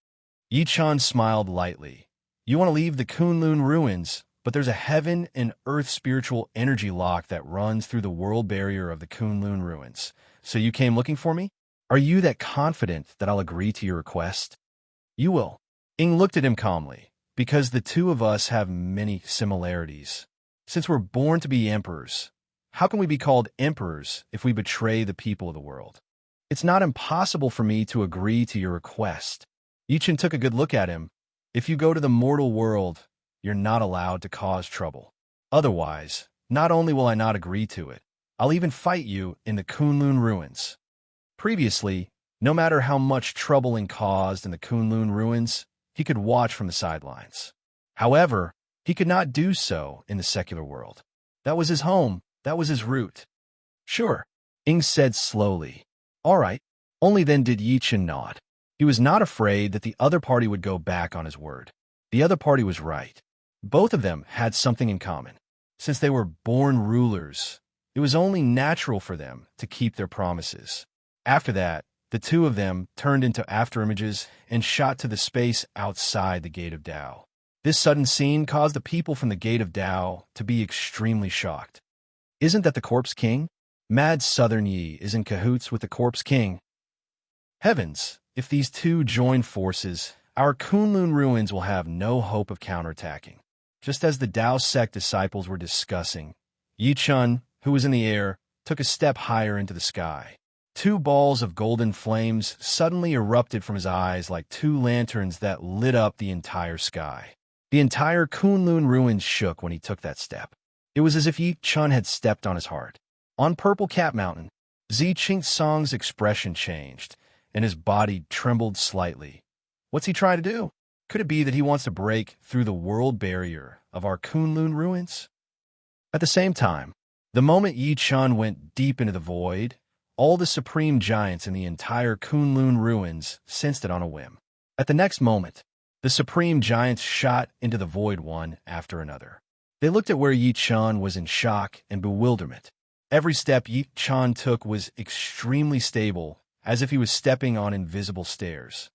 Yichen smiled lightly. "You want to leave the Kunlun ruins, but there's a Heaven and Earth Spiritual Energy Lock that runs through the world barrier of the Kunlun ruins. So you came looking for me? Are you that confident that I'll agree to your request?" "You will." Ing looked at him calmly. "Because the two of us have many similarities. Since we're born to be emperors, how can we be called emperors if we betray the people of the world? It's not impossible for me to agree to your request." Yichen took a good look at him. "If you go to the mortal world, you're not allowed to cause trouble. Otherwise, not only will I not agree to it, I'll even fight you in the Kunlun ruins." Previously, no matter how much trouble Ing caused in the Kunlun ruins, he could watch from the sidelines. However, he could not do so in the secular world. That was his home. That was his root. "Sure," Ing said slowly. "All right." Only then did Yichen nod. He was not afraid that the other party would go back on his word. The other party was right. Both of them had something in common. Since they were born rulers, it was only natural for them to keep their promises. After that, the two of them turned into afterimages and shot to the space outside the Gate of Tao. This sudden scene caused the people from the Gate of Tao to be extremely shocked. "Isn't that the Corpse King? Mad Southern Yi is in cahoots with the Corpse King. Heavens, if these two join forces, our Kunlun ruins will have no hope of counterattacking." Just as the Tao sect disciples were discussing, Yichen, who was in the air, took a step higher into the sky. 2 balls of golden flames suddenly erupted from his eyes like 2 lanterns that lit up the entire sky. The entire Kunlun ruins shook when he took that step. It was as if Yichen had stepped on his heart. On Purple Cap Mountain, Zi Qingsong's expression changed, and his body trembled slightly. What's he trying to do? Could it be that he wants to break through the world barrier of our Kunlun ruins? At the same time, the moment Yi Chun went deep into the void, all the supreme giants in the entire Kunlun ruins sensed it on a whim. At the next moment, the supreme giants shot into the void one after another. They looked at where Yi Chun was in shock and bewilderment. Every step Yi Chun took was extremely stable, as if he was stepping on invisible stairs.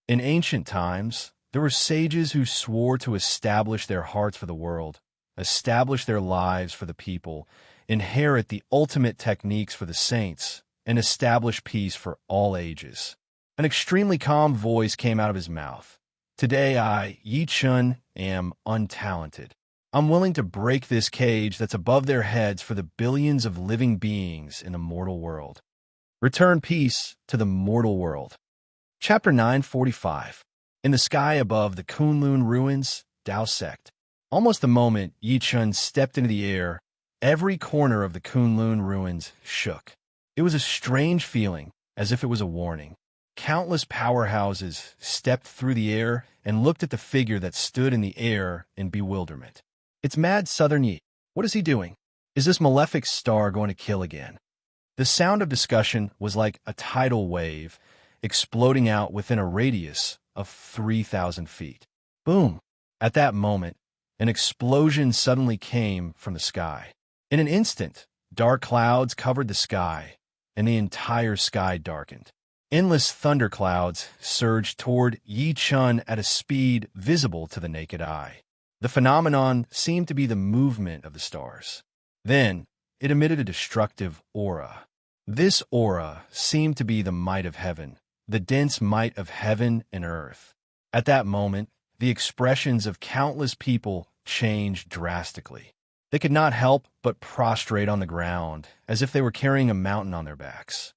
In ancient times, there were sages who swore to establish their hearts for the world, establish their lives for the people, inherit the ultimate techniques for the saints, and establish peace for all ages. An extremely calm voice came out of his mouth. Today I, Yi Chun, am untalented. I'm willing to break this cage that's above their heads for the billions of living beings in the mortal world. Return peace to the mortal world. Chapter 945. In the sky above the Kunlun ruins, Dao sect. Almost the moment Yi Chun stepped into the air, every corner of the Kunlun ruins shook. It was a strange feeling, as if it was a warning. Countless powerhouses stepped through the air and looked at the figure that stood in the air in bewilderment. It's Mad Southern Yi. What is he doing? Is this malefic star going to kill again? The sound of discussion was like a tidal wave, exploding out within a radius of 3,000 feet. Boom! At that moment, an explosion suddenly came from the sky. In an instant, dark clouds covered the sky, and the entire sky darkened. Endless thunderclouds surged toward Yi Chun at a speed visible to the naked eye. The phenomenon seemed to be the movement of the stars. Then, it emitted a destructive aura. This aura seemed to be the might of heaven, the dense might of heaven and earth. At that moment, the expressions of countless people changed drastically. They could not help but prostrate on the ground, as if they were carrying a mountain on their backs.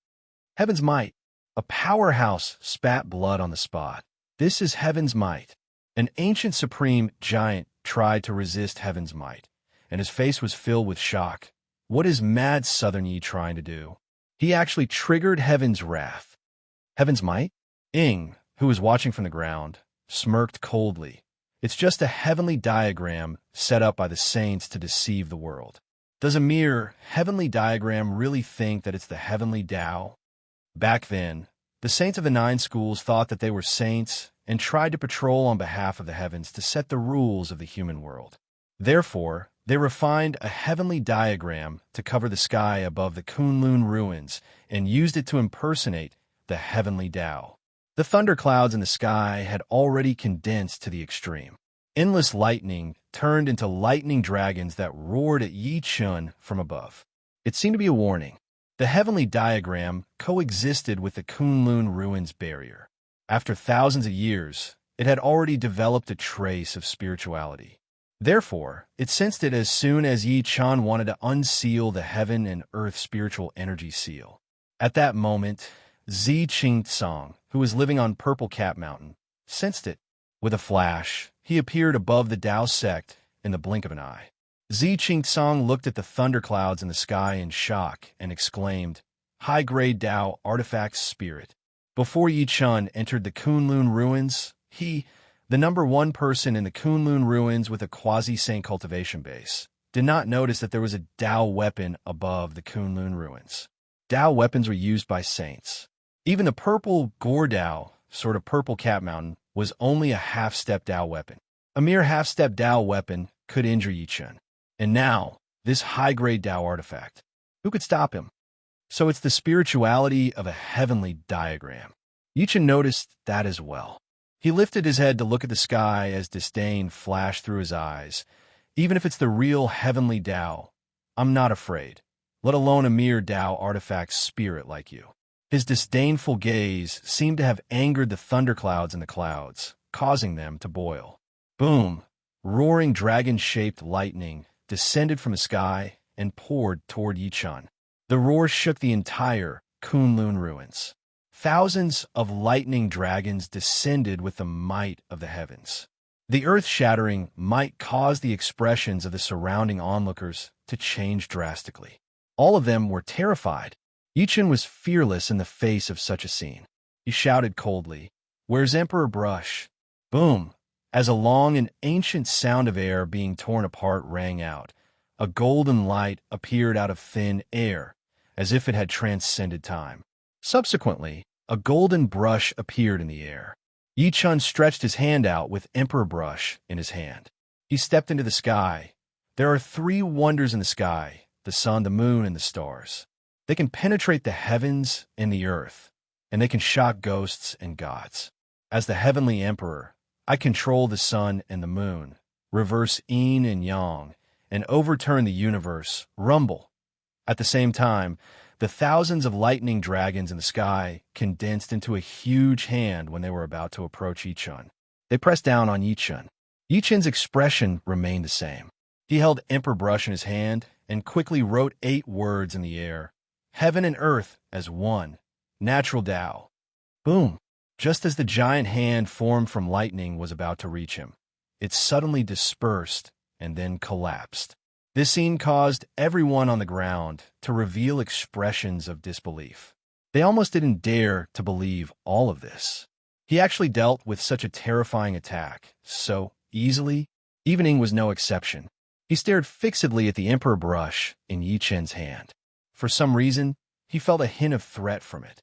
Heaven's might. A powerhouse spat blood on the spot. This is heaven's might. An ancient supreme giant tried to resist heaven's might, and his face was filled with shock. What is Mad Southern Yi trying to do? He actually triggered heaven's wrath. Heaven's might? Ing, who was watching from the ground, smirked coldly. It's just a heavenly diagram set up by the saints to deceive the world. Does a mere heavenly diagram really think that it's the heavenly Tao? Back then, the saints of the 9 schools thought that they were saints and tried to patrol on behalf of the heavens to set the rules of the human world. Therefore, they refined a heavenly diagram to cover the sky above the Kunlun ruins and used it to impersonate the heavenly Tao. The thunderclouds in the sky had already condensed to the extreme. Endless lightning turned into lightning dragons that roared at Yi Chun from above. It seemed to be a warning. The heavenly diagram coexisted with the Kunlun ruins barrier. After thousands of years, it had already developed a trace of spirituality. Therefore, it sensed it as soon as Yi Chun wanted to unseal the heaven and earth spiritual energy seal. At that moment, Zi Qing-tsang, who was living on Purple Cap Mountain, sensed it. With a flash, he appeared above the Dao sect in the blink of an eye. Zi Qing-tsang looked at the thunderclouds in the sky in shock and exclaimed, "High-grade Tao artifact spirit." Before Yi Chun entered the Kunlun ruins, he, the number 1 person in the Kunlun ruins with a quasi-saint cultivation base, did not notice that there was a Tao weapon above the Kunlun ruins. Tao weapons were used by saints. Even the purple Gore Tao, sort of Purple Cap Mountain, was only a half-step Tao weapon. A mere half-step Tao weapon could injure Yi Chun. And now, this high-grade Tao artifact. Who could stop him? So it's the spirituality of a heavenly diagram. Yi Chun noticed that as well. He lifted his head to look at the sky as disdain flashed through his eyes. Even if it's the real heavenly Tao, I'm not afraid, let alone a mere Tao artifact spirit like you. His disdainful gaze seemed to have angered the thunderclouds in the clouds, causing them to boil. Boom! Roaring dragon-shaped lightning descended from the sky and poured toward Yi Chun. The roar shook the entire Kunlun ruins. Thousands of lightning dragons descended with the might of the heavens. The earth-shattering might caused the expressions of the surrounding onlookers to change drastically. All of them were terrified. Yi Chun was fearless in the face of such a scene. He shouted coldly, "Where's Emperor Brush?" Boom! As a long and ancient sound of air being torn apart rang out, a golden light appeared out of thin air, as if it had transcended time. Subsequently, a golden brush appeared in the air. Yi Chun stretched his hand out with Emperor Brush in his hand. He stepped into the sky. There are three wonders in the sky: the sun, the moon, and the stars. They can penetrate the heavens and the earth, and they can shock ghosts and gods. As the heavenly emperor, I control the sun and the moon, reverse yin and yang, and overturn the universe, rumble. At the same time, the thousands of lightning dragons in the sky condensed into a huge hand when they were about to approach Yi Chun. They pressed down on Yi Chun. Yi Chun's expression remained the same. He held Emperor Brush in his hand and quickly wrote 8 words in the air: "Heaven and earth as one. Natural Tao." Boom! Just as the giant hand formed from lightning was about to reach him, it suddenly dispersed and then collapsed. This scene caused everyone on the ground to reveal expressions of disbelief. They almost didn't dare to believe all of this. He actually dealt with such a terrifying attack so easily. Evening was no exception. He stared fixedly at the Emperor Brush in Yi Chun's hand. For some reason, he felt a hint of threat from it.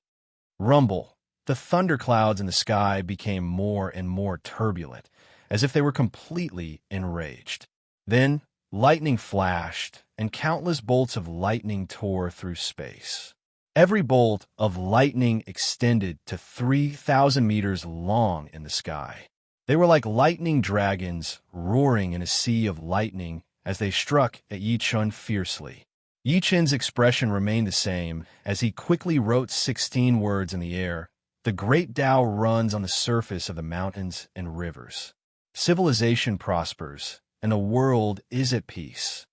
Rumble. The thunderclouds in the sky became more and more turbulent, as if they were completely enraged. Then, lightning flashed, and countless bolts of lightning tore through space. Every bolt of lightning extended to 3,000 meters long in the sky. They were like lightning dragons roaring in a sea of lightning as they struck at Yi Chun fiercely. Yi Chun's expression remained the same as he quickly wrote 16 words in the air: "The great Tao runs on the surface of the mountains and rivers. Civilization prospers, and the world is at peace."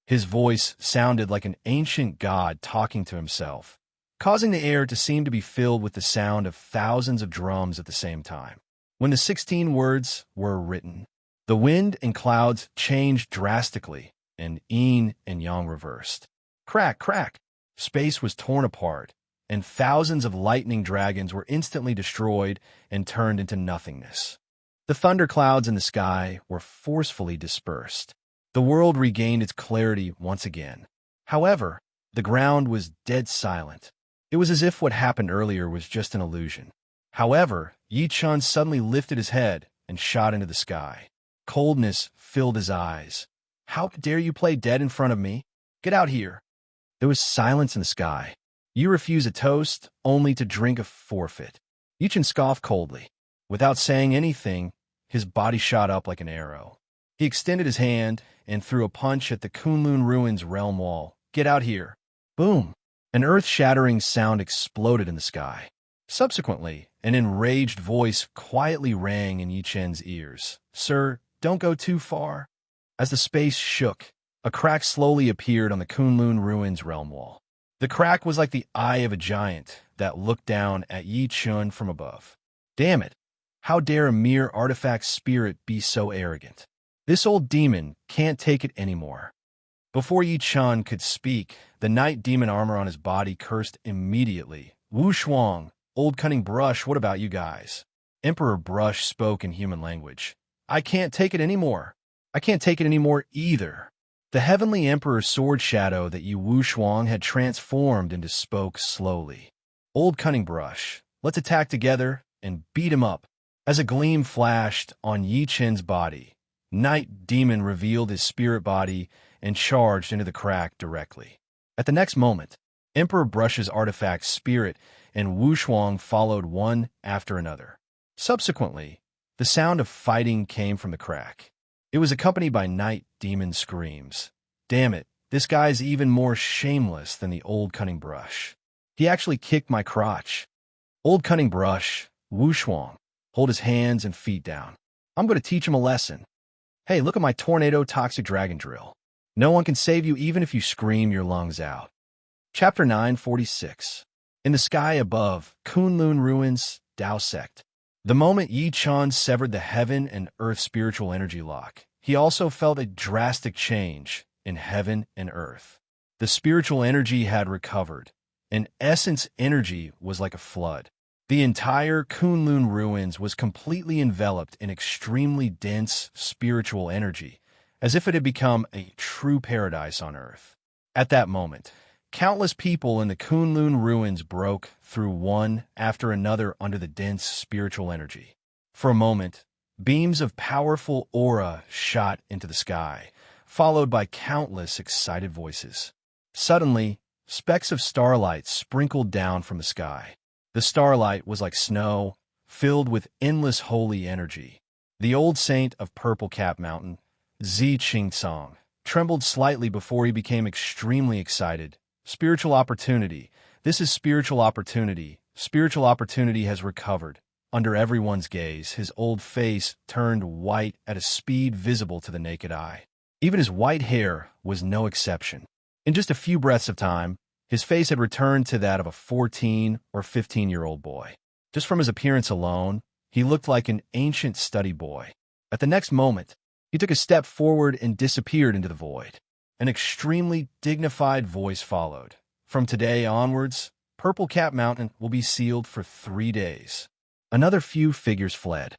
His voice sounded like an ancient god talking to himself, causing the air to seem to be filled with the sound of thousands of drums at the same time. When the 16 words were written, the wind and clouds changed drastically, and yin and yang reversed. Crack, crack! Space was torn apart, and thousands of lightning dragons were instantly destroyed and turned into nothingness. The thunderclouds in the sky were forcefully dispersed. The world regained its clarity once again. However, the ground was dead silent. It was as if what happened earlier was just an illusion. However, Yi Chun suddenly lifted his head and shot into the sky. Coldness filled his eyes. "How dare you play dead in front of me? Get out here!" There was silence in the sky. You refuse a toast, only to drink a forfeit. Yi Chun scoffed coldly. Without saying anything, his body shot up like an arrow. He extended his hand and threw a punch at the Kunlun Ruins realm wall. "Get out here!" Boom! An earth-shattering sound exploded in the sky. Subsequently, an enraged voice quietly rang in Yi Chun's ears. "Sir, don't go too far." As the space shook, a crack slowly appeared on the Kunlun Ruins realm wall. The crack was like the eye of a giant that looked down at Yi Chun from above. Damn it! How dare a mere artifact spirit be so arrogant? This old demon can't take it anymore. Before Yi Chun could speak, the night demon armor on his body cursed immediately. "Wu Shuang, old cunning brush, what about you guys?" Emperor Brush spoke in human language. "I can't take it anymore. I can't take it anymore either." The heavenly emperor's sword shadow that Yu Wu Shuang had transformed into spoke slowly. "Old cunning brush, let's attack together and beat him up." As a gleam flashed on Yi Chun's body, Night Demon revealed his spirit body and charged into the crack directly. At the next moment, Emperor Brush's artifact spirit and Wu Shuang followed one after another. Subsequently, the sound of fighting came from the crack. It was accompanied by Night Demon screams. "Damn it, this guy's even more shameless than the old cunning brush. He actually kicked my crotch." "Old cunning brush, Wu Shuang, hold his hands and feet down. I'm going to teach him a lesson. Hey, look at my tornado toxic dragon drill. No one can save you even if you scream your lungs out." Chapter 946. In the sky above, Kunlun Ruins, Tao Sect. The moment Yi Chun severed the heaven and earth spiritual energy lock, he also felt a drastic change in heaven and earth. The spiritual energy had recovered, and essence energy was like a flood. The entire Kunlun ruins was completely enveloped in extremely dense spiritual energy, as if it had become a true paradise on earth. At that moment, countless people in the Kunlun ruins broke through one after another under the dense spiritual energy. For a moment, beams of powerful aura shot into the sky, followed by countless excited voices. Suddenly, specks of starlight sprinkled down from the sky. The starlight was like snow, filled with endless holy energy. The old saint of Purple Cap Mountain, Zi Qingcong, trembled slightly before he became extremely excited. Spiritual opportunity. This is spiritual opportunity. Spiritual opportunity has recovered. Under everyone's gaze, his old face turned white at a speed visible to the naked eye. Even his white hair was no exception. In just a few breaths of time, his face had returned to that of a 14 or 15-year-old boy. Just from his appearance alone, he looked like an ancient study boy. At the next moment, he took a step forward and disappeared into the void. An extremely dignified voice followed. From today onwards, Purple Cap Mountain will be sealed for 3 days. Another few figures fled.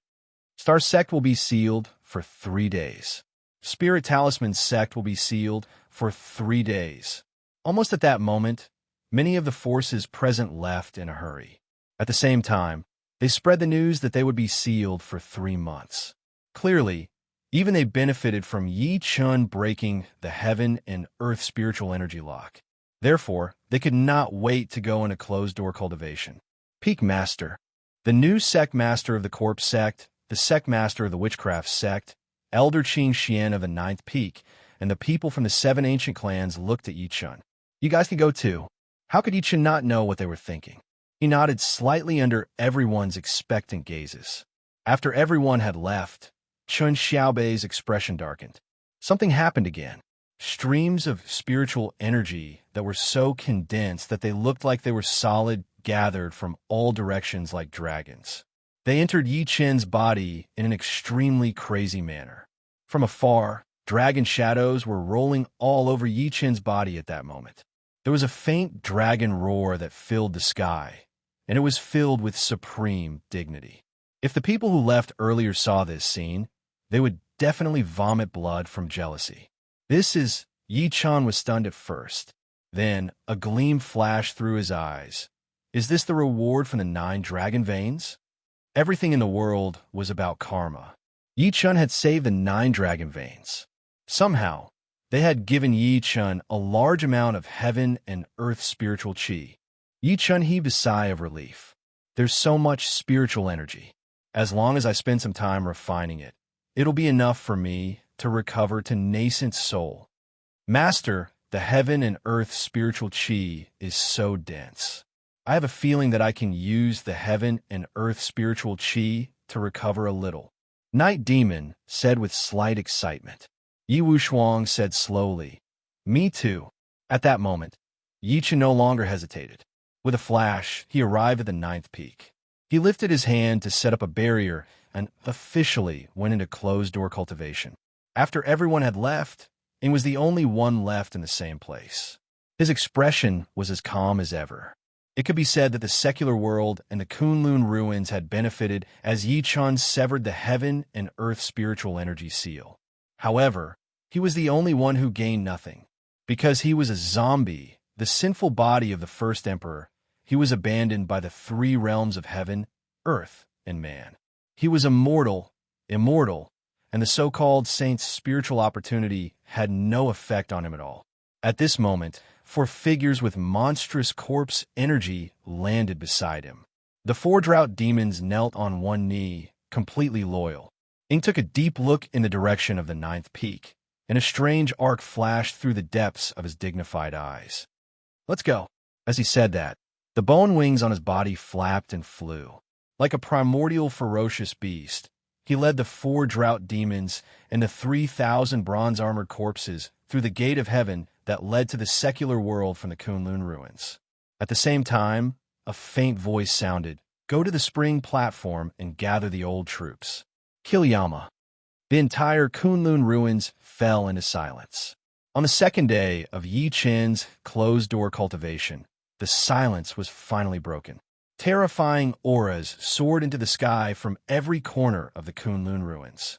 Star Sect will be sealed for 3 days. Spirit Talisman Sect will be sealed for 3 days. Almost at that moment, many of the forces present left in a hurry. At the same time, they spread the news that they would be sealed for 3 months. Clearly, even they benefited from Yi Chun breaking the heaven and earth spiritual energy lock. Therefore, they could not wait to go into closed-door cultivation. Peak Master. The new sect master of the Corpse Sect, the sect master of the Witchcraft Sect, Elder Qing Xian of the Ninth Peak, and the people from the 7 ancient clans looked at Yi Chun. You guys can go too. How could Yi Chun not know what they were thinking? He nodded slightly under everyone's expectant gazes. After everyone had left, Chun Xiaobei's expression darkened. Something happened again. Streams of spiritual energy that were so condensed that they looked like they were solid, gathered from all directions like dragons. They entered Yi Chun's body in an extremely crazy manner. From afar, dragon shadows were rolling all over Yi Chun's body at that moment. There was a faint dragon roar that filled the sky, and it was filled with supreme dignity. If the people who left earlier saw this scene, they would definitely vomit blood from jealousy. Yi Chun was stunned at first. Then, a gleam flashed through his eyes. Is this the reward from the 9 dragon veins? Everything in the world was about karma. Yi Chun had saved the 9 dragon veins. Somehow, they had given Yi Chun a large amount of heaven and earth spiritual qi. Yi Chun heaved a sigh of relief. There's so much spiritual energy. As long as I spend some time refining it, it'll be enough for me to recover to nascent soul. Master, the heaven and earth spiritual qi is so dense. I have a feeling that I can use the heaven and earth spiritual qi to recover a little. Night Demon said with slight excitement. Yi Wushuang said slowly, Me too. At that moment, Yi Chun no longer hesitated. With a flash, he arrived at the 9th peak. He lifted his hand to set up a barrier and officially went into closed-door cultivation. After everyone had left, he was the only one left in the same place. His expression was as calm as ever. It could be said that the secular world and the Kunlun ruins had benefited as Yi Chun severed the heaven and earth spiritual energy seal. However, he was the only one who gained nothing. Because he was a zombie, the sinful body of the first emperor, he was abandoned by the 3 realms of heaven, earth, and man. He was immortal, and the so-called saint's spiritual opportunity had no effect on him at all. At this moment, 4 figures with monstrous corpse energy landed beside him. The 4 drought demons knelt on one knee, completely loyal. Ing took a deep look in the direction of the 9th peak, and a strange arc flashed through the depths of his dignified eyes. Let's go. As he said that, the bone wings on his body flapped and flew. Like a primordial ferocious beast, he led the 4 drought demons and the 3,000 bronze-armored corpses through the gate of heaven that led to the secular world from the Kunlun ruins. At the same time, a faint voice sounded, Go to the spring platform and gather the old troops. Kilyama. The entire Kunlun ruins fell into silence. On the 2nd day of Yi Chun's closed-door cultivation, the silence was finally broken. Terrifying auras soared into the sky from every corner of the Kunlun ruins.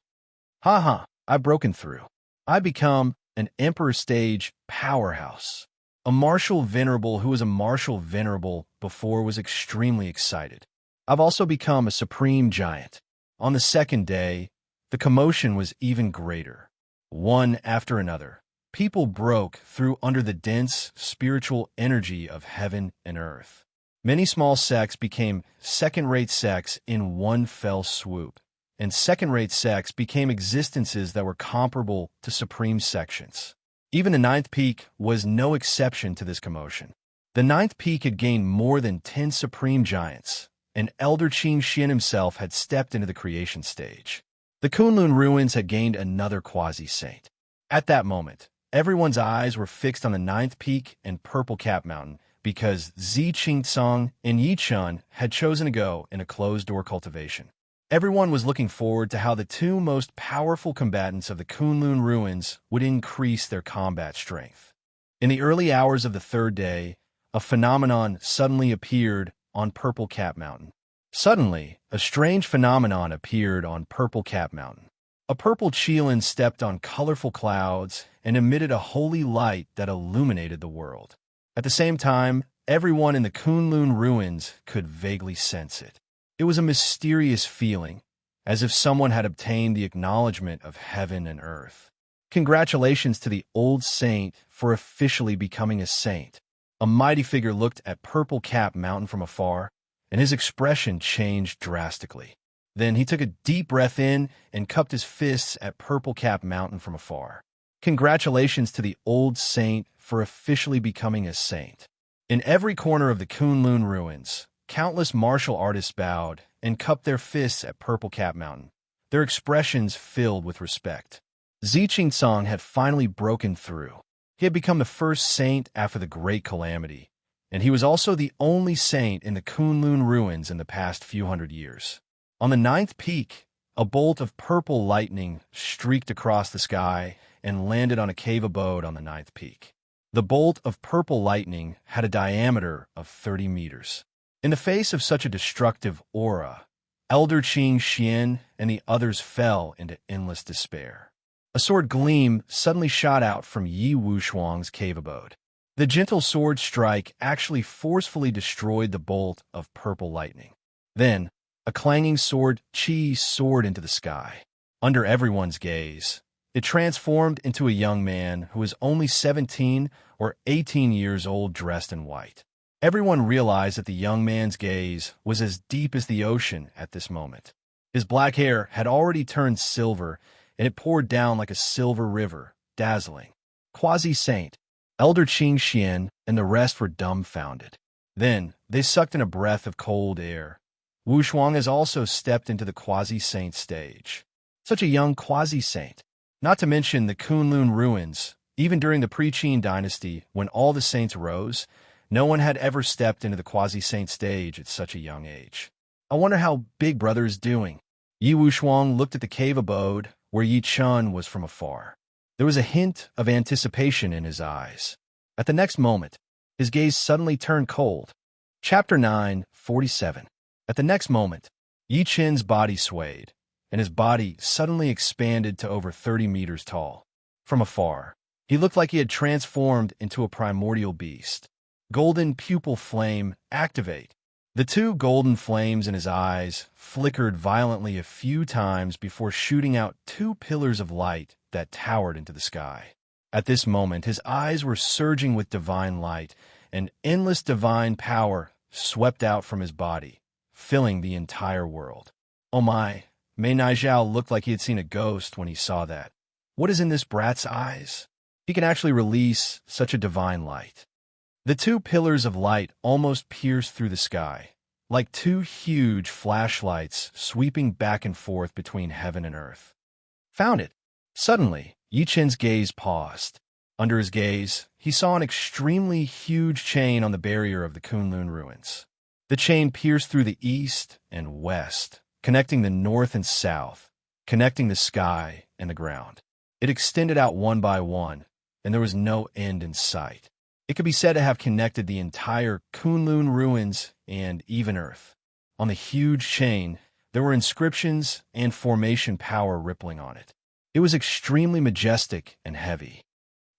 Ha! I've broken through. I become an Emperor Stage powerhouse. A Martial Venerable who was a Martial Venerable before was extremely excited. I've also become a Supreme Giant. On the second day, the commotion was even greater. One after another, people broke through under the dense spiritual energy of heaven and earth. Many small sects became second-rate sects in one fell swoop, and second-rate sects became existences that were comparable to supreme sections. Even the Ninth Peak was no exception to this commotion. The Ninth Peak had gained more than 10 supreme giants, and Elder Qing Xian himself had stepped into the creation stage. The Kunlun ruins had gained another quasi-saint. At that moment, everyone's eyes were fixed on the Ninth Peak and Purple Cap Mountain because Zi Qingcong and Yi Chun had chosen to go in a closed-door cultivation. Everyone was looking forward to how the two most powerful combatants of the Kunlun ruins would increase their combat strength. In the early hours of the third day, a phenomenon suddenly appeared on Purple Cap Mountain. Suddenly, a strange phenomenon appeared on Purple Cap Mountain. A purple Qilin stepped on colorful clouds and emitted a holy light that illuminated the world. At the same time, everyone in the Kunlun ruins could vaguely sense it. It was a mysterious feeling, as if someone had obtained the acknowledgement of heaven and earth. Congratulations to the old saint for officially becoming a saint. A mighty figure looked at Purple Cap Mountain from afar, and his expression changed drastically. Then he took a deep breath in and cupped his fists at Purple Cap Mountain from afar. Congratulations to the old saint for officially becoming a saint. In every corner of the Kunlun ruins, countless martial artists bowed and cupped their fists at Purple Cap Mountain, their expressions filled with respect. Zi Qingcong had finally broken through. He had become the first saint after the Great Calamity, and he was also the only saint in the Kunlun ruins in the past few hundred years. On the Ninth Peak, a bolt of purple lightning streaked across the sky and landed on a cave abode on the Ninth Peak. The bolt of purple lightning had a diameter of 30 meters. In the face of such a destructive aura, Elder Qing Xian and the others fell into endless despair. A sword gleam suddenly shot out from Yi Wushuang's cave abode. The gentle sword strike actually forcefully destroyed the bolt of purple lightning. Then, a clanging sword chi soared into the sky. Under everyone's gaze, it transformed into a young man who was only 17 or 18 years old, dressed in white. Everyone realized that the young man's gaze was as deep as the ocean at this moment. His black hair had already turned silver, and it poured down like a silver river, dazzling. Quasi-saint, Elder Qing Xian, and the rest were dumbfounded. Then, they sucked in a breath of cold air. Wushuang has also stepped into the quasi-saint stage. Such a young quasi-saint. Not to mention the Kunlun ruins. Even during the pre-Qin dynasty, when all the saints rose, no one had ever stepped into the quasi-saint stage at such a young age. I wonder how Big Brother is doing. Yi Wushuang looked at the cave abode where Yi Chun was from afar. There was a hint of anticipation in his eyes. At the next moment, his gaze suddenly turned cold. Chapter 9:47. At the next moment, Yi Chen's body swayed, and his body suddenly expanded to over 30 meters tall. From afar, he looked like he had transformed into a primordial beast. Golden pupil flame, activate. The two golden flames in his eyes flickered violently a few times before shooting out two pillars of light that towered into the sky. At this moment, his eyes were surging with divine light, and endless divine power swept out from his body, filling the entire world. Oh my, Mei Naijiao looked like he had seen a ghost when he saw that. What is in this brat's eyes? He can actually release such a divine light. The two pillars of light almost pierced through the sky, like two huge flashlights sweeping back and forth between heaven and earth. Found it. Suddenly, Yi Chen's gaze paused. Under his gaze, he saw an extremely huge chain on the barrier of the Kunlun ruins. The chain pierced through the east and west, connecting the north and south, connecting the sky and the ground. It extended out one by one, and there was no end in sight. It could be said to have connected the entire Kunlun ruins and even earth. On the huge chain, there were inscriptions and formation power rippling on it. It was extremely majestic and heavy.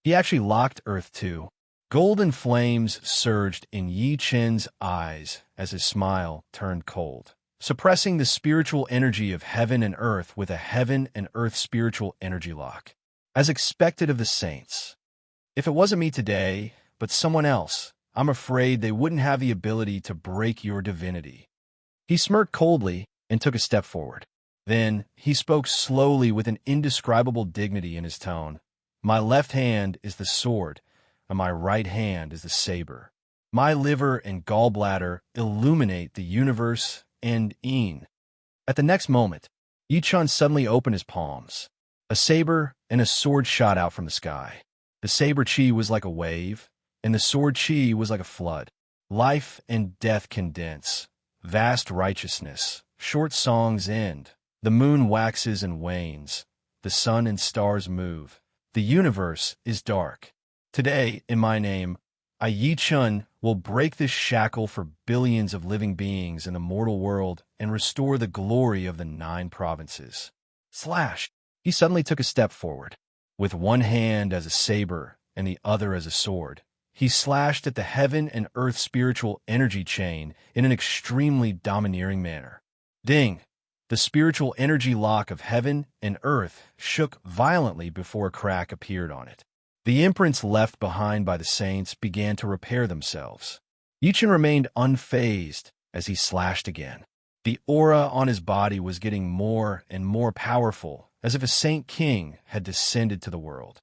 He actually locked Earth too. Golden flames surged in Yi Chen's eyes as his smile turned cold, suppressing the spiritual energy of heaven and earth with a heaven and earth spiritual energy lock. As expected of the saints. If it wasn't me today, but someone else, I'm afraid they wouldn't have the ability to break your divinity. He smirked coldly and took a step forward. Then he spoke slowly with an indescribable dignity in his tone. My left hand is the sword, and my right hand is the saber. My liver and gallbladder illuminate the universe and Een. At the next moment, Yichun suddenly opened his palms. A saber and a sword shot out from the sky. The saber chi was like a wave, and the sword chi was like a flood. Life and death condense. Vast righteousness. Short songs end. The moon waxes and wanes. The sun and stars move. The universe is dark. Today, in my name, I, Yi Chun, will break this shackle for billions of living beings in the mortal world and restore the glory of the 9 provinces. Slash! He suddenly took a step forward. With one hand as a saber and the other as a sword, he slashed at the heaven and earth spiritual energy chain in an extremely domineering manner. Ding! The spiritual energy lock of heaven and earth shook violently before a crack appeared on it. The imprints left behind by the saints began to repair themselves. Yichun remained unfazed as he slashed again. The aura on his body was getting more and more powerful, as if a saint king had descended to the world.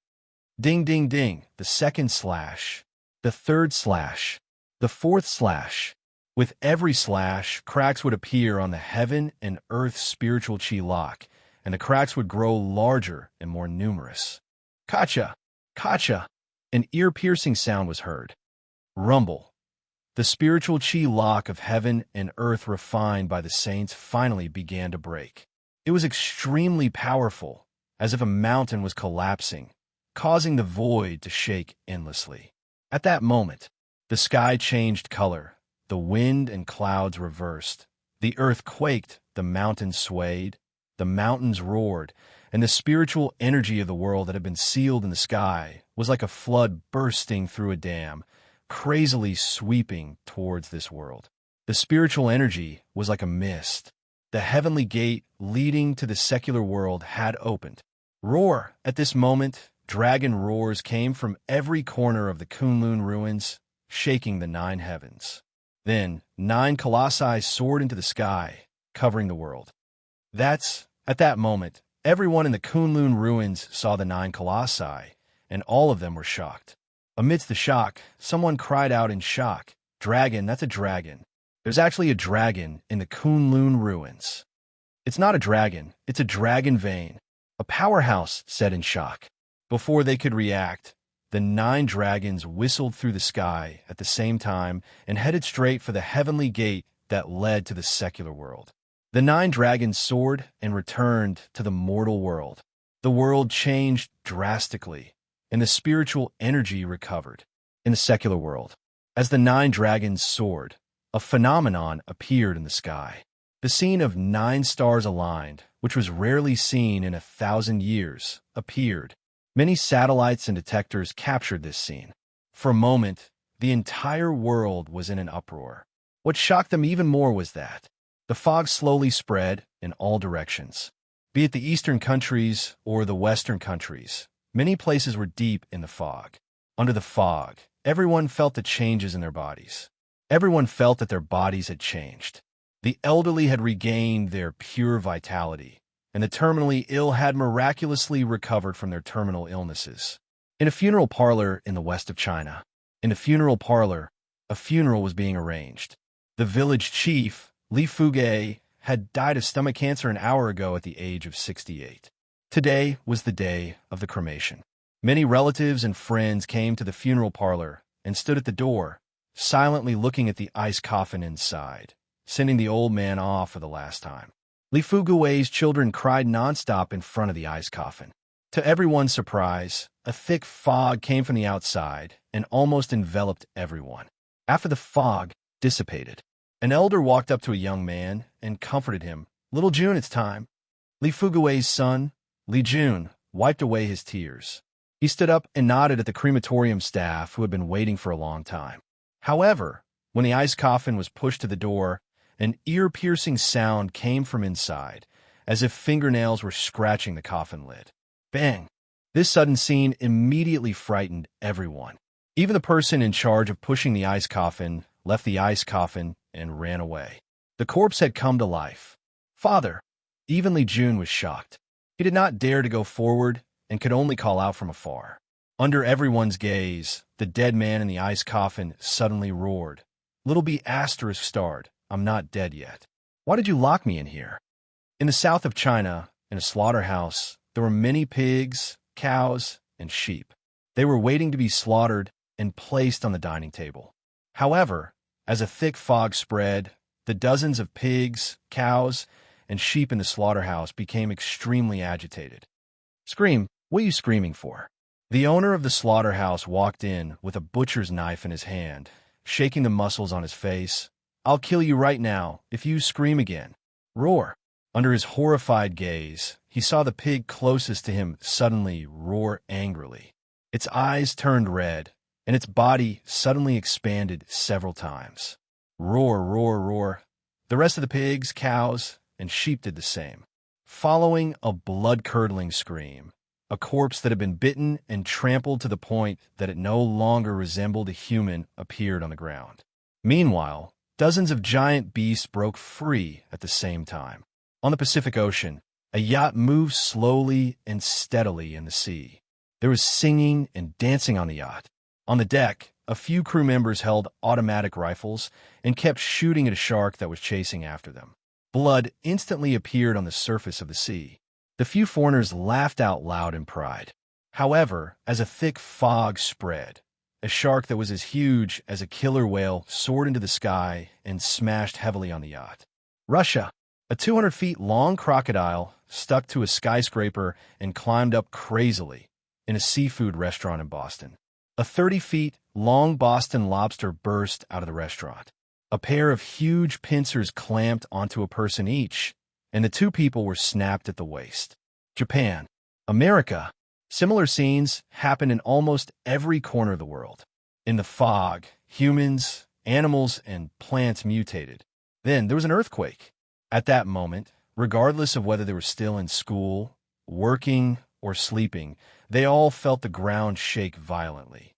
Ding, ding, ding, the second slash, the third slash, the fourth slash. With every slash, cracks would appear on the heaven and earth spiritual chi lock, and the cracks would grow larger and more numerous. Kacha! Kacha! An ear-piercing sound was heard. Rumble. The spiritual chi lock of heaven and earth refined by the saints finally began to break. It was extremely powerful, as if a mountain was collapsing, causing the void to shake endlessly. At that moment, the sky changed color. The wind and clouds reversed. The earth quaked, the mountains swayed, the mountains roared, and the spiritual energy of the world that had been sealed in the sky was like a flood bursting through a dam, crazily sweeping towards this world. The spiritual energy was like a mist. The heavenly gate leading to the secular world had opened. Roar! At this moment, dragon roars came from every corner of the Kunlun ruins, shaking the 9 heavens. Then 9 colossi soared into the sky, covering the world. At that moment, everyone in the Kunlun ruins saw the 9 colossi, and all of them were shocked. Amidst the shock, someone cried out in shock, "Dragon, that's a dragon. There's actually a dragon in the Kunlun ruins." "It's not a dragon, it's a dragon vein," a powerhouse said in shock. Before they could react, the 9 dragons whistled through the sky at the same time and headed straight for the heavenly gate that led to the secular world. The 9 dragons soared and returned to the mortal world. The world changed drastically, and the spiritual energy recovered. In the secular world, as the 9 dragons soared, a phenomenon appeared in the sky. The scene of 9 stars aligned, which was rarely seen in 1,000 years, appeared. Many satellites and detectors captured this scene. For a moment, the entire world was in an uproar. What shocked them even more was that the fog slowly spread in all directions. Be it the eastern countries or the western countries, many places were deep in the fog. Under the fog, everyone felt the changes in their bodies. Everyone felt that their bodies had changed. The elderly had regained their pure vitality, and the terminally ill had miraculously recovered from their terminal illnesses. In a funeral parlor in the west of China, a funeral was being arranged. The village chief, Li Fuge, had died of stomach cancer an hour ago at the age of 68. Today was the day of the cremation. Many relatives and friends came to the funeral parlor and stood at the door, silently looking at the ice coffin inside, sending the old man off for the last time. Li Fugui's children cried nonstop in front of the ice coffin. To everyone's surprise, a thick fog came from the outside and almost enveloped everyone. After the fog dissipated, An elder walked up to a young man and comforted him. "Little June, it's time." Li Fugui's son, Li Jun, wiped away his tears. He stood up and nodded at the crematorium staff who had been waiting for a long time. However, when the ice coffin was pushed to the door, an ear-piercing sound came from inside, as if fingernails were scratching the coffin lid. Bang! This sudden scene immediately frightened everyone. Even the person in charge of pushing the ice coffin left the ice coffin and ran away. The corpse had come to life. "Father!" Even Li Jun was shocked. He did not dare to go forward and could only call out from afar. Under everyone's gaze, the dead man in the ice coffin suddenly roared. Little B** starred, "I'm not dead yet. Why did you lock me in here?" In the south of China, in a slaughterhouse, there were many pigs, cows, and sheep. They were waiting to be slaughtered and placed on the dining table. However, as a thick fog spread, the dozens of pigs, cows, and sheep in the slaughterhouse became extremely agitated. "Scream! What are you screaming for?" The owner of the slaughterhouse walked in with a butcher's knife in his hand, shaking the muscles on his face. "I'll kill you right now if you scream again." Roar! Under his horrified gaze, he saw the pig closest to him suddenly roar angrily. Its eyes turned red, and its body suddenly expanded several times. Roar, roar, roar. The rest of the pigs, cows, and sheep did the same. Following a blood-curdling scream, a corpse that had been bitten and trampled to the point that it no longer resembled a human appeared on the ground. Meanwhile, dozens of giant beasts broke free at the same time. On the Pacific Ocean, a yacht moved slowly and steadily in the sea. There was singing and dancing on the yacht. On the deck, a few crew members held automatic rifles and kept shooting at a shark that was chasing after them. Blood instantly appeared on the surface of the sea. The few foreigners laughed out loud in pride. However, as a thick fog spread, a shark that was as huge as a killer whale soared into the sky and smashed heavily on the yacht. Russia. A 200 feet long crocodile stuck to a skyscraper and climbed up crazily in a seafood restaurant in Boston. A 30 feet long Boston lobster burst out of the restaurant. A pair of huge pincers clamped onto a person each, and the two people were snapped at the waist. Japan. America. Similar scenes happen in almost every corner of the world. In the fog, humans, animals, and plants mutated. Then there was an earthquake. At that moment, regardless of whether they were still in school, working, or sleeping, they all felt the ground shake violently.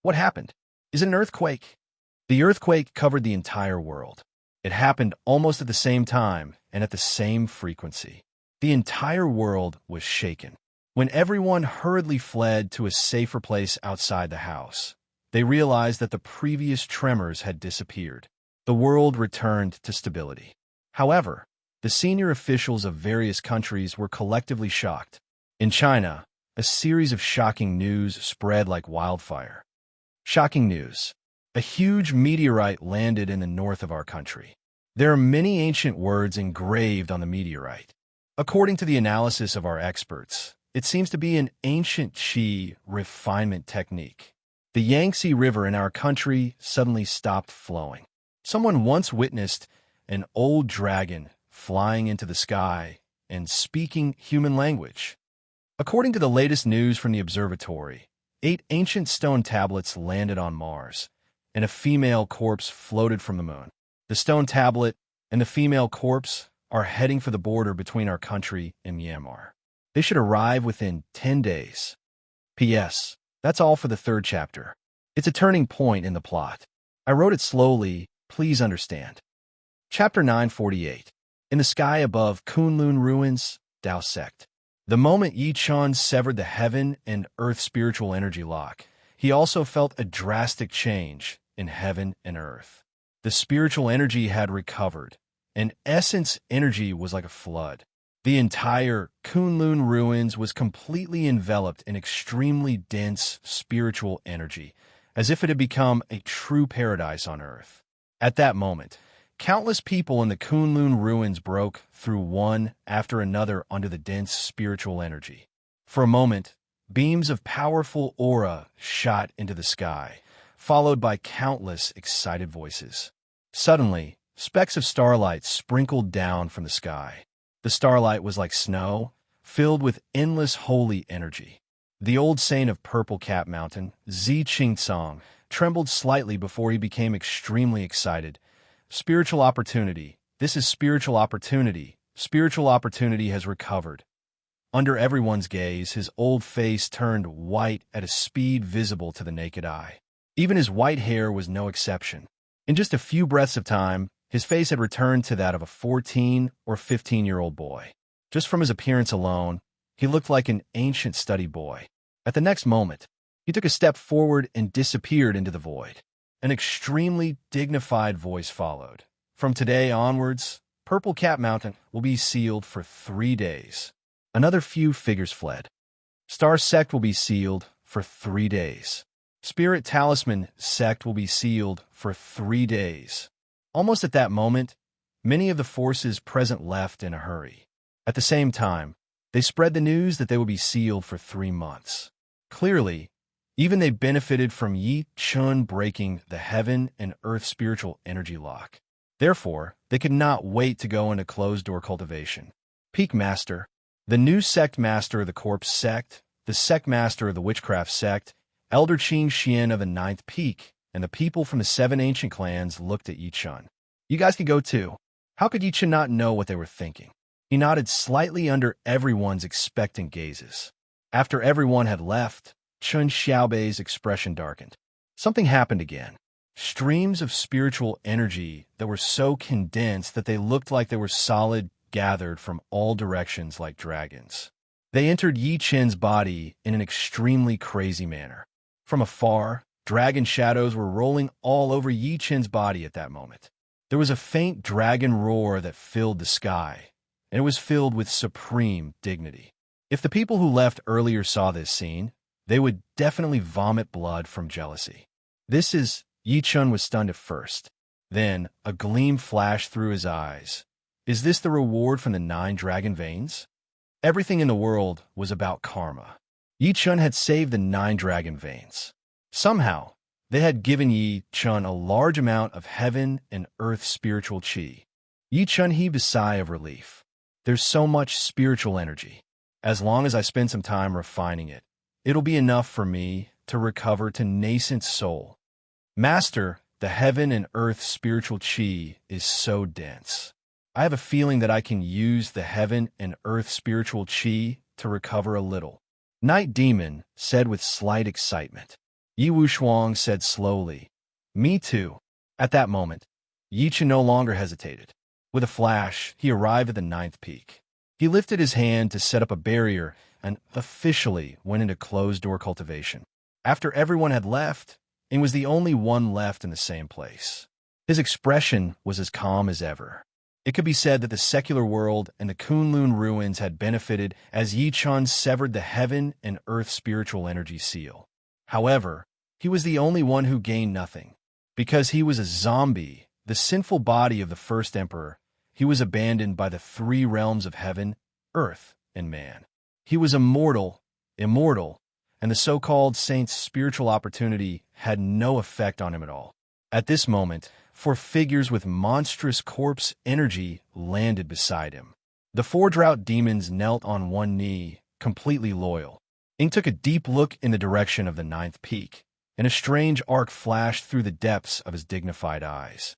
What happened? Is it an earthquake? The earthquake covered the entire world. It happened almost at the same time and at the same frequency. The entire world was shaken. When everyone hurriedly fled to a safer place outside the house, they realized that the previous tremors had disappeared. The world returned to stability. However, the senior officials of various countries were collectively shocked. In China, a series of shocking news spread like wildfire. Shocking news. A huge meteorite landed in the north of our country. There are many ancient words engraved on the meteorite. According to the analysis of our experts, it seems to be an ancient Qi refinement technique. The Yangtze River in our country suddenly stopped flowing. Someone once witnessed an old dragon flying into the sky and speaking human language. According to the latest news from the observatory, 8 ancient stone tablets landed on Mars, and a female corpse floated from the moon. The stone tablet and the female corpse are heading for the border between our country and Myanmar. They should arrive within 10 days. P.S. That's all for the 3rd chapter. It's a turning point in the plot. I wrote it slowly, please understand. Chapter 948. In the sky above Kunlun ruins, Tao sect. The moment Yi Chun severed the heaven and earth spiritual energy lock, he also felt a drastic change in heaven and earth. The spiritual energy had recovered, and essence energy was like a flood. The entire Kunlun ruins was completely enveloped in extremely dense spiritual energy, as if it had become a true paradise on earth. At that moment, countless people in the Kunlun ruins broke through one after another under the dense spiritual energy. For a moment, beams of powerful aura shot into the sky, followed by countless excited voices. Suddenly, Specks of starlight sprinkled down from the sky. The starlight was like snow, filled with endless holy energy. The old saint of Purple Cap Mountain, Zi Qingtsong, trembled slightly before he became extremely excited. Spiritual opportunity. This is spiritual opportunity. Spiritual opportunity has recovered. Under everyone's gaze, his old face turned white at a speed visible to the naked eye. Even his white hair was no exception. In just a few breaths of time, his face had returned to that of a 14 or 15-year-old boy. Just from his appearance alone, he looked like an ancient study boy. At the next moment, he took a step forward and disappeared into the void. An extremely dignified voice followed. From today onwards, Purple Cap Mountain will be sealed for 3 days. Another few figures fled. Star Sect will be sealed for 3 days. Spirit Talisman Sect will be sealed for 3 days. Almost at that moment, many of the forces present left in a hurry. At the same time, they spread the news that they would be sealed for 3 months. Clearly, even they benefited from Yi Chun breaking the heaven and earth spiritual energy lock. Therefore, they could not wait to go into closed-door cultivation. Peak Master, the new sect master of the Corpse Sect, the sect master of the Witchcraft Sect, Elder Qing Xian of the Ninth Peak, and the people from the 7 ancient clans looked at Yi Chun. You guys can go too. How could Yi Chun not know what they were thinking? He nodded slightly under everyone's expectant gazes. After everyone had left, Chun Xiaobei's expression darkened. Something happened again. Streams of spiritual energy that were so condensed that they looked like they were solid, gathered from all directions like dragons. They entered Yi Chen's body in an extremely crazy manner. From afar, dragon shadows were rolling all over Yi Chen's body at that moment. There was a faint dragon roar that filled the sky, and it was filled with supreme dignity. If the people who left earlier saw this scene, they would definitely vomit blood from jealousy. Yi Chun was stunned at first. Then, a gleam flashed through his eyes. Is this the reward from the 9 dragon veins? Everything in the world was about karma. Yi Chun had saved the 9 dragon veins. Somehow, they had given Yi Chun a large amount of heaven and earth spiritual qi. Yi Chun heaved a sigh of relief. There's so much spiritual energy. As long as I spend some time refining it, it'll be enough for me to recover to nascent soul. Master, the heaven and earth spiritual qi is so dense. I have a feeling that I can use the heaven and earth spiritual qi to recover a little. Night Demon said with slight excitement. Yi Wushuang said slowly, Me too. At that moment, Yi Chun no longer hesitated. With a flash, he arrived at the 9th peak. He lifted his hand to set up a barrier and officially went into closed-door cultivation. After everyone had left, he was the only one left in the same place. His expression was as calm as ever. It could be said that the secular world and the Kunlun ruins had benefited as Yi Chun severed the heaven and earth spiritual energy seal. However, he was the only one who gained nothing. Because he was a zombie, the sinful body of the first emperor, he was abandoned by the 3 realms of heaven, earth, and man. He was immortal, and the so-called saint's spiritual opportunity had no effect on him at all. At this moment, 4 figures with monstrous corpse energy landed beside him. The 4 drought demons knelt on one knee, completely loyal. Ing took a deep look in the direction of the 9th peak, and a strange arc flashed through the depths of his dignified eyes.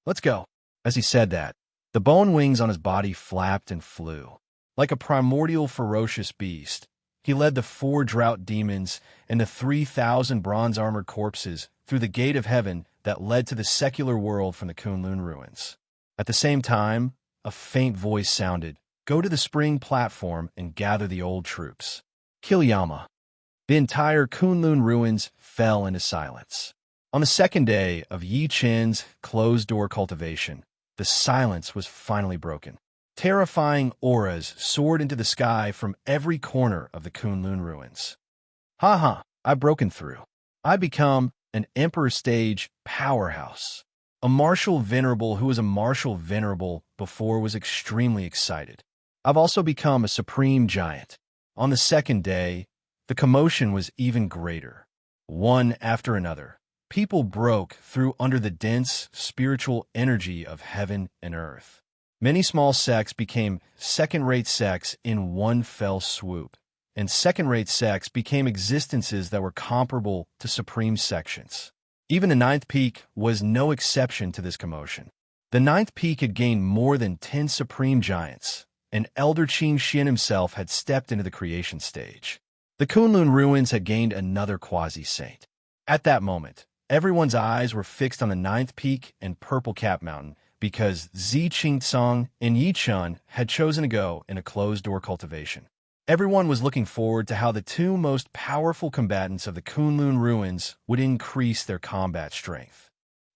Let's go. As he said that, the bone wings on his body flapped and flew. Like a primordial ferocious beast, he led the 4 drought demons and the 3,000 bronze-armored corpses through the gate of heaven that led to the secular world from the Kunlun ruins. At the same time, a faint voice sounded, Go to the spring platform and gather the old troops. Kilyama. The entire Kunlun ruins fell into silence. On the 2nd day of Yi Chen's closed-door cultivation, the silence was finally broken. Terrifying auras soared into the sky from every corner of the Kunlun ruins. I've broken through. I've become an Emperor Stage powerhouse. A Martial Venerable who was a Martial Venerable before was extremely excited. I've also become a Supreme Giant. On the 2nd day, the commotion was even greater. One after another, people broke through under the dense spiritual energy of heaven and earth. Many small sects became second-rate sects in one fell swoop, and second-rate sects became existences that were comparable to supreme sections. Even the Ninth Peak was no exception to this commotion. The Ninth Peak had gained more than 10 supreme giants, and Elder Qing Xian himself had stepped into the creation stage. The Kunlun ruins had gained another quasi-saint. At that moment, everyone's eyes were fixed on the Ninth Peak and Purple Cap Mountain because Zi Qingcong and Yi Chun had chosen to go in a closed-door cultivation. Everyone was looking forward to how the two most powerful combatants of the Kunlun ruins would increase their combat strength.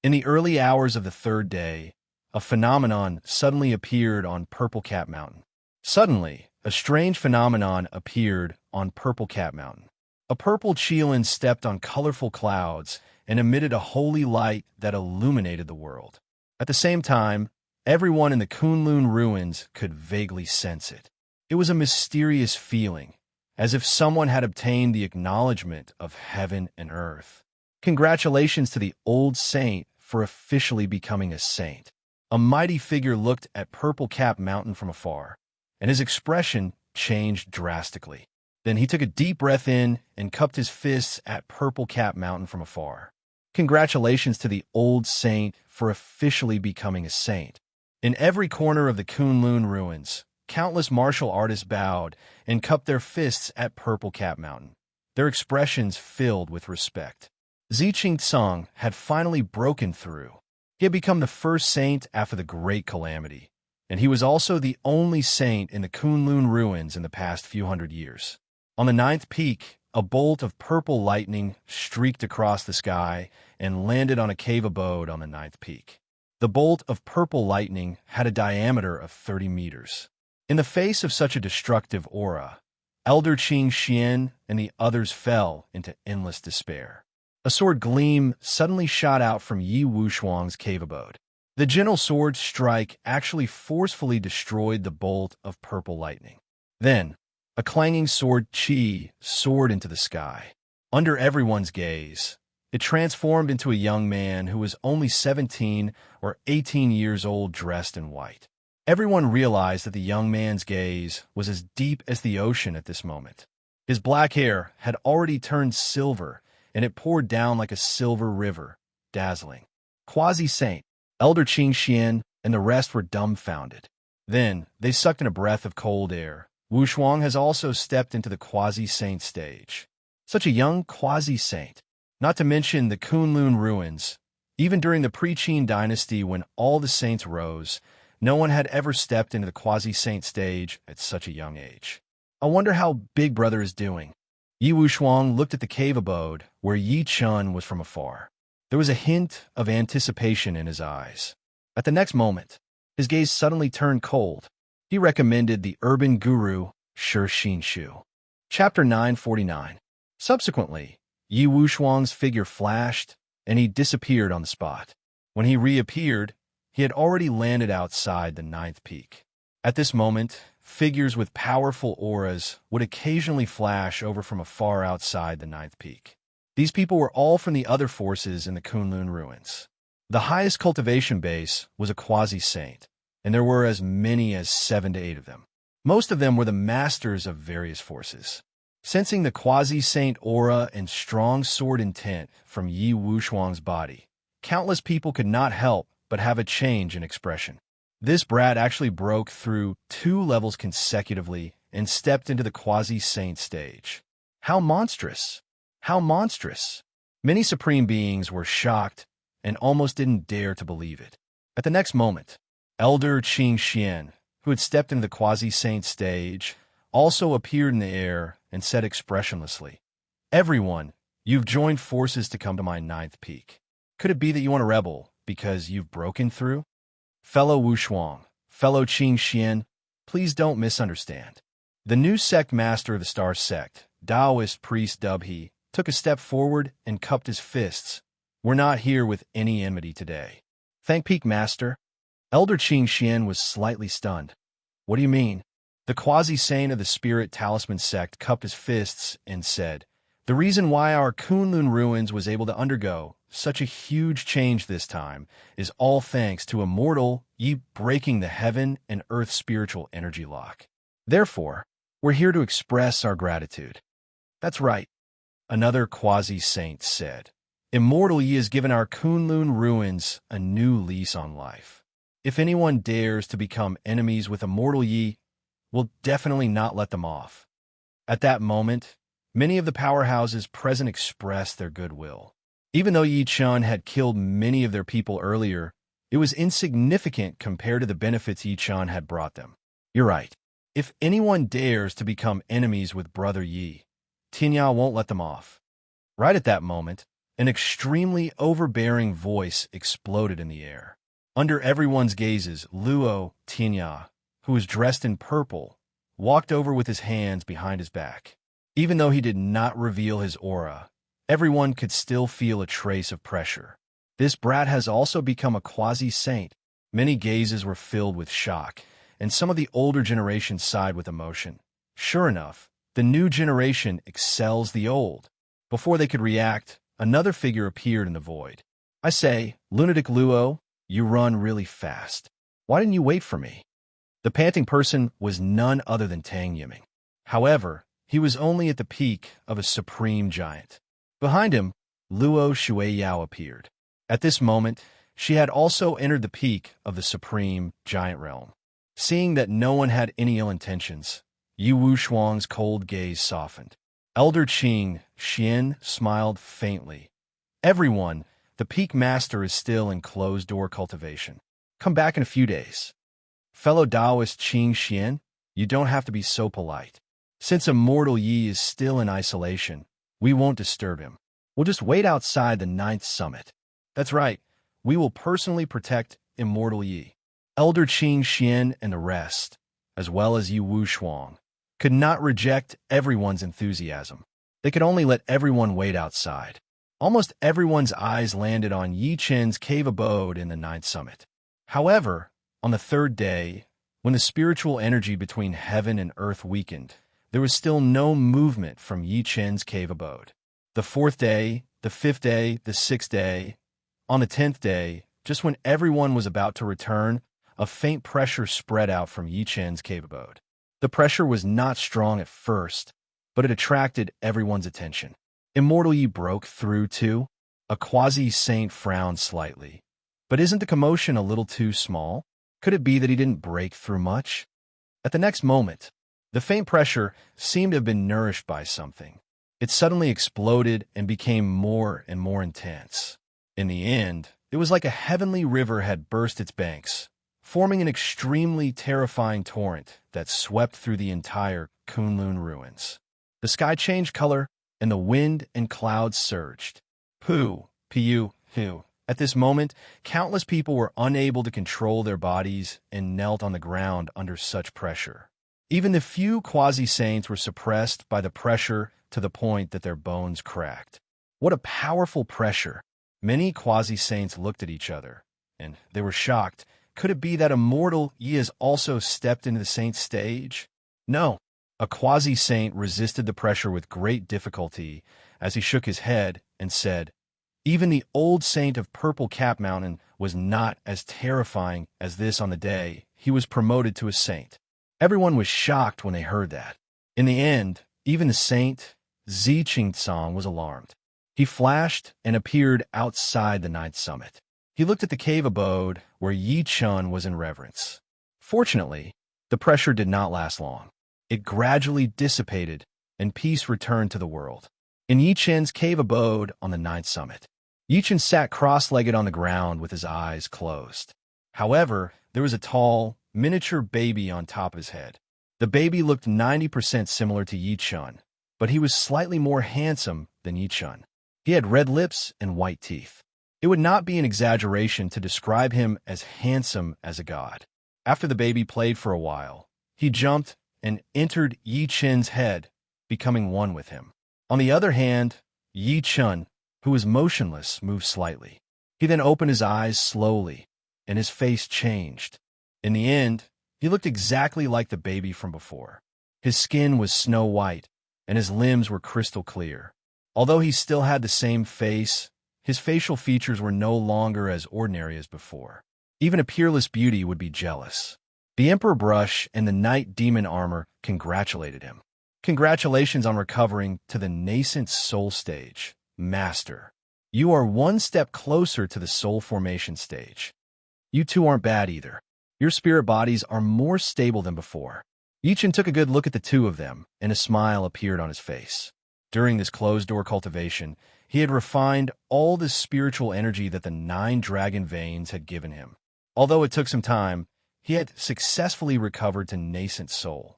In the early hours of the third day, a phenomenon suddenly appeared on Purple Cap Mountain. Suddenly, a strange phenomenon appeared on Purple Cap Mountain. A purple Qilin stepped on colorful clouds and emitted a holy light that illuminated the world. At the same time, everyone in the Kunlun ruins could vaguely sense it. It was a mysterious feeling, as if someone had obtained the acknowledgement of heaven and earth. Congratulations to the old saint for officially becoming a saint. A mighty figure looked at Purple Cap Mountain from afar, and his expression changed drastically. Then he took a deep breath in and cupped his fists at Purple Cap Mountain from afar. Congratulations to the old saint for officially becoming a saint. In every corner of the Kunlun ruins, countless martial artists bowed and cupped their fists at Purple Cap Mountain, their expressions filled with respect. Zi Qingcong had finally broken through. He had become the first saint after the Great Calamity, and he was also the only saint in the Kunlun ruins in the past few hundred years. On the Ninth Peak, a bolt of purple lightning streaked across the sky and landed on a cave abode on the Ninth Peak. The bolt of purple lightning had a diameter of 30 meters. In the face of such a destructive aura, Elder Qing Xian and the others fell into endless despair. A sword gleam suddenly shot out from Yi Wushuang's cave abode. The gentle sword strike actually forcefully destroyed the bolt of purple lightning. Then, a clanging sword chi soared into the sky. Under everyone's gaze, it transformed into a young man who was only 17 or 18 years old, dressed in white. Everyone realized that the young man's gaze was as deep as the ocean at this moment. His black hair had already turned silver, and it poured down like a silver river, dazzling. Quasi-saint, Elder Qing Xian, and the rest were dumbfounded. Then, they sucked in a breath of cold air. Wushuang has also stepped into the quasi-saint stage. Such a young quasi-saint. Not to mention the Kunlun ruins. Even during the pre-Qin dynasty when all the saints rose, no one had ever stepped into the quasi-saint stage at such a young age. I wonder how Big Brother is doing. Yi Wushuang looked at the cave abode where Yi Chun was from afar. There was a hint of anticipation in his eyes. At the next moment, his gaze suddenly turned cold. He recommended the urban guru, Shi Xinshu. Chapter 949. Subsequently, Yi Wushuang's figure flashed, and he disappeared on the spot. When he reappeared, he had already landed outside the Ninth Peak. At this moment, figures with powerful auras would occasionally flash over from afar outside the Ninth Peak. These people were all from the other forces in the Kunlun ruins. The highest cultivation base was a quasi-saint, and there were as many as 7 to 8 of them. Most of them were the masters of various forces. Sensing the quasi-saint aura and strong sword intent from Yi Wushuang's body, countless people could not help but have a change in expression. This brat actually broke through 2 levels consecutively and stepped into the quasi-saint stage. How monstrous! How monstrous! Many supreme beings were shocked and almost didn't dare to believe it. At the next moment, Elder Qing Xian, who had stepped into the quasi-saint stage, also appeared in the air and said expressionlessly, "Everyone, you've joined forces to come to my Ninth Peak. Could it be that you want to rebel because you've broken through? Fellow Wushuang, fellow Qing Xian, please don't misunderstand." The new sect master of the Star Sect, Taoist priest Dubhe, took a step forward and cupped his fists. "We're not here with any enmity today. Thank Peak Master." Elder Qing Xian was slightly stunned. "What do you mean?" The quasi-saint of the Spirit Talisman sect cupped his fists and said, The reason why our Kunlun ruins was able to undergo such a huge change this time is all thanks to immortal Yi breaking the heaven and earth spiritual energy lock. Therefore, we're here to express our gratitude. That's right, another quasi-saint said. Immortal Yi has given our Kunlun ruins a new lease on life. If anyone dares to become enemies with Immortal Yi, we'll definitely not let them off. At that moment, many of the powerhouses present expressed their goodwill. Even though Yi Chun had killed many of their people earlier, it was insignificant compared to the benefits Yi Chun had brought them. You're right. If anyone dares to become enemies with Brother Yi, Tinya won't let them off. Right at that moment, an extremely overbearing voice exploded in the air. Under everyone's gazes, Luo Tinya, who was dressed in purple, walked over with his hands behind his back. Even though he did not reveal his aura, everyone could still feel a trace of pressure. This brat has also become a quasi-saint. Many gazes were filled with shock, and some of the older generation sighed with emotion. Sure enough, the new generation excels the old. Before they could react, another figure appeared in the void. I say, Lunatic Luo, you run really fast. Why didn't you wait for me? The panting person was none other than Tang Yiming. However, he was only at the peak of a supreme giant. Behind him, Luo Shuiyao appeared. At this moment, she had also entered the peak of the supreme giant realm. Seeing that no one had any ill intentions, Yu Wushuang's cold gaze softened. Elder Qing Xian smiled faintly. Everyone, the peak master is still in closed-door cultivation. Come back in a few days. Fellow Taoist Qing Xian, you don't have to be so polite. Since Immortal Yi is still in isolation, we won't disturb him. We'll just wait outside the 9th summit. That's right, we will personally protect Immortal Yi. Elder Qing Xian and the rest, as well as Yu Wushuang, could not reject everyone's enthusiasm. They could only let everyone wait outside. Almost everyone's eyes landed on Yi Chen's cave abode in the 9th summit. However, on the 3rd day, when the spiritual energy between heaven and earth weakened, there was still no movement from Yi Chen's cave abode. The 4th day, the 5th day, the 6th day. On the 10th day, just when everyone was about to return, a faint pressure spread out from Yi Chen's cave abode. The pressure was not strong at first, but it attracted everyone's attention. Immortal Yi broke through too. A quasi-saint frowned slightly. But isn't the commotion a little too small? Could it be that he didn't break through much? At the next moment, the faint pressure seemed to have been nourished by something. It suddenly exploded and became more and more intense. In the end, it was like a heavenly river had burst its banks, forming an extremely terrifying torrent that swept through the entire Kunlun ruins. The sky changed color, and the wind and clouds surged. Pu, pu. At this moment, countless people were unable to control their bodies and knelt on the ground under such pressure. Even the few quasi-saints were suppressed by the pressure to the point that their bones cracked. What a powerful pressure! Many quasi-saints looked at each other, and they were shocked. Could it be that Immortal Yi has also stepped into the saint stage? No. A quasi-saint resisted the pressure with great difficulty as he shook his head and said, even the old saint of Purple Cap Mountain was not as terrifying as this on the day he was promoted to a saint. Everyone was shocked when they heard that. In the end, even the saint, Zi Qingtsang, was alarmed. He flashed and appeared outside the 9th summit. He looked at the cave abode where Yi Chun was in reverence. Fortunately, the pressure did not last long. It gradually dissipated, and peace returned to the world. In Yi Chen's cave abode on the 9th summit, Yi Chen sat cross-legged on the ground with his eyes closed. However, there was a tall, miniature baby on top of his head. The baby looked 90% similar to Yi Chun, but he was slightly more handsome than Yi Chun. He had red lips and white teeth. It would not be an exaggeration to describe him as handsome as a god. After the baby played for a while, he jumped and entered Yi Chen's head, becoming one with him. On the other hand, Yi Chun, who was motionless, moved slightly. He then opened his eyes slowly, and his face changed. In the end, he looked exactly like the baby from before. His skin was snow white, and his limbs were crystal clear. Although he still had the same face, his facial features were no longer as ordinary as before. Even a peerless beauty would be jealous. The Emperor Brush and the Knight Demon Armor congratulated him. Congratulations on recovering to the nascent soul stage, Master. You are one step closer to the soul formation stage. You two aren't bad either. Your spirit bodies are more stable than before. Yichen took a good look at the two of them, and a smile appeared on his face. During this closed-door cultivation, he had refined all the spiritual energy that the 9 dragon veins had given him. Although it took some time, he had successfully recovered to nascent soul.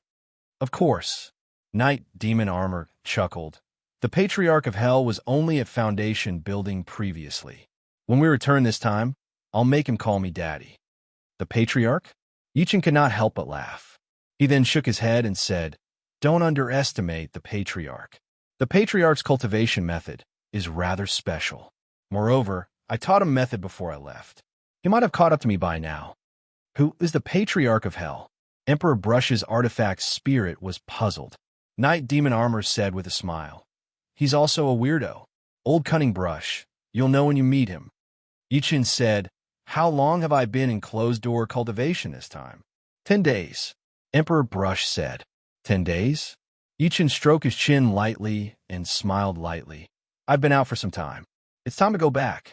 Of course, Knight Demon Armor chuckled. The Patriarch of Hell was only at foundation building previously. When we return this time, I'll make him call me Daddy. The Patriarch? Yichen could not help but laugh. He then shook his head and said, Don't underestimate the Patriarch. The Patriarch's cultivation method is rather special. Moreover, I taught him method before I left. He might have caught up to me by now. Who is the Patriarch of Hell? Emperor Brush's artifact spirit was puzzled. Knight Demon Armor said with a smile. He's also a weirdo. Old Cunning Brush. You'll know when you meet him. Yichen said, How long have I been in closed-door cultivation this time? 10 days. Emperor Brush said. 10 days? Yichen stroked his chin lightly and smiled lightly. I've been out for some time. It's time to go back.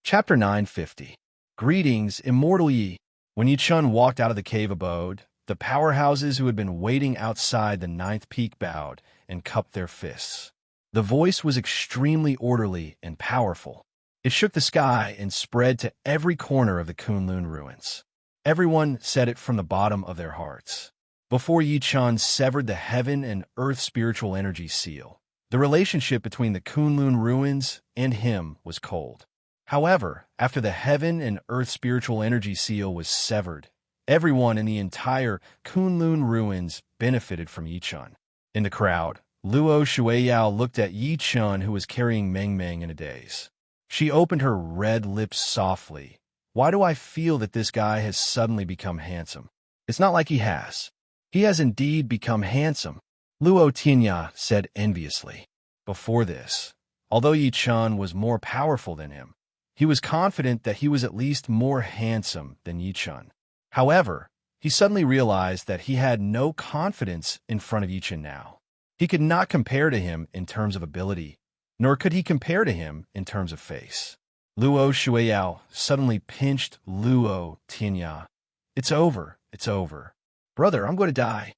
Chapter 950. Greetings, Immortal Yi. When Yichen walked out of the cave abode, the powerhouses who had been waiting outside the 9th peak bowed and cupped their fists. The voice was extremely orderly and powerful. It shook the sky and spread to every corner of the Kunlun ruins. Everyone said it from the bottom of their hearts. Before Yichen severed the heaven and earth spiritual energy seal, the relationship between the Kunlun ruins and him was cold. However, after the heaven and earth spiritual energy seal was severed, everyone in the entire Kunlun ruins benefited from Yichen. In the crowd, Luo Shueyao looked at Yichen, who was carrying Meng Meng in a daze. She opened her red lips softly. Why do I feel that this guy has suddenly become handsome? It's not like he has. He has indeed become handsome, Luo Tianya said enviously. Before this, although Yichen was more powerful than him, he was confident that he was at least more handsome than Yichen. However, he suddenly realized that he had no confidence in front of Yichen now. He could not compare to him in terms of ability, nor could he compare to him in terms of face. Luo Shueyao suddenly pinched Luo Tianya. It's over. It's over. Brother, I'm going to die.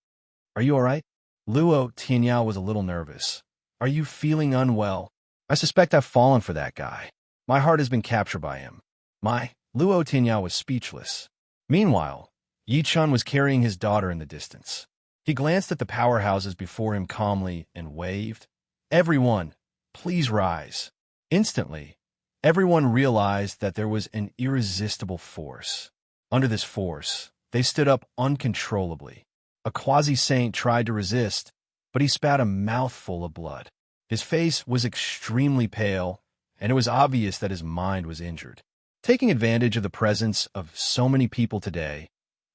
Are you all right? Luo Tianya was a little nervous. Are you feeling unwell? I suspect I've fallen for that guy. My heart has been captured by him. Luo Tianya was speechless. Meanwhile, Yichen was carrying his daughter in the distance. He glanced at the powerhouses before him calmly and waved. Everyone, please rise. Instantly, everyone realized that there was an irresistible force. Under this force, they stood up uncontrollably. A quasi-saint tried to resist, but he spat a mouthful of blood. His face was extremely pale, and it was obvious that his mind was injured. Taking advantage of the presence of so many people today,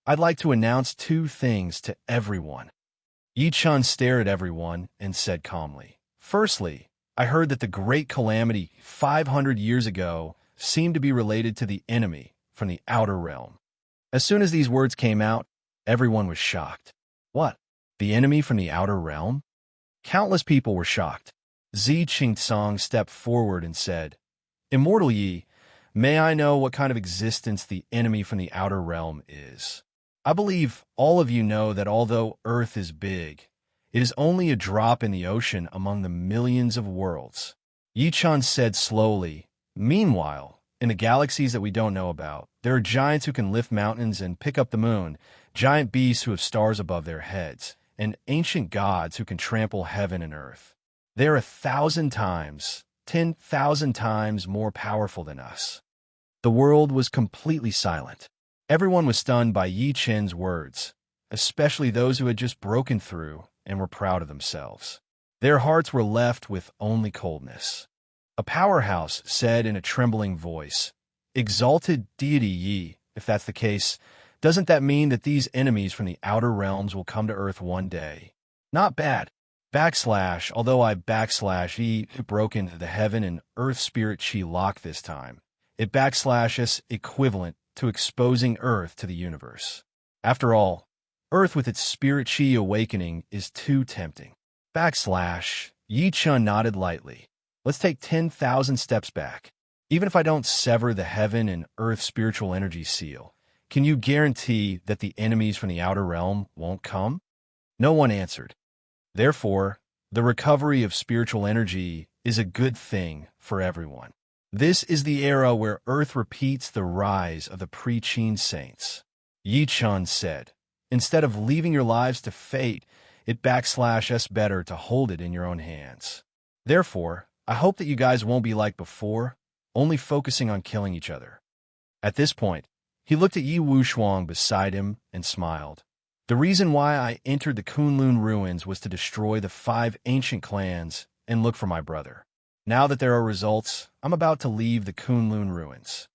I'd like to announce 2 things to everyone. Yichen stared at everyone and said calmly. Firstly, I heard that the great calamity 500 years ago seemed to be related to the enemy from the outer realm. As soon as these words came out, everyone was shocked. What? The enemy from the outer realm? Countless people were shocked. Zi Qingsong stepped forward and said, Immortal Yi, may I know what kind of existence the enemy from the outer realm is? I believe all of you know that although Earth is big, it is only a drop in the ocean among the millions of worlds. Yichen said slowly, Meanwhile, in the galaxies that we don't know about, there are giants who can lift mountains and pick up the moon, giant beasts who have stars above their heads, and ancient gods who can trample heaven and earth. They are 1,000 times, 10,000 times more powerful than us. The world was completely silent. Everyone was stunned by Yichen's words, especially those who had just broken through and were proud of themselves. Their hearts were left with only coldness. A powerhouse said in a trembling voice, Exalted deity Yi, if that's the case, doesn't that mean that these enemies from the outer realms will come to Earth one day? Not bad. Although I broke into the heaven and earth spirit chi lock this time, it s equivalent to exposing Earth to the universe. After all, Earth with its spirit chi awakening is too tempting. Yi Chun nodded lightly. Let's take 10,000 steps back. Even if I don't sever the heaven and earth spiritual energy seal, can you guarantee that the enemies from the outer realm won't come? No one answered. Therefore, the recovery of spiritual energy is a good thing for everyone. This is the era where Earth repeats the rise of the pre-Qin saints. Yi Chun said, instead of leaving your lives to fate, it s better to hold it in your own hands. Therefore, I hope that you guys won't be like before, only focusing on killing each other. At this point, he looked at Yi Wushuang beside him and smiled. The reason why I entered the Kunlun ruins was to destroy the 5 ancient clans and look for my brother. Now that there are results, I'm about to leave the Kunlun ruins.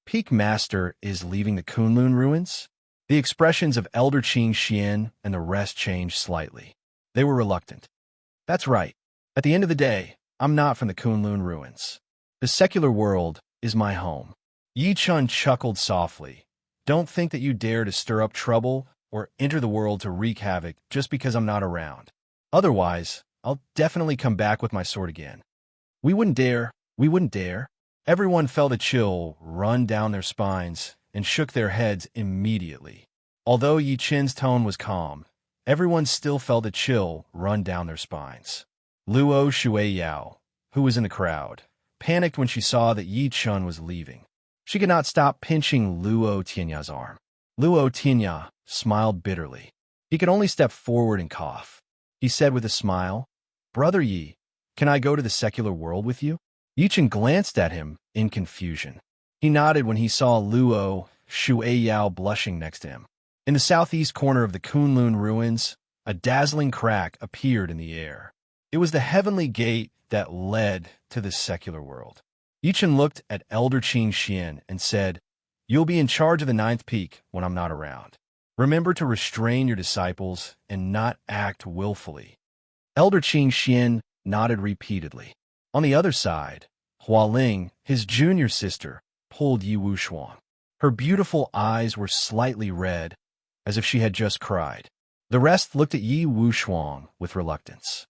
Peak Master is leaving the Kunlun ruins? The expressions of Elder Qing Xian and the rest changed slightly. They were reluctant. That's right. At the end of the day, I'm not from the Kunlun ruins. The secular world is my home. Yi Chun chuckled softly. Don't think that you dare to stir up trouble or enter the world to wreak havoc just because I'm not around. Otherwise, I'll definitely come back with my sword again. We wouldn't dare. Everyone felt a chill run down their spines and shook their heads immediately. Although Yi Chin's tone was calm, everyone still felt a chill run down their spines. Luo Shuiyao, who was in the crowd, panicked when she saw that Yi Chun was leaving. She could not stop pinching Luo Tianya's arm. Luo Tianya smiled bitterly. He could only step forward and cough. He said with a smile, "Brother Yi, can I go to the secular world with you?" Yi Chun glanced at him in confusion. He nodded when he saw Luo Shuiyao blushing next to him. In the southeast corner of the Kunlun ruins, a dazzling crack appeared in the air. It was the heavenly gate that led to the secular world. Yi Chun looked at Elder Qing Xian and said, "You'll be in charge of the 9th peak when I'm not around. Remember to restrain your disciples and not act willfully." Elder Qing Xian nodded repeatedly. On the other side, Hua Ling, his junior sister, pulled Yi Wushuang. Her beautiful eyes were slightly red, as if she had just cried. The rest looked at Yi Wushuang with reluctance.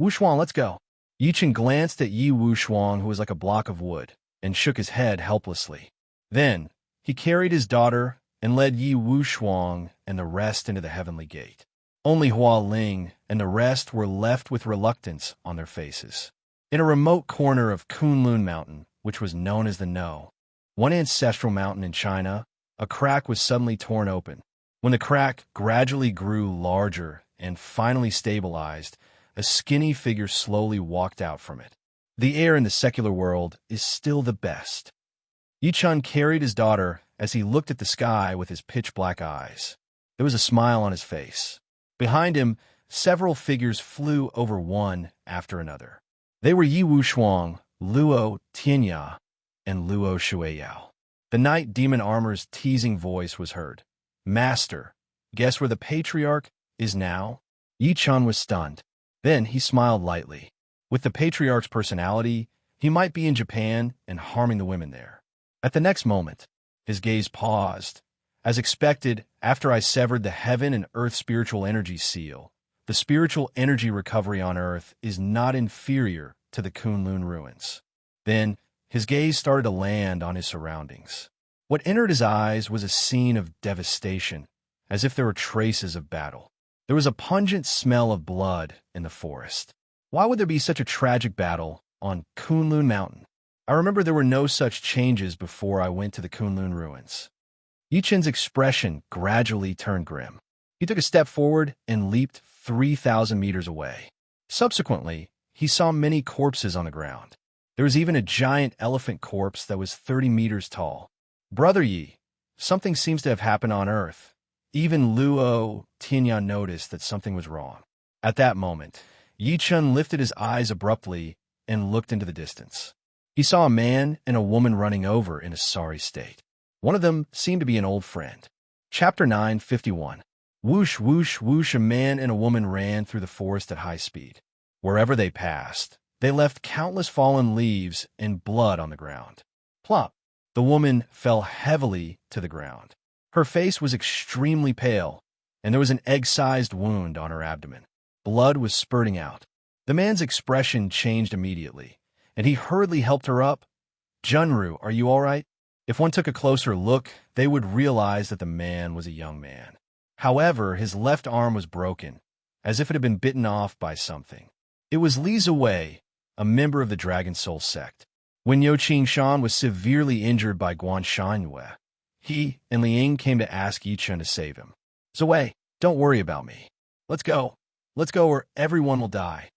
"Wushuang, let's go." Yi Chun glanced at Yi Wushuang, who was like a block of wood, and shook his head helplessly. Then, he carried his daughter and led Yi Wushuang and the rest into the heavenly gate. Only Hua Ling and the rest were left with reluctance on their faces. In a remote corner of Kunlun Mountain, which was known as the No, one ancestral mountain in China, a crack was suddenly torn open. When the crack gradually grew larger and finally stabilized, a skinny figure slowly walked out from it. The air in the secular world is still the best. Yi Chun carried his daughter as he looked at the sky with his pitch-black eyes. There was a smile on his face. Behind him, several figures flew over one after another. They were Yi Wushuang, Luo Tianya, and Luo Shuiyao. The night demon armor's teasing voice was heard. "Master, guess where the patriarch is now?" Yi Chun was stunned. Then he smiled lightly. With the patriarch's personality, he might be in Japan and harming the women there. At the next moment, his gaze paused. As expected, after I severed the heaven and earth spiritual energy seal, the spiritual energy recovery on Earth is not inferior to the Kunlun ruins. Then, his gaze started to land on his surroundings. What entered his eyes was a scene of devastation, as if there were traces of battle. There was a pungent smell of blood in the forest. Why would there be such a tragic battle on Kunlun Mountain? I remember there were no such changes before I went to the Kunlun ruins. Yi Chun's expression gradually turned grim. He took a step forward and leaped 3,000 meters away. Subsequently, he saw many corpses on the ground. There was even a giant elephant corpse that was 30 meters tall. "Brother Yi, something seems to have happened on Earth." Even Luo Tianya noticed that something was wrong. At that moment, Yi Chun lifted his eyes abruptly and looked into the distance. He saw a man and a woman running over in a sorry state. One of them seemed to be an old friend. Chapter 951. Whoosh, whoosh, whoosh, a man and a woman ran through the forest at high speed. Wherever they passed, they left countless fallen leaves and blood on the ground. Plop! The woman fell heavily to the ground. Her face was extremely pale, and there was an egg-sized wound on her abdomen. Blood was spurting out. The man's expression changed immediately, and he hurriedly helped her up. Junru, are you all right? If one took a closer look, they would realize that the man was a young man. However, his left arm was broken, as if it had been bitten off by something. It was Li Ziwei, a member of the Dragon Soul sect. When Yo Qing-shan was severely injured by Guan Shangyue, he and Liang came to ask Yichun to save him. Ziwei, don't worry about me. Let's go. Let's go or everyone will die.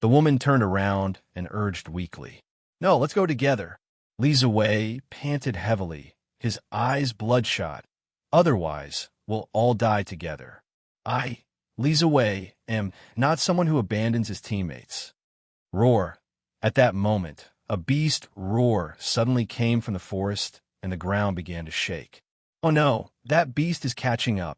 The woman turned around and urged weakly. No, let's go together. Li Ziwei panted heavily, his eyes bloodshot. Otherwise, we'll all die together. I, Li Ziwei, am not someone who abandons his teammates. Roar. At that moment, a beast roar suddenly came from the forest, and the ground began to shake. Oh no, that beast is catching up.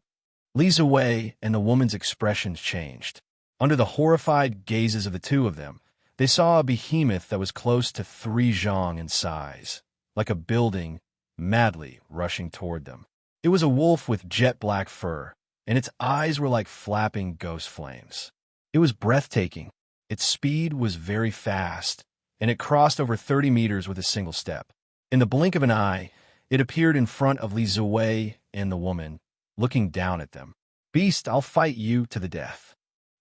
Li Ziwei and the woman's expressions changed. Under the horrified gazes of the two of them, they saw a behemoth that was close to 3 zhang in size, like a building, madly rushing toward them. It was a wolf with jet-black fur, and its eyes were like flapping ghost flames. It was breathtaking. Its speed was very fast, and it crossed over 30 meters with a single step. In the blink of an eye, it appeared in front of Li Ziwei and the woman, looking down at them. Beast, I'll fight you to the death.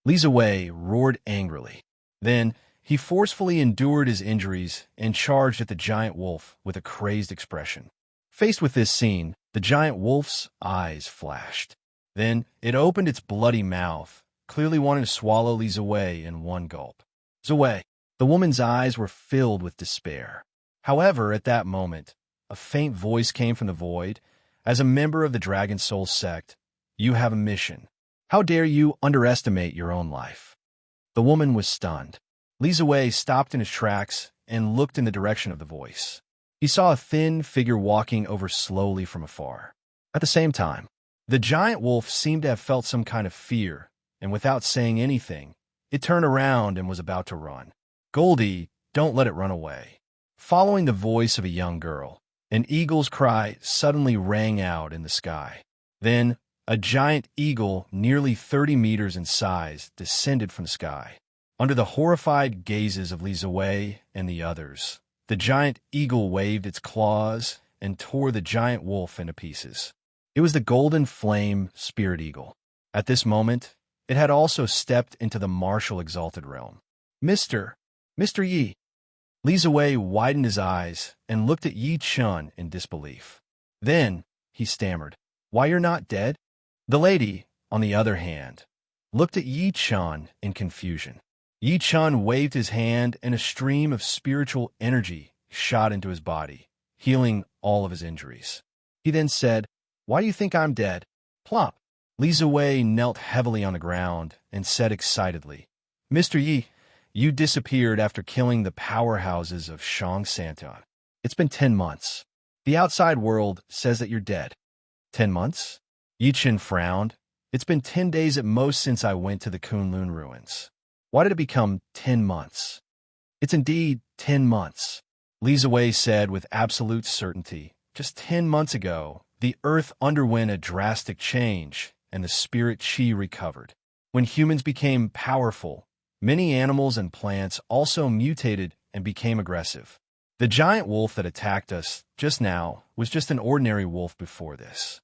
Li Ziwei roared angrily. Then, he forcefully endured his injuries and charged at the giant wolf with a crazed expression. Faced with this scene, the giant wolf's eyes flashed. Then, it opened its bloody mouth, clearly wanting to swallow Li Ziwei in one gulp. Ziwei. The woman's eyes were filled with despair. However, at that moment, a faint voice came from the void. As a member of the Dragon Soul sect, you have a mission. How dare you underestimate your own life? The woman was stunned. Li Ziwei stopped in his tracks and looked in the direction of the voice. He saw a thin figure walking over slowly from afar. At the same time, the giant wolf seemed to have felt some kind of fear, and without saying anything, it turned around and was about to run. Goldie, don't let it run away. Following the voice of a young girl, an eagle's cry suddenly rang out in the sky. Then, a giant eagle nearly 30 meters in size descended from the sky. Under the horrified gazes of Li Ziwei and the others, the giant eagle waved its claws and tore the giant wolf into pieces. It was the golden flame spirit eagle. At this moment, it had also stepped into the martial exalted realm. Mr. Yi. Li Ziwei widened his eyes and looked at Yi Chun in disbelief. Then, he stammered, Why, you're not dead? The lady, on the other hand, looked at Yi Chun in confusion. Yi Chun waved his hand and a stream of spiritual energy shot into his body, healing all of his injuries. He then said, Why do you think I'm dead? Plop. Li Ziwei knelt heavily on the ground and said excitedly, Mr. Yi, you disappeared after killing the powerhouses of Shang Santan. It's been 10 months. The outside world says that you're dead. 10 months? Yi Chen frowned. It's been 10 days at most since I went to the Kunlun ruins. Why did it become 10 months? It's indeed 10 months. Li Ziwei said with absolute certainty. Just 10 months ago, the earth underwent a drastic change, and the spirit qi recovered. When humans became powerful, many animals and plants also mutated and became aggressive. The giant wolf that attacked us just now was just an ordinary wolf before this.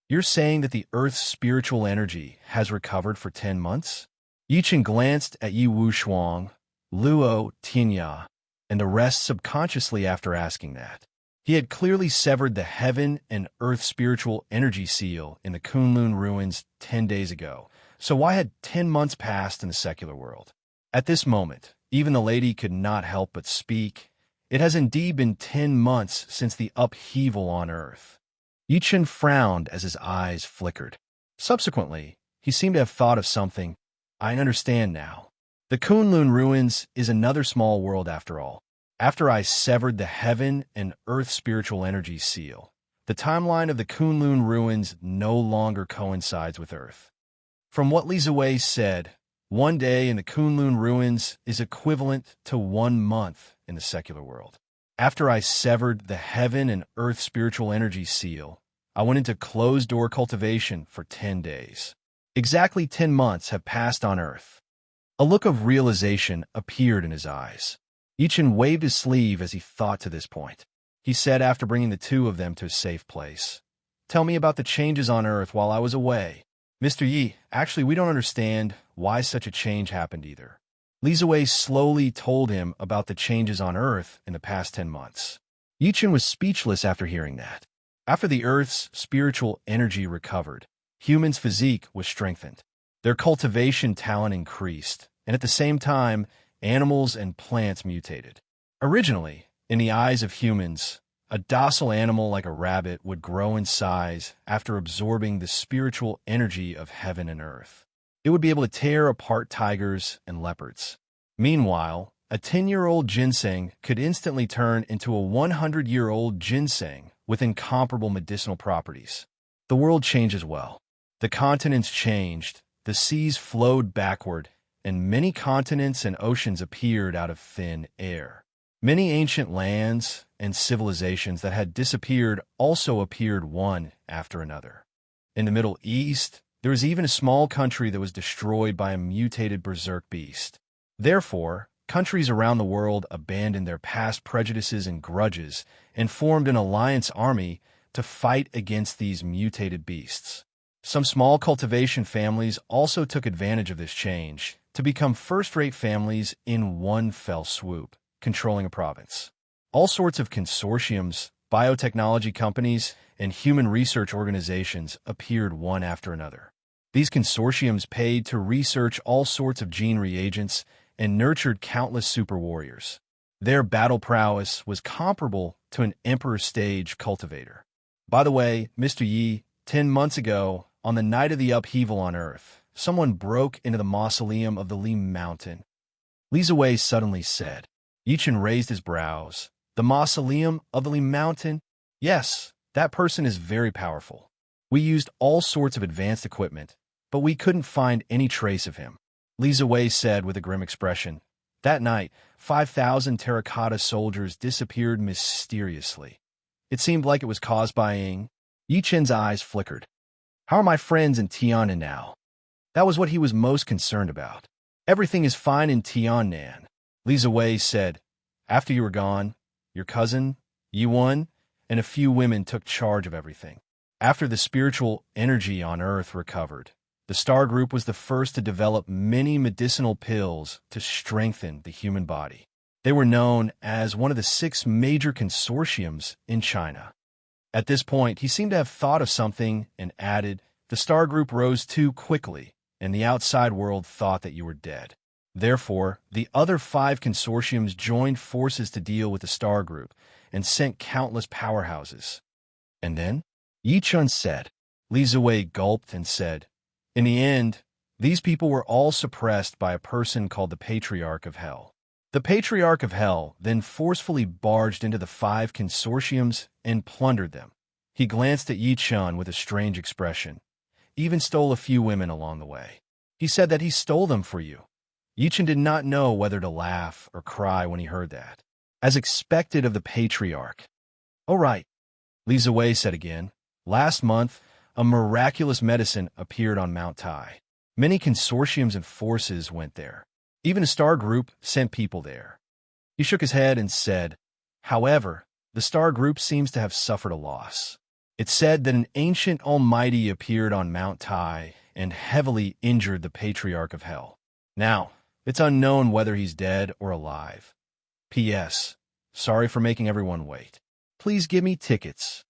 You're saying that the Earth's spiritual energy has recovered for 10 months? Yi Chen glanced at Yi Wushuang, Luo Tinya, and the rest subconsciously after asking that. He had clearly severed the heaven and earth spiritual energy seal in the Kunlun ruins 10 days ago, so why had 10 months passed in the secular world? At this moment, even the lady could not help but speak. It has indeed been 10 months since the upheaval on Earth. Yi Chen frowned as his eyes flickered. Subsequently, he seemed to have thought of something. I understand now. The Kunlun ruins is another small world after all. After I severed the heaven and earth spiritual energy seal, the timeline of the Kunlun ruins no longer coincides with Earth. From what Li Ziwei said, one day in the Kunlun ruins is equivalent to 1 month in the secular world. After I severed the heaven and earth spiritual energy seal, I went into closed-door cultivation for 10 days. Exactly 10 months have passed on earth. A look of realization appeared in his eyes. Yichen waved his sleeve as he thought to this point. He said after bringing the two of them to a safe place, "Tell me about the changes on earth while I was away." Mr. Yi, actually we don't understand why such a change happened either. Li Ziwei slowly told him about the changes on earth in the past 10 months. Yichen was speechless after hearing that. After the earth's spiritual energy recovered, humans' physique was strengthened. Their cultivation talent increased, and at the same time, animals and plants mutated. Originally, in the eyes of humans, a docile animal like a rabbit would grow in size after absorbing the spiritual energy of heaven and earth. It would be able to tear apart tigers and leopards. Meanwhile, a 10-year-old ginseng could instantly turn into a 100-year-old ginseng with incomparable medicinal properties. The world changed as well. The continents changed, the seas flowed backward, and many continents and oceans appeared out of thin air. Many ancient lands and civilizations that had disappeared also appeared one after another. In the Middle East, there was even a small country that was destroyed by a mutated berserk beast. Therefore, countries around the world abandoned their past prejudices and grudges and formed an alliance army to fight against these mutated beasts. Some small cultivation families also took advantage of this change to become first-rate families in one fell swoop, controlling a province. All sorts of consortiums, biotechnology companies, and human research organizations appeared one after another. These consortiums paid to research all sorts of gene reagents and nurtured countless super warriors. Their battle prowess was comparable to an emperor stage cultivator. By the way, Mr. Yi, 10 months ago, on the night of the upheaval on Earth, someone broke into the mausoleum of the Li Mountain. Li Ziwei suddenly said. Yichen raised his brows. The mausoleum of the Li Mountain? Yes, that person is very powerful. We used all sorts of advanced equipment, but we couldn't find any trace of him. Li Ziwei said with a grim expression. That night, 5,000 terracotta soldiers disappeared mysteriously. It seemed like it was caused by Ying. Yichen's eyes flickered. How are my friends in Tianan now? That was what he was most concerned about. Everything is fine in Tianan. Li Ziwei said, after you were gone, your cousin, Yuan, and a few women took charge of everything. After the spiritual energy on Earth recovered, the Star Group was the first to develop many medicinal pills to strengthen the human body. They were known as one of the 6 major consortiums in China. At this point, he seemed to have thought of something and added, the Star Group rose too quickly, and the outside world thought that you were dead. Therefore, the other 5 consortiums joined forces to deal with the Star Group and sent countless powerhouses. And then? Yichun said. Li Ziwei gulped and said, in the end, these people were all suppressed by a person called the Patriarch of Hell. The Patriarch of Hell then forcefully barged into the 5 consortiums and plundered them. He glanced at Yichun with a strange expression, even stole a few women along the way. He said that he stole them for you. Yichun did not know whether to laugh or cry when he heard that. As expected of the Patriarch. Oh right, Li Ziwei said again. Last month, a miraculous medicine appeared on Mount Tai. Many consortiums and forces went there. Even a Star Group sent people there. He shook his head and said, however, the Star Group seems to have suffered a loss. It said that an ancient almighty appeared on Mount Tai and heavily injured the Patriarch of Hell. Now, it's unknown whether he's dead or alive. P.S. Sorry for making everyone wait. Please give me tickets.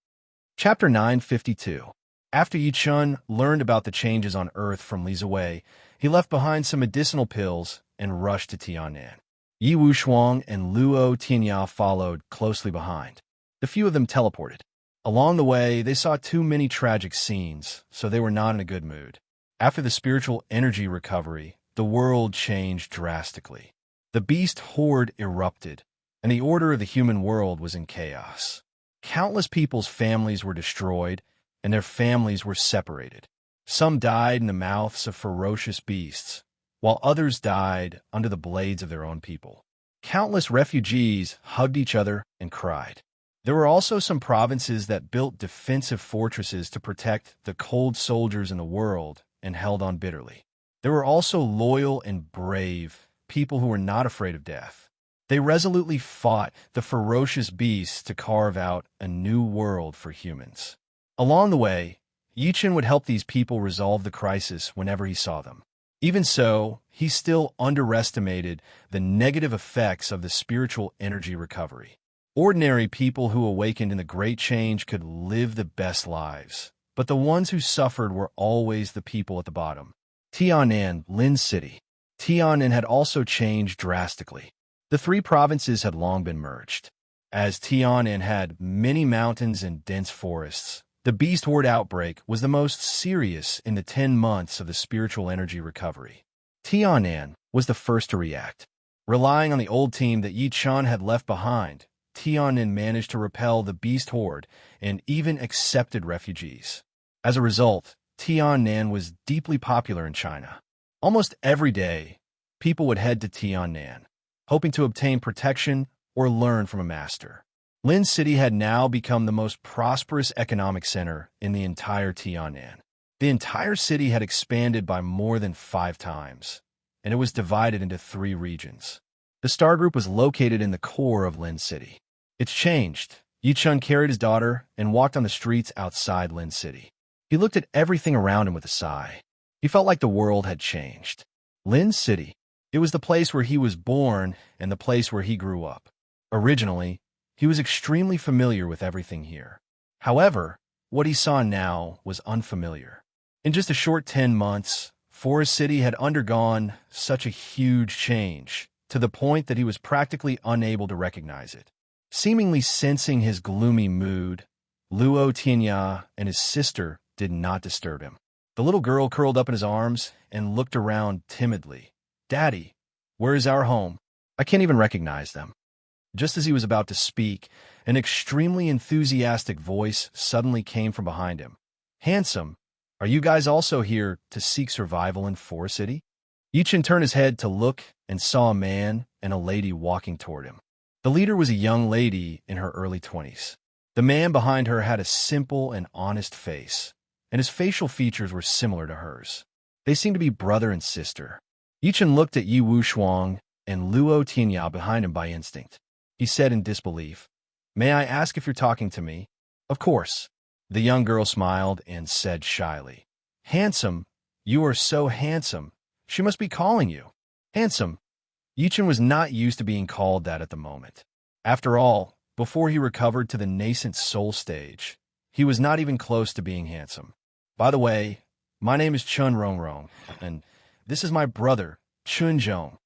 Chapter 952. After Yichun learned about the changes on Earth from Li Ziwei, he left behind some medicinal pills and rushed to Tianan. Yi Wushuang and Luo Tianyao followed closely behind. The few of them teleported. Along the way, they saw too many tragic scenes, so they were not in a good mood. After the spiritual energy recovery, the world changed drastically. The beast horde erupted, and the order of the human world was in chaos. Countless people's families were destroyed, and their families were separated. Some died in the mouths of ferocious beasts, while others died under the blades of their own people. Countless refugees hugged each other and cried. There were also some provinces that built defensive fortresses to protect the cold soldiers in the world and held on bitterly. There were also loyal and brave people who were not afraid of death. They resolutely fought the ferocious beasts to carve out a new world for humans. Along the way, Yichen would help these people resolve the crisis whenever he saw them. Even so, he still underestimated the negative effects of the spiritual energy recovery. Ordinary people who awakened in the Great Change could live the best lives, but the ones who suffered were always the people at the bottom. Tianan, Lin City. Tianan had also changed drastically. The three provinces had long been merged. As Tianan had many mountains and dense forests, the beast horde outbreak was the most serious in the 10 months of the spiritual energy recovery. Tianan was the first to react. Relying on the old team that Yi Chun had left behind, Tianan managed to repel the beast horde and even accepted refugees. As a result, Tianan was deeply popular in China. Almost every day, people would head to Tianan, hoping to obtain protection or learn from a master. Lin City had now become the most prosperous economic center in the entire Tianan. The entire city had expanded by more than 5 times, and it was divided into 3 regions. The Star Group was located in the core of Lin City. It's changed. Yi Chun carried his daughter and walked on the streets outside Lin City. He looked at everything around him with a sigh. He felt like the world had changed. Lin City. It was the place where he was born and the place where he grew up. Originally, he was extremely familiar with everything here. However, what he saw now was unfamiliar. In just a short 10 months, Forest City had undergone such a huge change, to the point that he was practically unable to recognize it. Seemingly sensing his gloomy mood, Luo Tianya and his sister did not disturb him. The little girl curled up in his arms and looked around timidly. "Daddy, where is our home? I can't even recognize them." Just as he was about to speak, an extremely enthusiastic voice suddenly came from behind him. "Handsome, are you guys also here to seek survival in Forest City?" Yichen turned his head to look and saw a man and a lady walking toward him. The leader was a young lady in her early 20s. The man behind her had a simple and honest face, and his facial features were similar to hers. They seemed to be brother and sister. Yichen looked at Yi Wushuang and Luo Tianya behind him by instinct. He said in disbelief, "May I ask if you're talking to me?" "Of course." The young girl smiled and said shyly, "Handsome, you are so handsome. She must be calling you." Handsome. Yichen was not used to being called that at the moment. After all, before he recovered to the nascent soul stage, he was not even close to being handsome. "By the way, my name is Chun Rongrong, and this is my brother, Chun Zhong."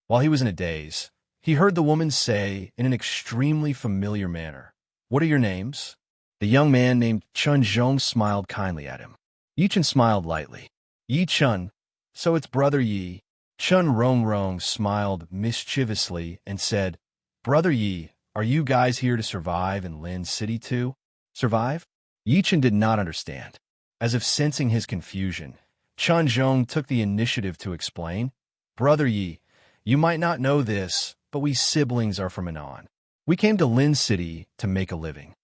While he was in a daze, he heard the woman say in an extremely familiar manner, "What are your names?" The young man named Chun Zhong smiled kindly at him. Yichen smiled lightly. "Yi Chun, so it's Brother Yi." Chun Rongrong smiled mischievously and said, "Brother Yi, are you guys here to survive in Lin City too?" "Survive?" Yichen did not understand. As if sensing his confusion, Chun Zhong took the initiative to explain, "Brother Yi, you might not know this, but we siblings are from Anan. We came to Lin City to make a living."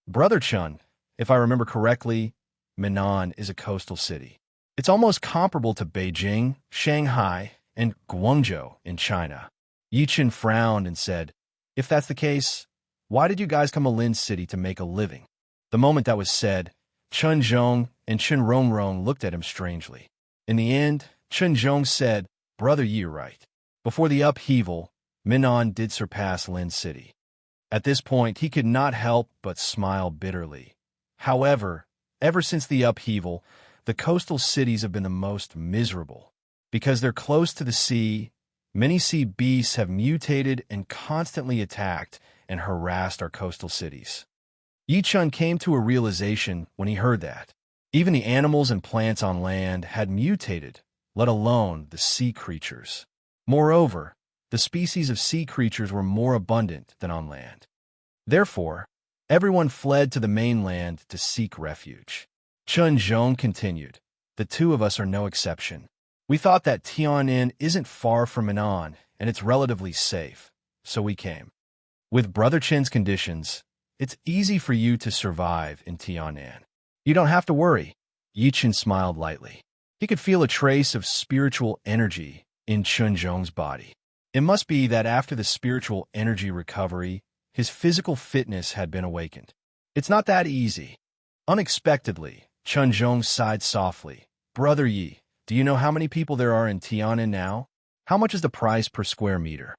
"Brother Chun, if I remember correctly, Menan is a coastal city. It's almost comparable to Beijing, Shanghai, and Guangzhou in China." Yichen frowned and said, "If that's the case, why did you guys come to Lin City to make a living?" The moment that was said, Chun Zhong and Chun Rongrong looked at him strangely. In the end, Chun Zhong said, "Brother, you're right. Before the upheaval, Menan did surpass Lin City." At this point, he could not help but smile bitterly. However, ever since the upheaval, the coastal cities have been the most miserable. Because they're close to the sea, many sea beasts have mutated and constantly attacked and harassed our coastal cities. Yi Chun came to a realization when he heard that. Even the animals and plants on land had mutated, let alone the sea creatures. Moreover, the species of sea creatures were more abundant than on land. Therefore, everyone fled to the mainland to seek refuge. Chun Zhong continued, The two of us are no exception. We thought that Tianan isn't far from Manan, and it's relatively safe, so we came. With Brother Chen's conditions, it's easy for you to survive in Tianan. You don't have to worry. Yi Chen smiled lightly. He could feel a trace of spiritual energy in Chen Zhong's body. It must be that after the spiritual energy recovery, his physical fitness had been awakened. It's not that easy. Unexpectedly, Chen Zhong sighed softly. Brother Yi, do you know how many people there are in Tianan now? How much is the price per square meter?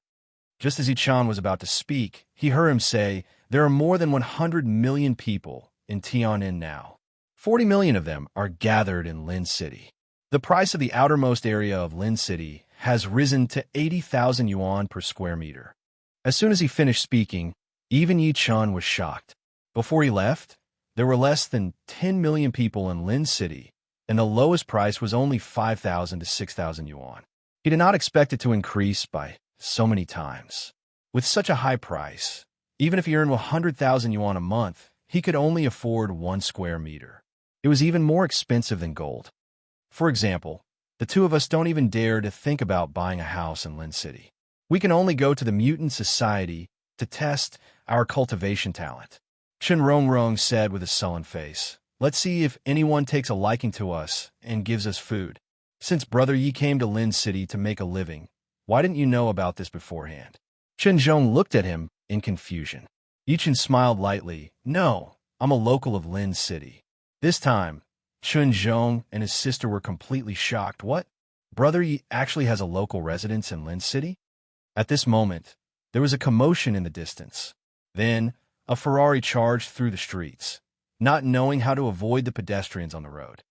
Just as Yi Chen was about to speak, he heard him say, there are more than 100 million people in Tianan now. 40 million of them are gathered in Lin City. The price of the outermost area of Lin City has risen to 80,000 yuan per square meter. As soon as he finished speaking, even Yi Chen was shocked. Before he left, there were less than 10 million people in Lin City, and the lowest price was only 5,000 to 6,000 yuan. He did not expect it to increase by so many times. With such a high price, even if he earned 100,000 yuan a month, he could only afford 1 square meter. It was even more expensive than gold. For example, the two of us don't even dare to think about buying a house in Lin City. We can only go to the Mutant Society to test our cultivation talent. Chen Rongrong said with a sullen face, let's see if anyone takes a liking to us and gives us food. Since Brother Yi came to Lin City to make a living, why didn't you know about this beforehand? Chen Zhong looked at him in confusion. Yi Chen smiled lightly. No, I'm a local of Lin City. This time, Chen Zhong and his sister were completely shocked. What? Brother Yi actually has a local residence in Lin City? At this moment, there was a commotion in the distance. Then, a Ferrari charged through the streets, not knowing how to avoid the pedestrians on the road.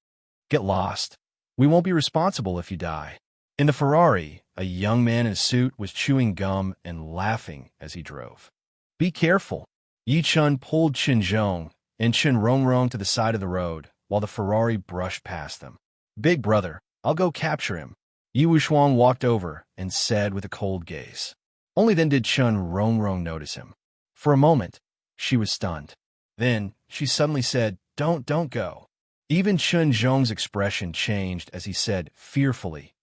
Get lost. We won't be responsible if you die. In the Ferrari, a young man in a suit was chewing gum and laughing as he drove. Be careful. Yi Chen pulled Chen Zhong and Chen Rongrong to the side of the road while the Ferrari brushed past them. Big brother, I'll go capture him. Yi Wushuang walked over and said with a cold gaze. Only then did Chen Rongrong notice him. For a moment, she was stunned. Then, she suddenly said, Don't go. Even Chen Zhong's expression changed as he said, fearfully,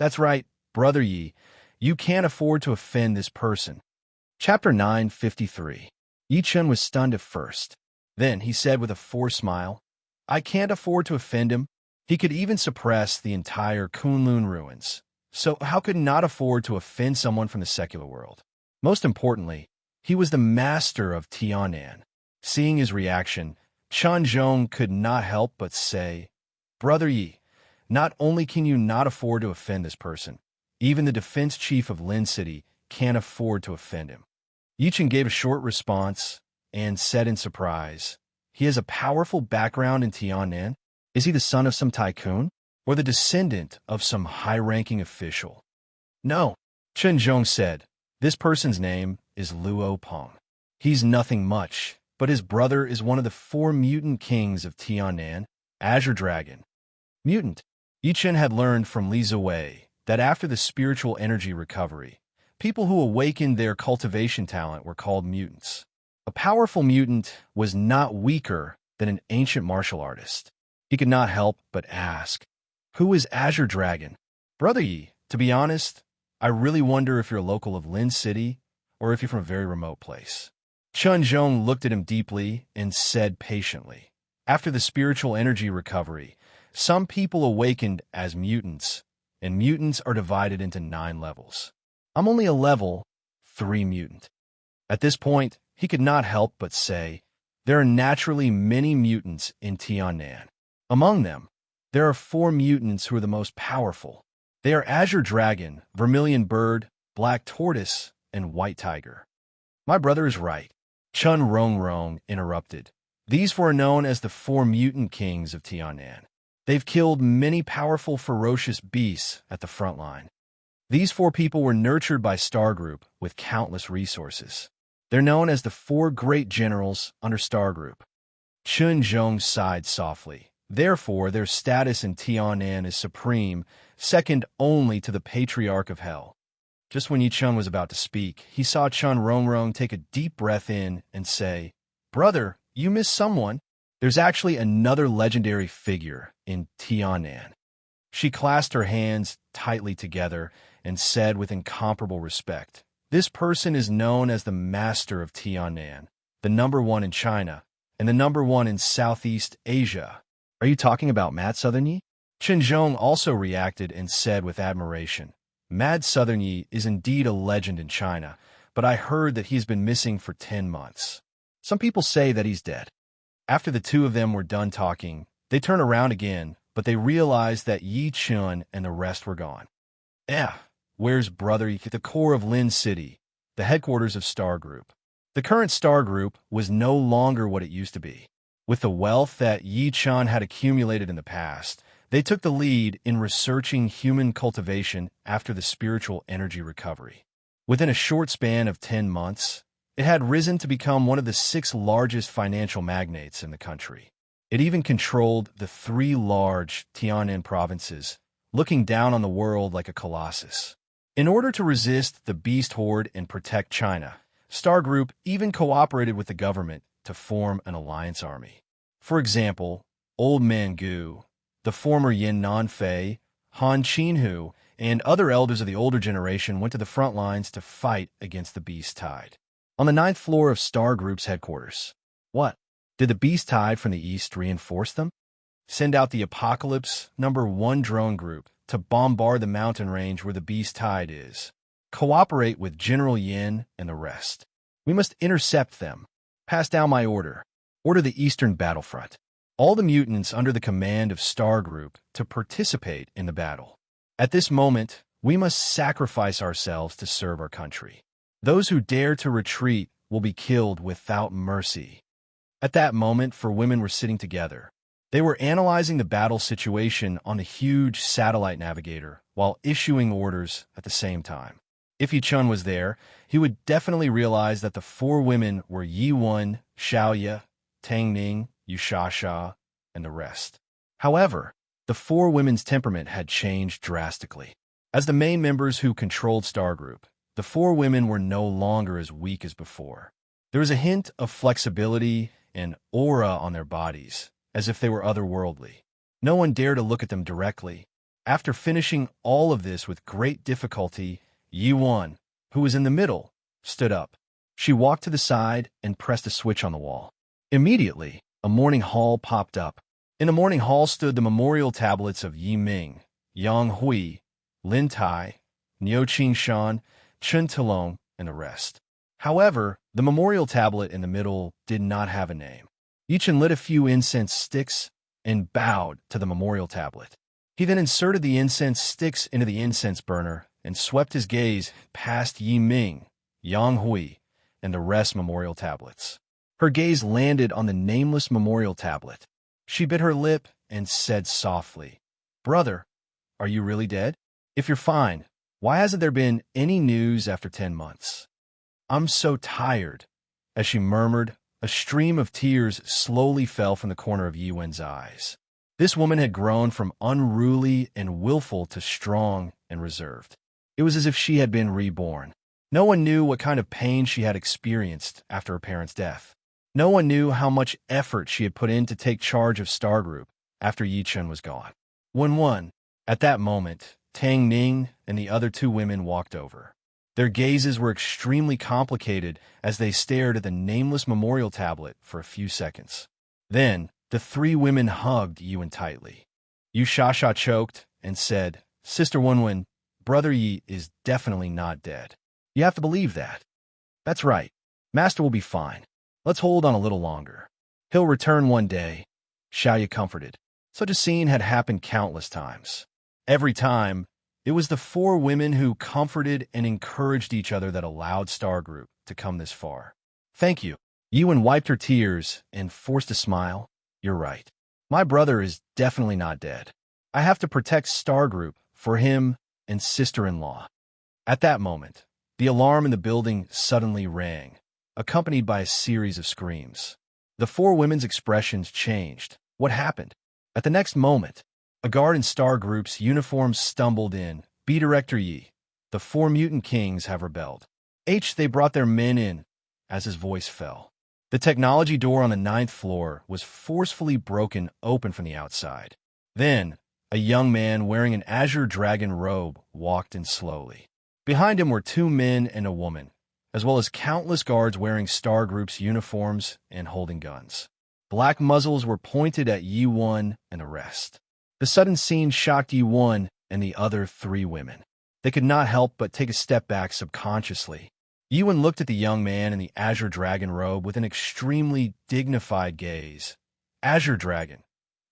That's right, Brother Yi, you can't afford to offend this person. Chapter 953. Yi Chen was stunned at first. Then he said with a forced smile, I can't afford to offend him. He could even suppress the entire Kunlun ruins. So how could he not afford to offend someone from the secular world? Most importantly, he was the master of Tianan. Seeing his reaction, Chen Zhong could not help but say, Brother Yi, not only can you not afford to offend this person, even the defense chief of Lin City can't afford to offend him. Yi Chen gave a short response and said in surprise, he has a powerful background in Tianan? Is he the son of some tycoon? Or the descendant of some high-ranking official? No, Chen Zhong said. This person's name is Luo Peng. He's nothing much, but his brother is one of the 4 mutant kings of Tianan, Azure Dragon. Mutant. Yi Chen had learned from Li Ziwei that after the spiritual energy recovery, people who awakened their cultivation talent were called mutants. A powerful mutant was not weaker than an ancient martial artist. He could not help but ask, who is Azure Dragon? Brother Yi, to be honest, I really wonder if you're a local of Lin City or if you're from a very remote place. Chen Zhong looked at him deeply and said patiently, after the spiritual energy recovery, some people awakened as mutants, and mutants are divided into 9 levels. I'm only a level 3 mutant. At this point, he could not help but say, there are naturally many mutants in Tianan. Among them, there are 4 mutants who are the most powerful. They are Azure Dragon, Vermilion Bird, Black Tortoise, and White Tiger. My brother is right. Chen Rongrong interrupted. These 4 are known as the 4 mutant kings of Tianan. They've killed many powerful, ferocious beasts at the front line. These 4 people were nurtured by Star Group with countless resources. They're known as the 4 great generals under Star Group. Chen Zhong sighed softly. Therefore, their status in Tianan is supreme, second only to the Patriarch of Hell. Just when Yi Chen was about to speak, he saw Chen Rongrong take a deep breath in and say, Brother, you missed someone. There's actually another legendary figure in Tianan. She clasped her hands tightly together and said with incomparable respect, "This person is known as the Master of Tianan, the #1 in China, and the #1 in Southeast Asia." "Are you talking about Mad Southern Yi?" Zhong also reacted and said with admiration, "Mad Southern Yi is indeed a legend in China, but I heard that he's been missing for 10 months. Some people say that he's dead." After the two of them were done talking, they turned around again, but they realized that Yi Chun and the rest were gone. Where's Brother Yi? The core of Lin City, the headquarters of Star Group. The current Star Group was no longer what it used to be. With the wealth that Yi Chun had accumulated in the past, they took the lead in researching human cultivation after the spiritual energy recovery. Within a short span of 10 months, it had risen to become one of the 6 largest financial magnates in the country. It even controlled the 3 large Tianan provinces, looking down on the world like a colossus. In order to resist the beast horde and protect China, Star Group even cooperated with the government to form an alliance army. For example, Old Man Gu, the former Yin Nanfei, Han Qinhu, and other elders of the older generation went to the front lines to fight against the beast tide. On the 9th floor of Star Group's headquarters. What? Did the beast tide from the east reinforce them? Send out the Apocalypse #1 drone group to bombard the mountain range where the beast tide is. Cooperate with General Yin and the rest. We must intercept them. Pass down my order. Order the eastern battlefront. All the mutants under the command of Star Group to participate in the battle. At this moment, we must sacrifice ourselves to serve our country. Those who dare to retreat will be killed without mercy. At that moment, 4 women were sitting together. They were analyzing the battle situation on the huge satellite navigator while issuing orders at the same time. If Yi Chun was there, he would definitely realize that the 4 women were Yi Wen, Xiaoye, Tang Ning, Yushasha, and the rest. However, the 4 women's temperament had changed drastically. As the main members who controlled Star Group, the 4 women were no longer as weak as before. There was a hint of flexibility and aura on their bodies, as if they were otherworldly. No one dared to look at them directly. After finishing all of this with great difficulty, Yi Wen, who was in the middle, stood up. She walked to the side and pressed a switch on the wall. Immediately, a morning hall popped up. In the morning hall stood the memorial tablets of Yi Ming, Yang Hui, Lin Tai, Niu Qingshan, Chen Tilong, and the rest. However, the memorial tablet in the middle did not have a name. Yi Chen lit a few incense sticks and bowed to the memorial tablet. He then inserted the incense sticks into the incense burner and swept his gaze past Yi Ming, Yang Hui, and the rest memorial tablets. Her gaze landed on the nameless memorial tablet. She bit her lip and said softly, "Brother, are you really dead? If you're fine, why hasn't there been any news after 10 months? I'm so tired." As she murmured, a stream of tears slowly fell from the corner of Yi Wen's eyes. This woman had grown from unruly and willful to strong and reserved. It was as if she had been reborn. No one knew what kind of pain she had experienced after her parents' death. No one knew how much effort she had put in to take charge of Star Group after Yi Chun was gone. At that moment, Tang Ning and the other 2 women walked over. Their gazes were extremely complicated as they stared at the nameless memorial tablet for a few seconds. Then, the 3 women hugged Yi Wen tightly. Yushasha choked and said, "Sister Wenwen, Brother Yi is definitely not dead. You have to believe that." "That's right. Master will be fine. Let's hold on a little longer. He'll return one day," Xiaoye comforted. Such a scene had happened countless times. Every time, it was the 4 women who comforted and encouraged each other that allowed Star Group to come this far. "Thank you." Yi Wen wiped her tears and forced a smile. "You're right. My brother is definitely not dead. I have to protect Star Group for him and sister-in-law." At that moment, the alarm in the building suddenly rang, accompanied by a series of screams. The 4 women's expressions changed. What happened? At the next moment, a guard in Star Group's uniform stumbled in. "B Director Yi, the 4 mutant kings have rebelled." They brought their men in, as his voice fell. The technology door on the 9th floor was forcefully broken open from the outside. Then, a young man wearing an azure dragon robe walked in slowly. Behind him were two men and a woman, as well as countless guards wearing Star Group's uniforms and holding guns. Black muzzles were pointed at Yi-Won and the rest. The sudden scene shocked Yi-Won and the other three women. They could not help but take a step back subconsciously. Yi-Won looked at the young man in the azure dragon robe with an extremely dignified gaze. Azure Dragon,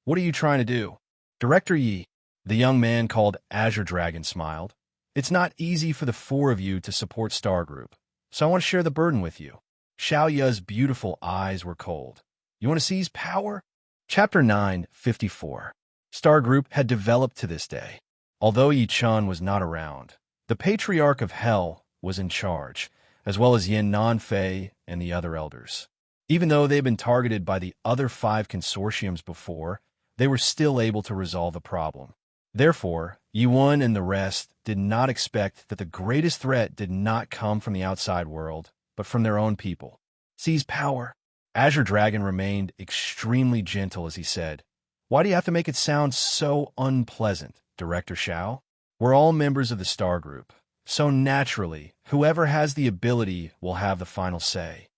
what are you trying to do? Director Yi, the young man called Azure Dragon, smiled. It's not easy for the four of you to support Star Group, so I want to share the burden with you. Xiao Ya's beautiful eyes were cold. You want to seize power? Chapter 9:54. Star Group had developed to this day. Although Yi Chun was not around, the Patriarch of Hell was in charge, as well as Yin Nanfei and the other elders. Even though they had been targeted by the other 5 consortiums before, they were still able to resolve the problem. Therefore, Yi-Won and the rest did not expect that the greatest threat did not come from the outside world, but from their own people. Seize power. Azure Dragon remained extremely gentle as he said, "Why do you have to make it sound so unpleasant, Director Xiao? We're all members of the Star Group, so naturally, whoever has the ability will have the final say.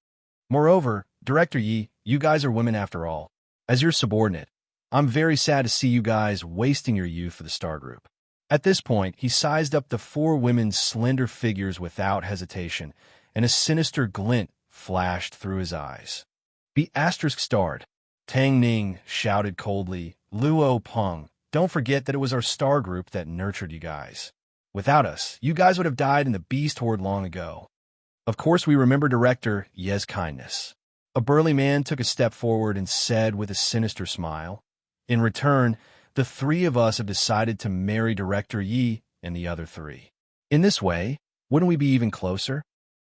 Moreover, Director Yi, you guys are women after all. As your subordinate, I'm very sad to see you guys wasting your youth for the Star Group." At this point, he sized up the 4 women's slender figures without hesitation, and a sinister glint flashed through his eyes. Be *starred. Tang Ning shouted coldly, "Luo Peng, don't forget that it was our Star Group that nurtured you guys. Without us, you guys would have died in the beast horde long ago." Of course, we remember Director Ye's kindness. A burly man took a step forward and said with a sinister smile, "In return, the 3 of us have decided to marry Director Yi and the other 3. In this way, wouldn't we be even closer?"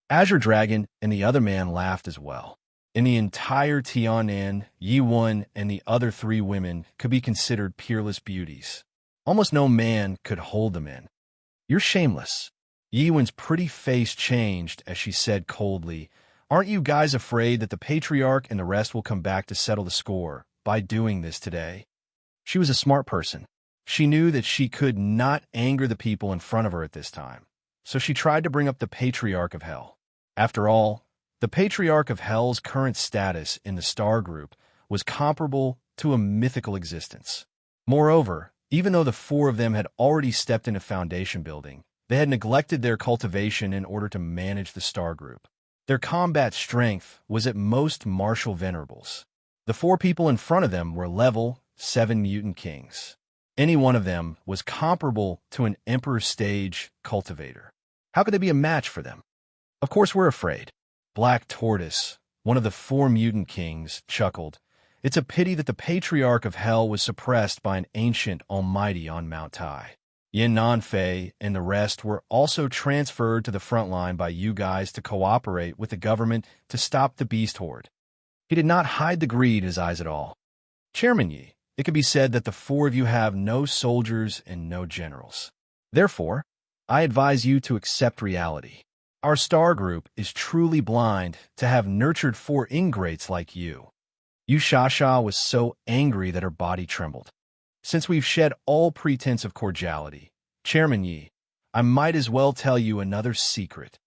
Azure Dragon and the other man laughed as well. In the entire Tianan, Yi-Won and the other 3 women could be considered peerless beauties. Almost no man could hold them in. "You're shameless." Yi-Won's pretty face changed as she said coldly, "Aren't you guys afraid that the Patriarch and the rest will come back to settle the score by doing this today?" She was a smart person. She knew that she could not anger the people in front of her at this time, so she tried to bring up the Patriarch of Hell. After all, the Patriarch of Hell's current status in the Star Group was comparable to a mythical existence. Moreover, even though the 4 of them had already stepped into Foundation building, they had neglected their cultivation in order to manage the Star Group. Their combat strength was at most martial venerables. The 4 people in front of them were level 7 mutant kings. Any one of them was comparable to an Emperor stage cultivator. How could they be a match for them? Of course we're afraid. Black Tortoise, one of the 4 mutant kings, chuckled. It's a pity that the Patriarch of Hell was suppressed by an ancient almighty on Mount Tai. Yin Nanfei and the rest were also transferred to the front line by you guys to cooperate with the government to stop the beast horde. He did not hide the greed in his eyes at all. Chairman Yi, it could be said that the 4 of you have no soldiers and no generals. Therefore, I advise you to accept reality. Our Star Group is truly blind to have nurtured 4 ingrates like you. Yu Shasha was so angry that her body trembled. Since we've shed all pretense of cordiality, Chairman Yi, I might as well tell you another secret.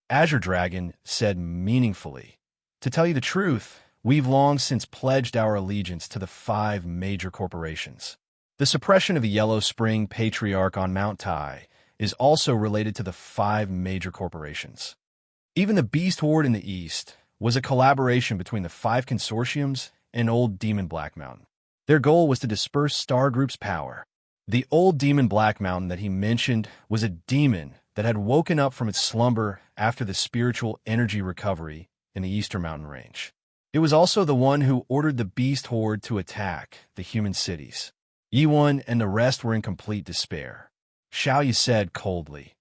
Azure Dragon said meaningfully. To tell you the truth, we've long since pledged our allegiance to the 5 major corporations. The suppression of the Yellow Spring Patriarch on Mount Tai is also related to the 5 major corporations. Even the Beast Horde in the East was a collaboration between the 5 consortiums and Old Demon Black Mountain. Their goal was to disperse Star Group's power. The Old Demon Black Mountain that he mentioned was a demon that had woken up from its slumber after the spiritual energy recovery in the Eastern Mountain Range. It was also the one who ordered the Beast Horde to attack the human cities. Yi-Won and the rest were in complete despair. Xiao Yi said coldly,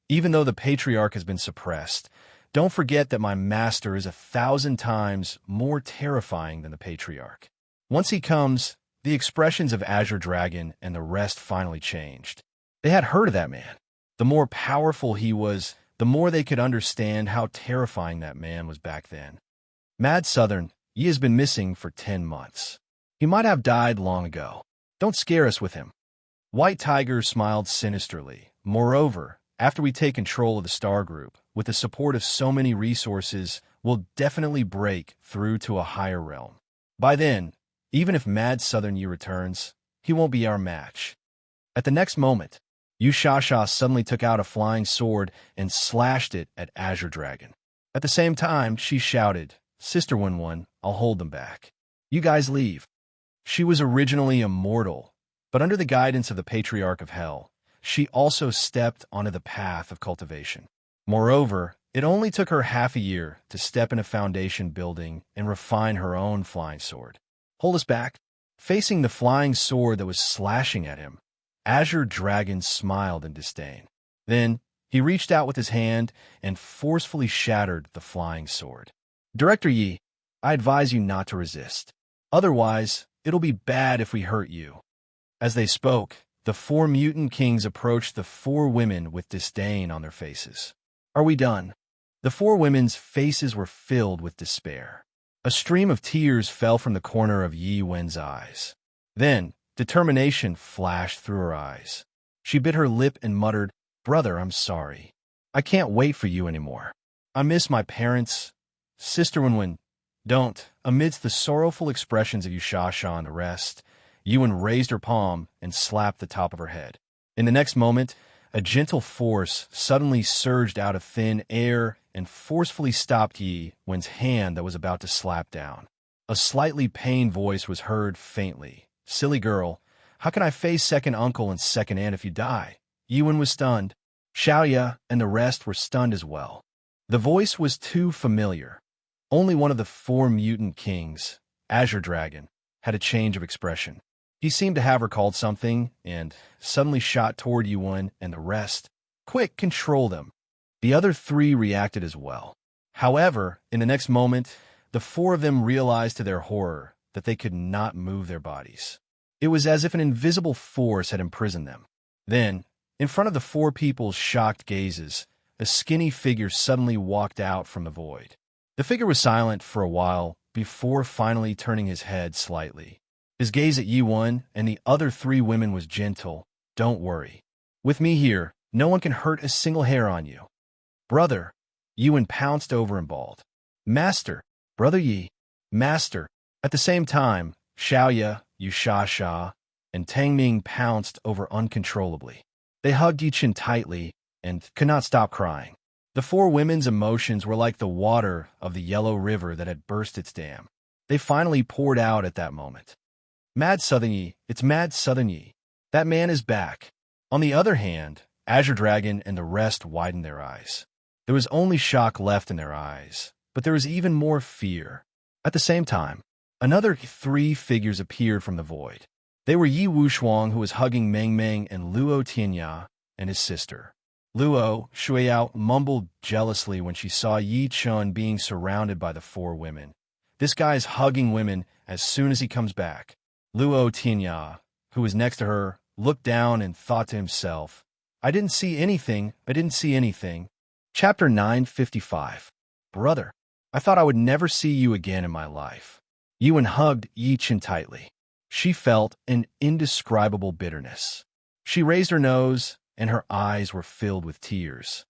"Even though the Patriarch has been suppressed, don't forget that my master is 1,000 times more terrifying than the Patriarch. Once he comes, the expressions of Azure Dragon and the rest finally changed. They had heard of that man. The more powerful he was, the more they could understand how terrifying that man was back then. Mad Southern, Yi has been missing for 10 months. He might have died long ago. Don't scare us with him. White Tiger smiled sinisterly. Moreover, after we take control of the star group, with the support of so many resources, we'll definitely break through to a higher realm. By then, even if Mad Southern Yi returns, he won't be our match. At the next moment, Yushasha suddenly took out a flying sword and slashed it at Azure Dragon. At the same time, she shouted, Sister Winwon, I'll hold them back. You guys leave. She was originally immortal, but under the guidance of the Patriarch of Hell, she also stepped onto the path of cultivation. Moreover, it only took her half a year to step in a foundation building and refine her own flying sword. Hold us back. Facing the flying sword that was slashing at him, Azure Dragon smiled in disdain. Then, he reached out with his hand and forcefully shattered the flying sword. Director Yi, I advise you not to resist. Otherwise, it'll be bad if we hurt you. As they spoke, the 4 mutant kings approached the 4 women with disdain on their faces. Are we done? The 4 women's faces were filled with despair. A stream of tears fell from the corner of Yi Wen's eyes. Then, determination flashed through her eyes. She bit her lip and muttered, Brother, I'm sorry. I can't wait for you anymore. I miss my parents. Sister Wenwen, don't. Amidst the sorrowful expressions of Yushasha and the rest, Yuan raised her palm and slapped the top of her head. In the next moment, a gentle force suddenly surged out of thin air and forcefully stopped Yi Wen's hand that was about to slap down. A slightly pained voice was heard faintly. Silly girl, how can I face second uncle and second aunt if you die? Yi Wen was stunned. Xiaoya and the rest were stunned as well. The voice was too familiar. Only one of the 4 mutant kings, Azure Dragon, had a change of expression. He seemed to have recalled something and suddenly shot toward Yi Wen and the rest. Quick, control them. The other 3 reacted as well. However, in the next moment, the 4 of them realized to their horror that they could not move their bodies. It was as if an invisible force had imprisoned them. Then, in front of the 4 people's shocked gazes, a skinny figure suddenly walked out from the void. The figure was silent for a while before finally turning his head slightly. His gaze at Yi Wen and the other 3 women was gentle. Don't worry. With me here, no one can hurt a single hair on you. Brother, Yi Wen pounced over and bawled. Master, Brother Yi, Master. At the same time, Xiaoya, Yushasha, and Tang Ming pounced over uncontrollably. They hugged Yi Chen tightly and could not stop crying. The 4 women's emotions were like the water of the yellow river that had burst its dam. They finally poured out at that moment. Mad Southern Yi, it's Mad Southern Yi. That man is back. On the other hand, Azure Dragon and the rest widened their eyes. There was only shock left in their eyes, but there was even more fear. At the same time, another 3 figures appeared from the void. They were Yi Wushuang, who was hugging Meng Meng, and Luo Tianya and his sister. Luo Shuiyao mumbled jealously when she saw Yi Chun being surrounded by the 4 women. This guy is hugging women as soon as he comes back. Luo Tianya, who was next to her, looked down and thought to himself, I didn't see anything. Chapter 955. Brother, I thought I would never see you again in my life. Yi Wen hugged Yi Chen tightly. She felt an indescribable bitterness. She raised her nose, and her eyes were filled with tears.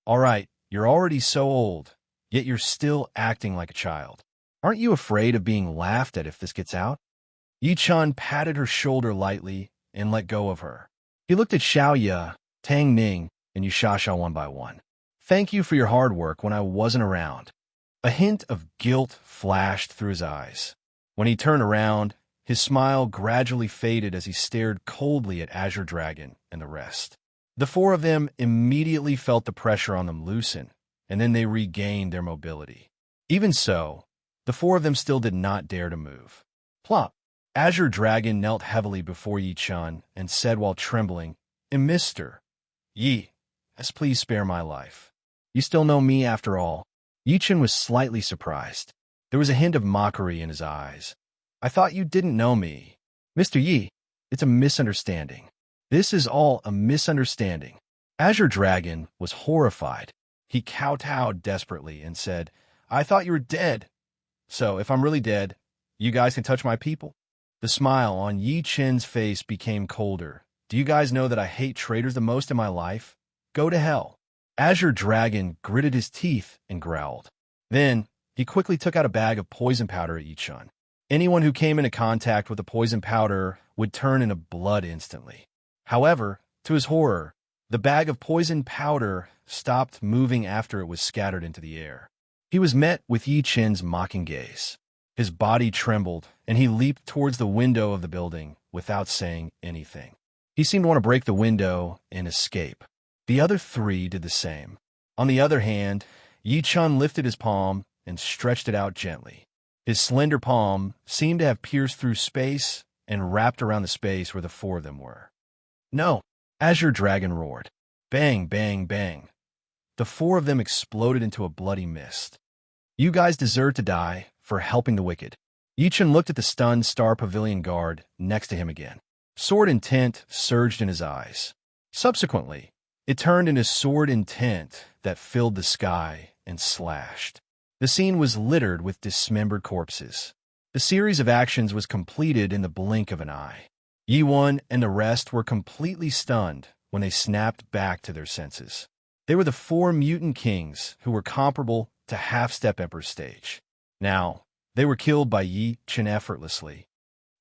All right, you're already so old, yet you're still acting like a child. Aren't you afraid of being laughed at if this gets out? Yi Chun patted her shoulder lightly and let go of her. He looked at Xiaoya, Tang Ning, and Yushasha one by one. Thank you for your hard work when I wasn't around. A hint of guilt flashed through his eyes. When he turned around, his smile gradually faded as he stared coldly at Azure Dragon and the rest. The 4 of them immediately felt the pressure on them loosen, and then they regained their mobility. Even so, the 4 of them still did not dare to move. Plop! Azure Dragon knelt heavily before Yi Chun and said while trembling, Mr. Yi, please spare my life. You still know me after all. Yi Chun was slightly surprised. There was a hint of mockery in his eyes. I thought you didn't know me. Mr. Yi, it's a misunderstanding. This is all a misunderstanding. Azure Dragon was horrified. He kowtowed desperately and said, I thought you were dead. So if I'm really dead, you guys can touch my people? The smile on Yi Chen's face became colder. Do you guys know that I hate traitors the most in my life? Go to hell. Azure Dragon gritted his teeth and growled. Then, he quickly took out a bag of poison powder at Yi Chen. Anyone who came into contact with the poison powder would turn into blood instantly. However, to his horror, the bag of poison powder stopped moving after it was scattered into the air. He was met with Yi Chen's mocking gaze. His body trembled, and he leaped towards the window of the building without saying anything. He seemed to want to break the window and escape. The other three did the same. On the other hand, Yi Chen lifted his palm and stretched it out gently. His slender palm seemed to have pierced through space and wrapped around the space where the four of them were. No! Azure Dragon roared. Bang, bang, bang. The four of them exploded into a bloody mist. You guys deserve to die for helping the wicked. Yi Chen looked at the stunned Star Pavilion guard next to him again. Sword intent surged in his eyes. Subsequently, it turned into sword intent that filled the sky and slashed. The scene was littered with dismembered corpses. The series of actions was completed in the blink of an eye. Yi Wen and the rest were completely stunned when they snapped back to their senses. They were the four mutant kings who were comparable to Half-Step Emperor's stage. Now, they were killed by Yi Chen effortlessly.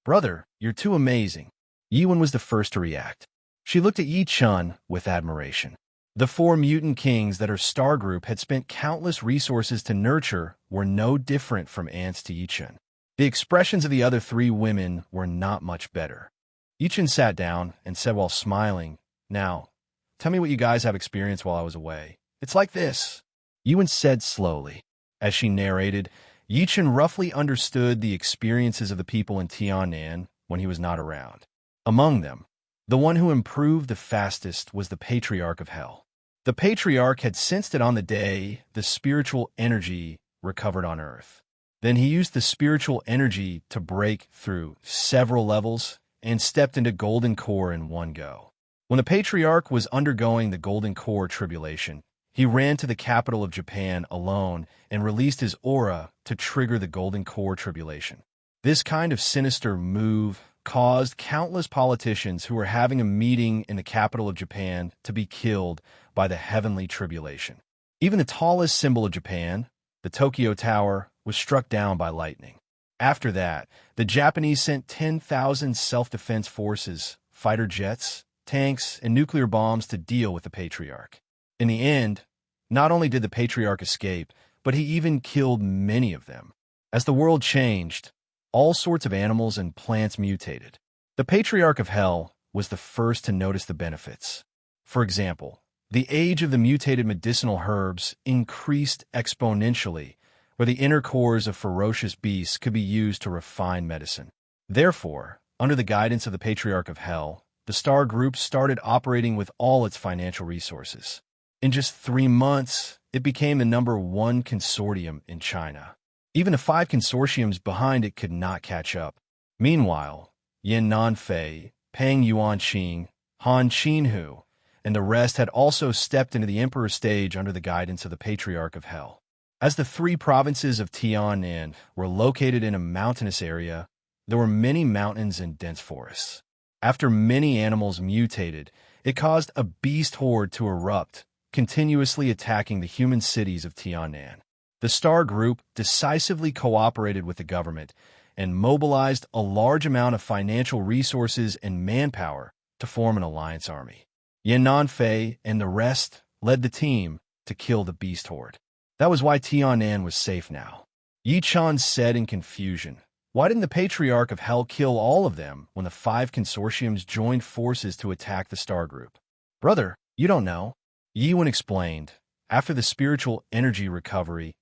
Brother, you're too amazing. Yi Wen was the first to react. She looked at Yi Chen with admiration. The four mutant kings that her star group had spent countless resources to nurture were no different from ants to Yi Chen. The expressions of the other three women were not much better. Yi Chen sat down and said while smiling, Now, tell me what you guys have experienced while I was away. It's like this. Yi Wen said slowly. As she narrated, Yi Chen roughly understood the experiences of the people in Tiannan when he was not around. Among them, the one who improved the fastest was the Patriarch of Hell. The Patriarch had sensed it on the day the spiritual energy recovered on Earth. Then he used the spiritual energy to break through several levels and stepped into Golden Core in one go. When the Patriarch was undergoing the Golden Core tribulation, he ran to the capital of Japan alone and released his aura to trigger the Golden Core tribulation. This kind of sinister move caused countless politicians who were having a meeting in the capital of Japan to be killed by the heavenly tribulation. Even the tallest symbol of Japan, the Tokyo Tower, was struck down by lightning. After that, the Japanese sent 10,000 self-defense forces, fighter jets, tanks, and nuclear bombs to deal with the Patriarch. In the end, not only did the Patriarch escape, but he even killed many of them. As the world changed, all sorts of animals and plants mutated. The Patriarch of Hell was the first to notice the benefits. For example, the age of the mutated medicinal herbs increased exponentially, where the inner cores of ferocious beasts could be used to refine medicine. Therefore, under the guidance of the Patriarch of Hell, the Star Group started operating with all its financial resources. In just 3 months, it became the #1 consortium in China. Even the 5 consortiums behind it could not catch up. Meanwhile, Yin Nanfei, Peng Yuanqing, Han Qinhu, and the rest had also stepped into the Emperor's stage under the guidance of the Patriarch of Hell. As the 3 provinces of Tiannan were located in a mountainous area, there were many mountains and dense forests. After many animals mutated, it caused a beast horde to erupt, continuously attacking the human cities of Tiannan. The Star Group decisively cooperated with the government and mobilized a large amount of financial resources and manpower to form an alliance army. Yin Nanfei and the rest led the team to kill the beast horde. That was why Tiannan was safe now. Yi Chen said in confusion, Why didn't the Patriarch of Hell kill all of them when the 5 consortiums joined forces to attack the Star Group? Brother, you don't know. Yi Wen explained. After the spiritual energy recovery,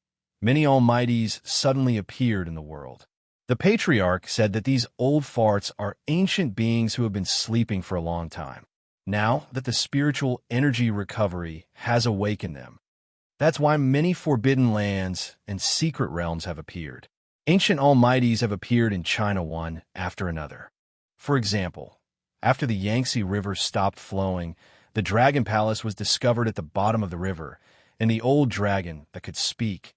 many almighties suddenly appeared in the world. The Patriarch said that these old farts are ancient beings who have been sleeping for a long time. Now that the spiritual energy recovery has awakened them, that's why many forbidden lands and secret realms have appeared. Ancient almighties have appeared in China one after another. For example, after the Yangtze River stopped flowing, the Dragon Palace was discovered at the bottom of the river, and the old dragon that could speak.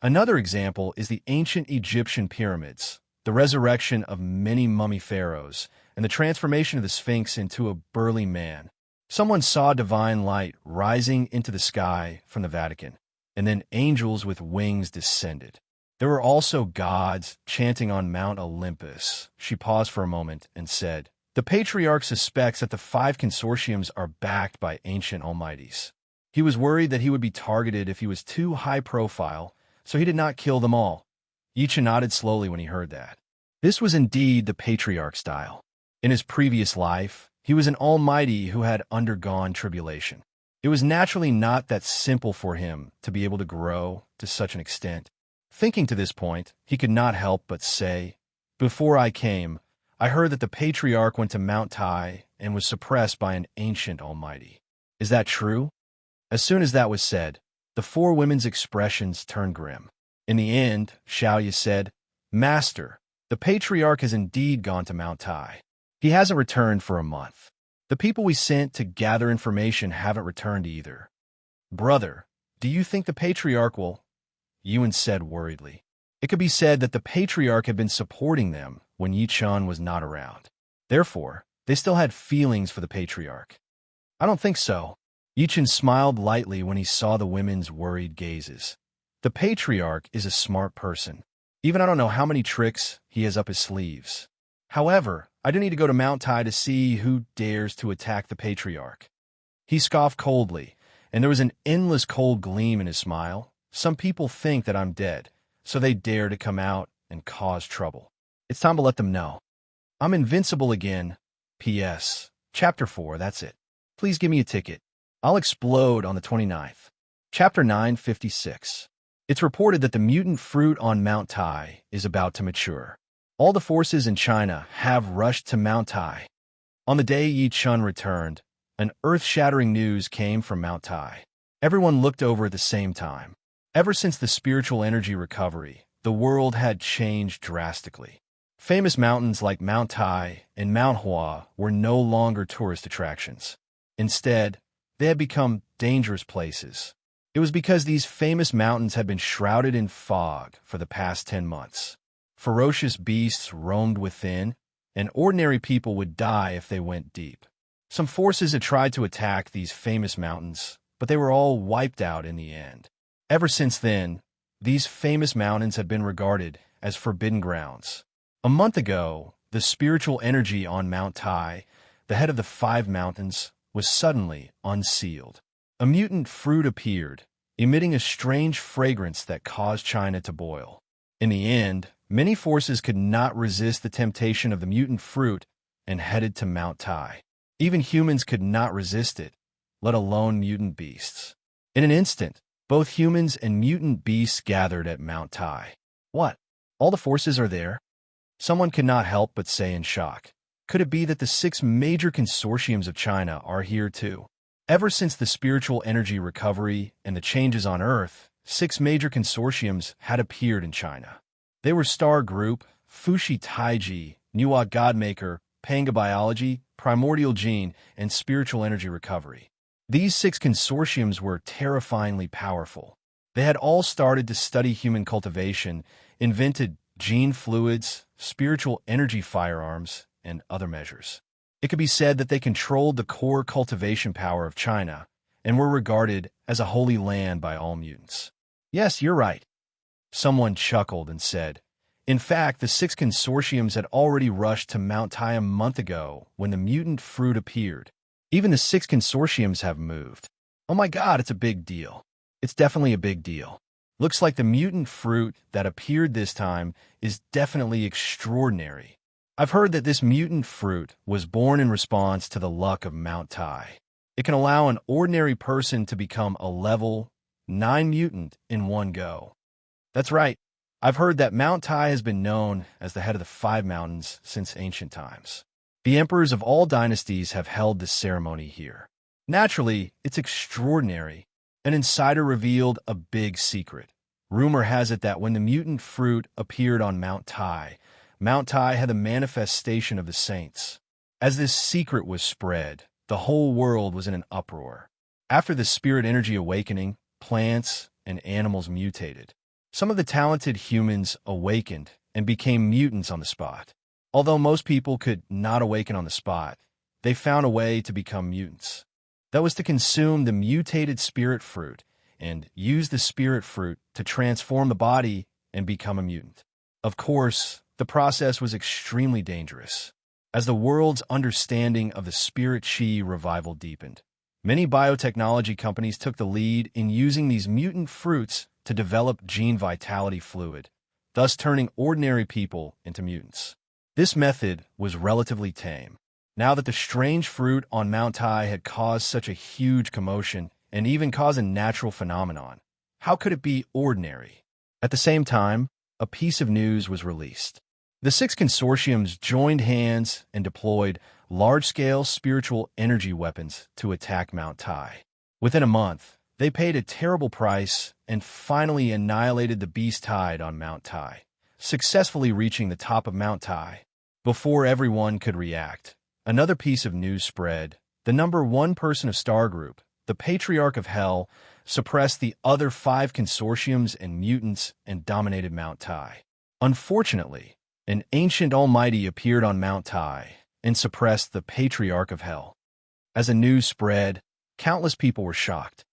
Another example is the ancient Egyptian pyramids. the resurrection of many mummy pharaohs, and the transformation of the Sphinx into a burly man. Someone saw divine light rising into the sky from the Vatican, and then angels with wings descended. There were also gods chanting on Mount Olympus. She paused for a moment and said, "The Patriarch suspects that the 5 consortiums are backed by ancient almighties. He was worried that he would be targeted if he was too high profile, so he did not kill them all." Yichen nodded slowly when he heard that. This was indeed the Patriarch style. In his previous life, he was an almighty who had undergone tribulation. It was naturally not that simple for him to be able to grow to such an extent. Thinking to this point, he could not help but say, "Before I came, I heard that the Patriarch went to Mount Tai and was suppressed by an ancient almighty. Is that true?" As soon as that was said, the 4 women's expressions turned grim. In the end, Xiaoya said, "Master, the Patriarch has indeed gone to Mount Tai. He hasn't returned for a month. The people we sent to gather information haven't returned either." "Brother, do you think the Patriarch will?" Yuan said worriedly. It could be said that the Patriarch had been supporting them when Yichen was not around. Therefore, they still had feelings for the Patriarch. "I don't think so." Yichen smiled lightly when he saw the women's worried gazes. "The Patriarch is a smart person. Even I don't know how many tricks he has up his sleeves. However, I do need to go to Mount Tai to see who dares to attack the Patriarch." He scoffed coldly, and there was an endless cold gleam in his smile. "Some people think that I'm dead, so they dare to come out and cause trouble. It's time to let them know. I'm invincible again. P.S. Chapter 4, that's it. Please give me a ticket. I'll explode on the 29th. Chapter 956. It's reported that the mutant fruit on Mount Tai is about to mature. All the forces in China have rushed to Mount Tai. On the day Yi Chun returned, an earth-shattering news came from Mount Tai. Everyone looked over at the same time. Ever since the spiritual energy recovery, the world had changed drastically. Famous mountains like Mount Tai and Mount Hua were no longer tourist attractions. Instead, they had become dangerous places. It was because these famous mountains had been shrouded in fog for the past 10 months. Ferocious beasts roamed within, and ordinary people would die if they went deep. Some forces had tried to attack these famous mountains, but they were all wiped out in the end. Ever since then, these famous mountains had been regarded as forbidden grounds. A month ago, the spiritual energy on Mount Tai, the head of the 5 mountains, was suddenly unsealed. A mutant fruit appeared, emitting a strange fragrance that caused China to boil. In the end, many forces could not resist the temptation of the mutant fruit and headed to Mount Tai. Even humans could not resist it, let alone mutant beasts. In an instant, both humans and mutant beasts gathered at Mount Tai. "What? All the forces are there?" Someone could not help but say in shock. Could it be that the 6 major consortiums of China are here too? Ever since the spiritual energy recovery and the changes on Earth, 6 major consortiums had appeared in China. They were Star Group, Fuxi Taiji, Nuwa Godmaker, Panga Biology, Primordial Gene, and Spiritual Energy Recovery. These 6 consortiums were terrifyingly powerful. They had all started to study human cultivation, invented gene fluids, spiritual energy firearms, and other measures. It could be said that they controlled the core cultivation power of China and were regarded as a holy land by all mutants. "Yes, you're right." Someone chuckled and said, "In fact, the 6 consortiums had already rushed to Mount Tai a month ago when the mutant fruit appeared. Even the 6 consortiums have moved. Oh my God, it's a big deal. It's definitely a big deal. Looks like the mutant fruit that appeared this time is definitely extraordinary. I've heard that this mutant fruit was born in response to the luck of Mount Tai. It can allow an ordinary person to become a level 9 mutant in one go." That's right. I've heard that Mount Tai has been known as the head of the 5 mountains since ancient times. The emperors of all dynasties have held this ceremony here. Naturally, it's extraordinary. An insider revealed a big secret. Rumor has it that when the mutant fruit appeared on Mount Tai had the manifestation of the saints. As this secret was spread, the whole world was in an uproar. After the spirit energy awakening, plants and animals mutated. Some of the talented humans awakened and became mutants on the spot. Although most people could not awaken on the spot, they found a way to become mutants. That was to consume the mutated spirit fruit and use the spirit fruit to transform the body and become a mutant. Of course, the process was extremely dangerous, as the world's understanding of the spirit chi revival deepened. Many biotechnology companies took the lead in using these mutant fruits to develop gene vitality fluid, thus turning ordinary people into mutants. This method was relatively tame. Now that the strange fruit on Mount Tai had caused such a huge commotion and even caused a natural phenomenon, how could it be ordinary? At the same time, a piece of news was released. The 6 consortiums joined hands and deployed large-scale spiritual energy weapons to attack Mount Tai. Within a month, they paid a terrible price and finally annihilated the beast tide on Mount Tai, successfully reaching the top of Mount Tai. Before everyone could react, another piece of news spread. The number 1 person of Star Group, the Patriarch of Hell, suppressed the other 5 consortiums and mutants and dominated Mount Tai. Unfortunately, an ancient almighty appeared on Mount Tai and suppressed the Patriarch of Hell. As the news spread, countless people were shocked.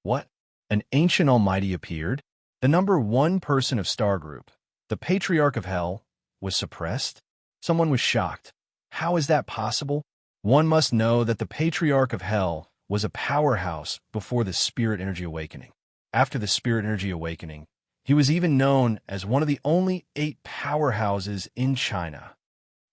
What? An ancient almighty appeared? The number 1 person of Star Group, the Patriarch of Hell, was suppressed? Someone was shocked. How is that possible? One must know that the Patriarch of Hell was a powerhouse before the Spirit Energy Awakening. After the Spirit Energy Awakening, he was even known as one of the only 8 powerhouses in China.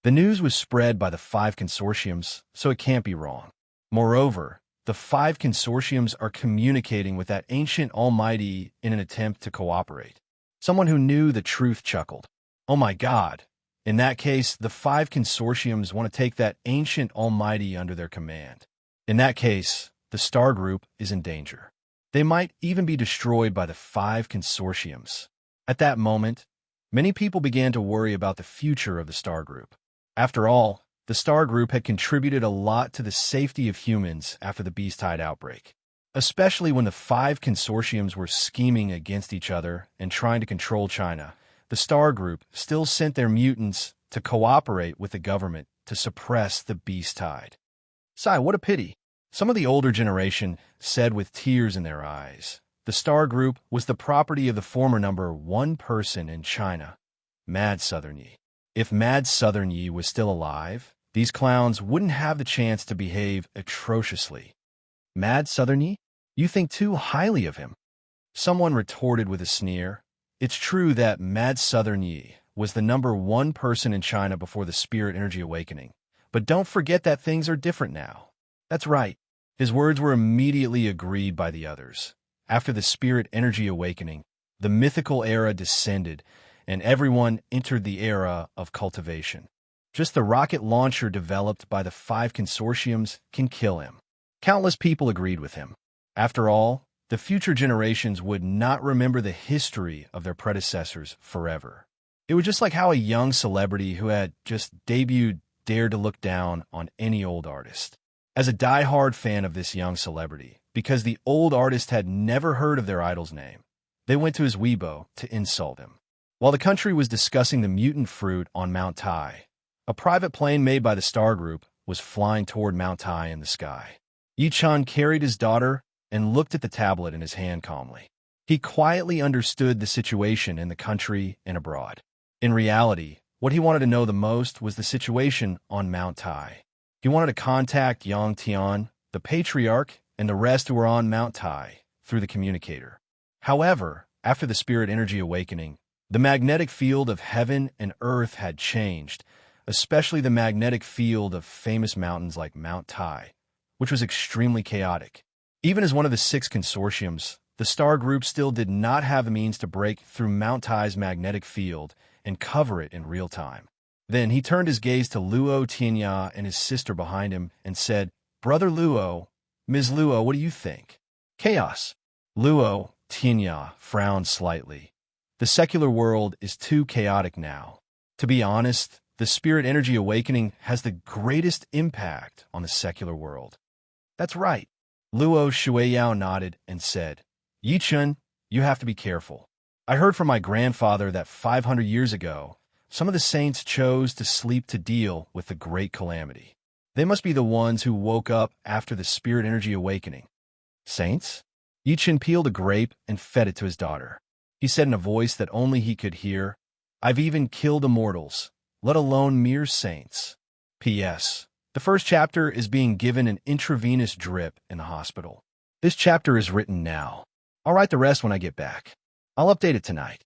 The news was spread by the 5 consortiums, so it can't be wrong. Moreover, the 5 consortiums are communicating with that ancient almighty in an attempt to cooperate. Someone who knew the truth chuckled. Oh my God! In that case, the 5 consortiums want to take that ancient almighty under their command. In that case, the Star Group is in danger. They might even be destroyed by the 5 consortiums. At that moment, many people began to worry about the future of the Star Group. After all, the Star Group had contributed a lot to the safety of humans after the Beast Tide outbreak, especially when the 5 consortiums were scheming against each other and trying to control China. The Star Group still sent their mutants to cooperate with the government to suppress the Beast Tide. Sigh, what a pity. Some of the older generation said with tears in their eyes. The Star Group was the property of the former number 1 person in China, Mad Southern Yi. If Mad Southern Yi was still alive, these clowns wouldn't have the chance to behave atrociously. Mad Southern Yi? You think too highly of him. Someone retorted with a sneer. It's true that Mad Southern Yi was the number 1 person in China before the Spirit Energy Awakening, but don't forget that things are different now. That's right. His words were immediately agreed by the others. After the Spirit Energy Awakening, the mythical era descended, and everyone entered the era of cultivation. Just the rocket launcher developed by the 5 consortiums can kill him. Countless people agreed with him. After all, the future generations would not remember the history of their predecessors forever. It was just like how a young celebrity who had just debuted dared to look down on any old artist. As a die-hard fan of this young celebrity, because the old artist had never heard of their idol's name, they went to his Weibo to insult him. While the country was discussing the mutant fruit on Mount Tai, a private plane made by the Star Group was flying toward Mount Tai in the sky. Yi-chan carried his daughter and looked at the tablet in his hand calmly. He quietly understood the situation in the country and abroad. In reality, what he wanted to know the most was the situation on Mount Tai. He wanted to contact Yang Tian, the Patriarch, and the rest who were on Mount Tai through the communicator. However, after the Spirit Energy Awakening, the magnetic field of heaven and earth had changed, especially the magnetic field of famous mountains like Mount Tai, which was extremely chaotic. Even as one of the 6 consortiums, the Star Group still did not have the means to break through Mount Tai's magnetic field and cover it in real time. Then he turned his gaze to Luo Tianya and his sister behind him and said, "Brother Luo, Ms. Luo, what do you think?" Chaos. Luo Tianya frowned slightly. The secular world is too chaotic now. To be honest, the Spirit Energy Awakening has the greatest impact on the secular world. That's right. Luo Shueyao nodded and said, "Yi-chun, you have to be careful. I heard from my grandfather that 500 years ago, Some of the saints chose to sleep to deal with the great calamity. They must be the ones who woke up after the spirit energy awakening. Saints? Yichin peeled a grape and fed it to his daughter. He said in a voice that only he could hear, "I've even killed immortals, let alone mere saints." P.S. The first chapter is being given an intravenous drip in the hospital. This chapter is written now. I'll write the rest when I get back. I'll update it tonight.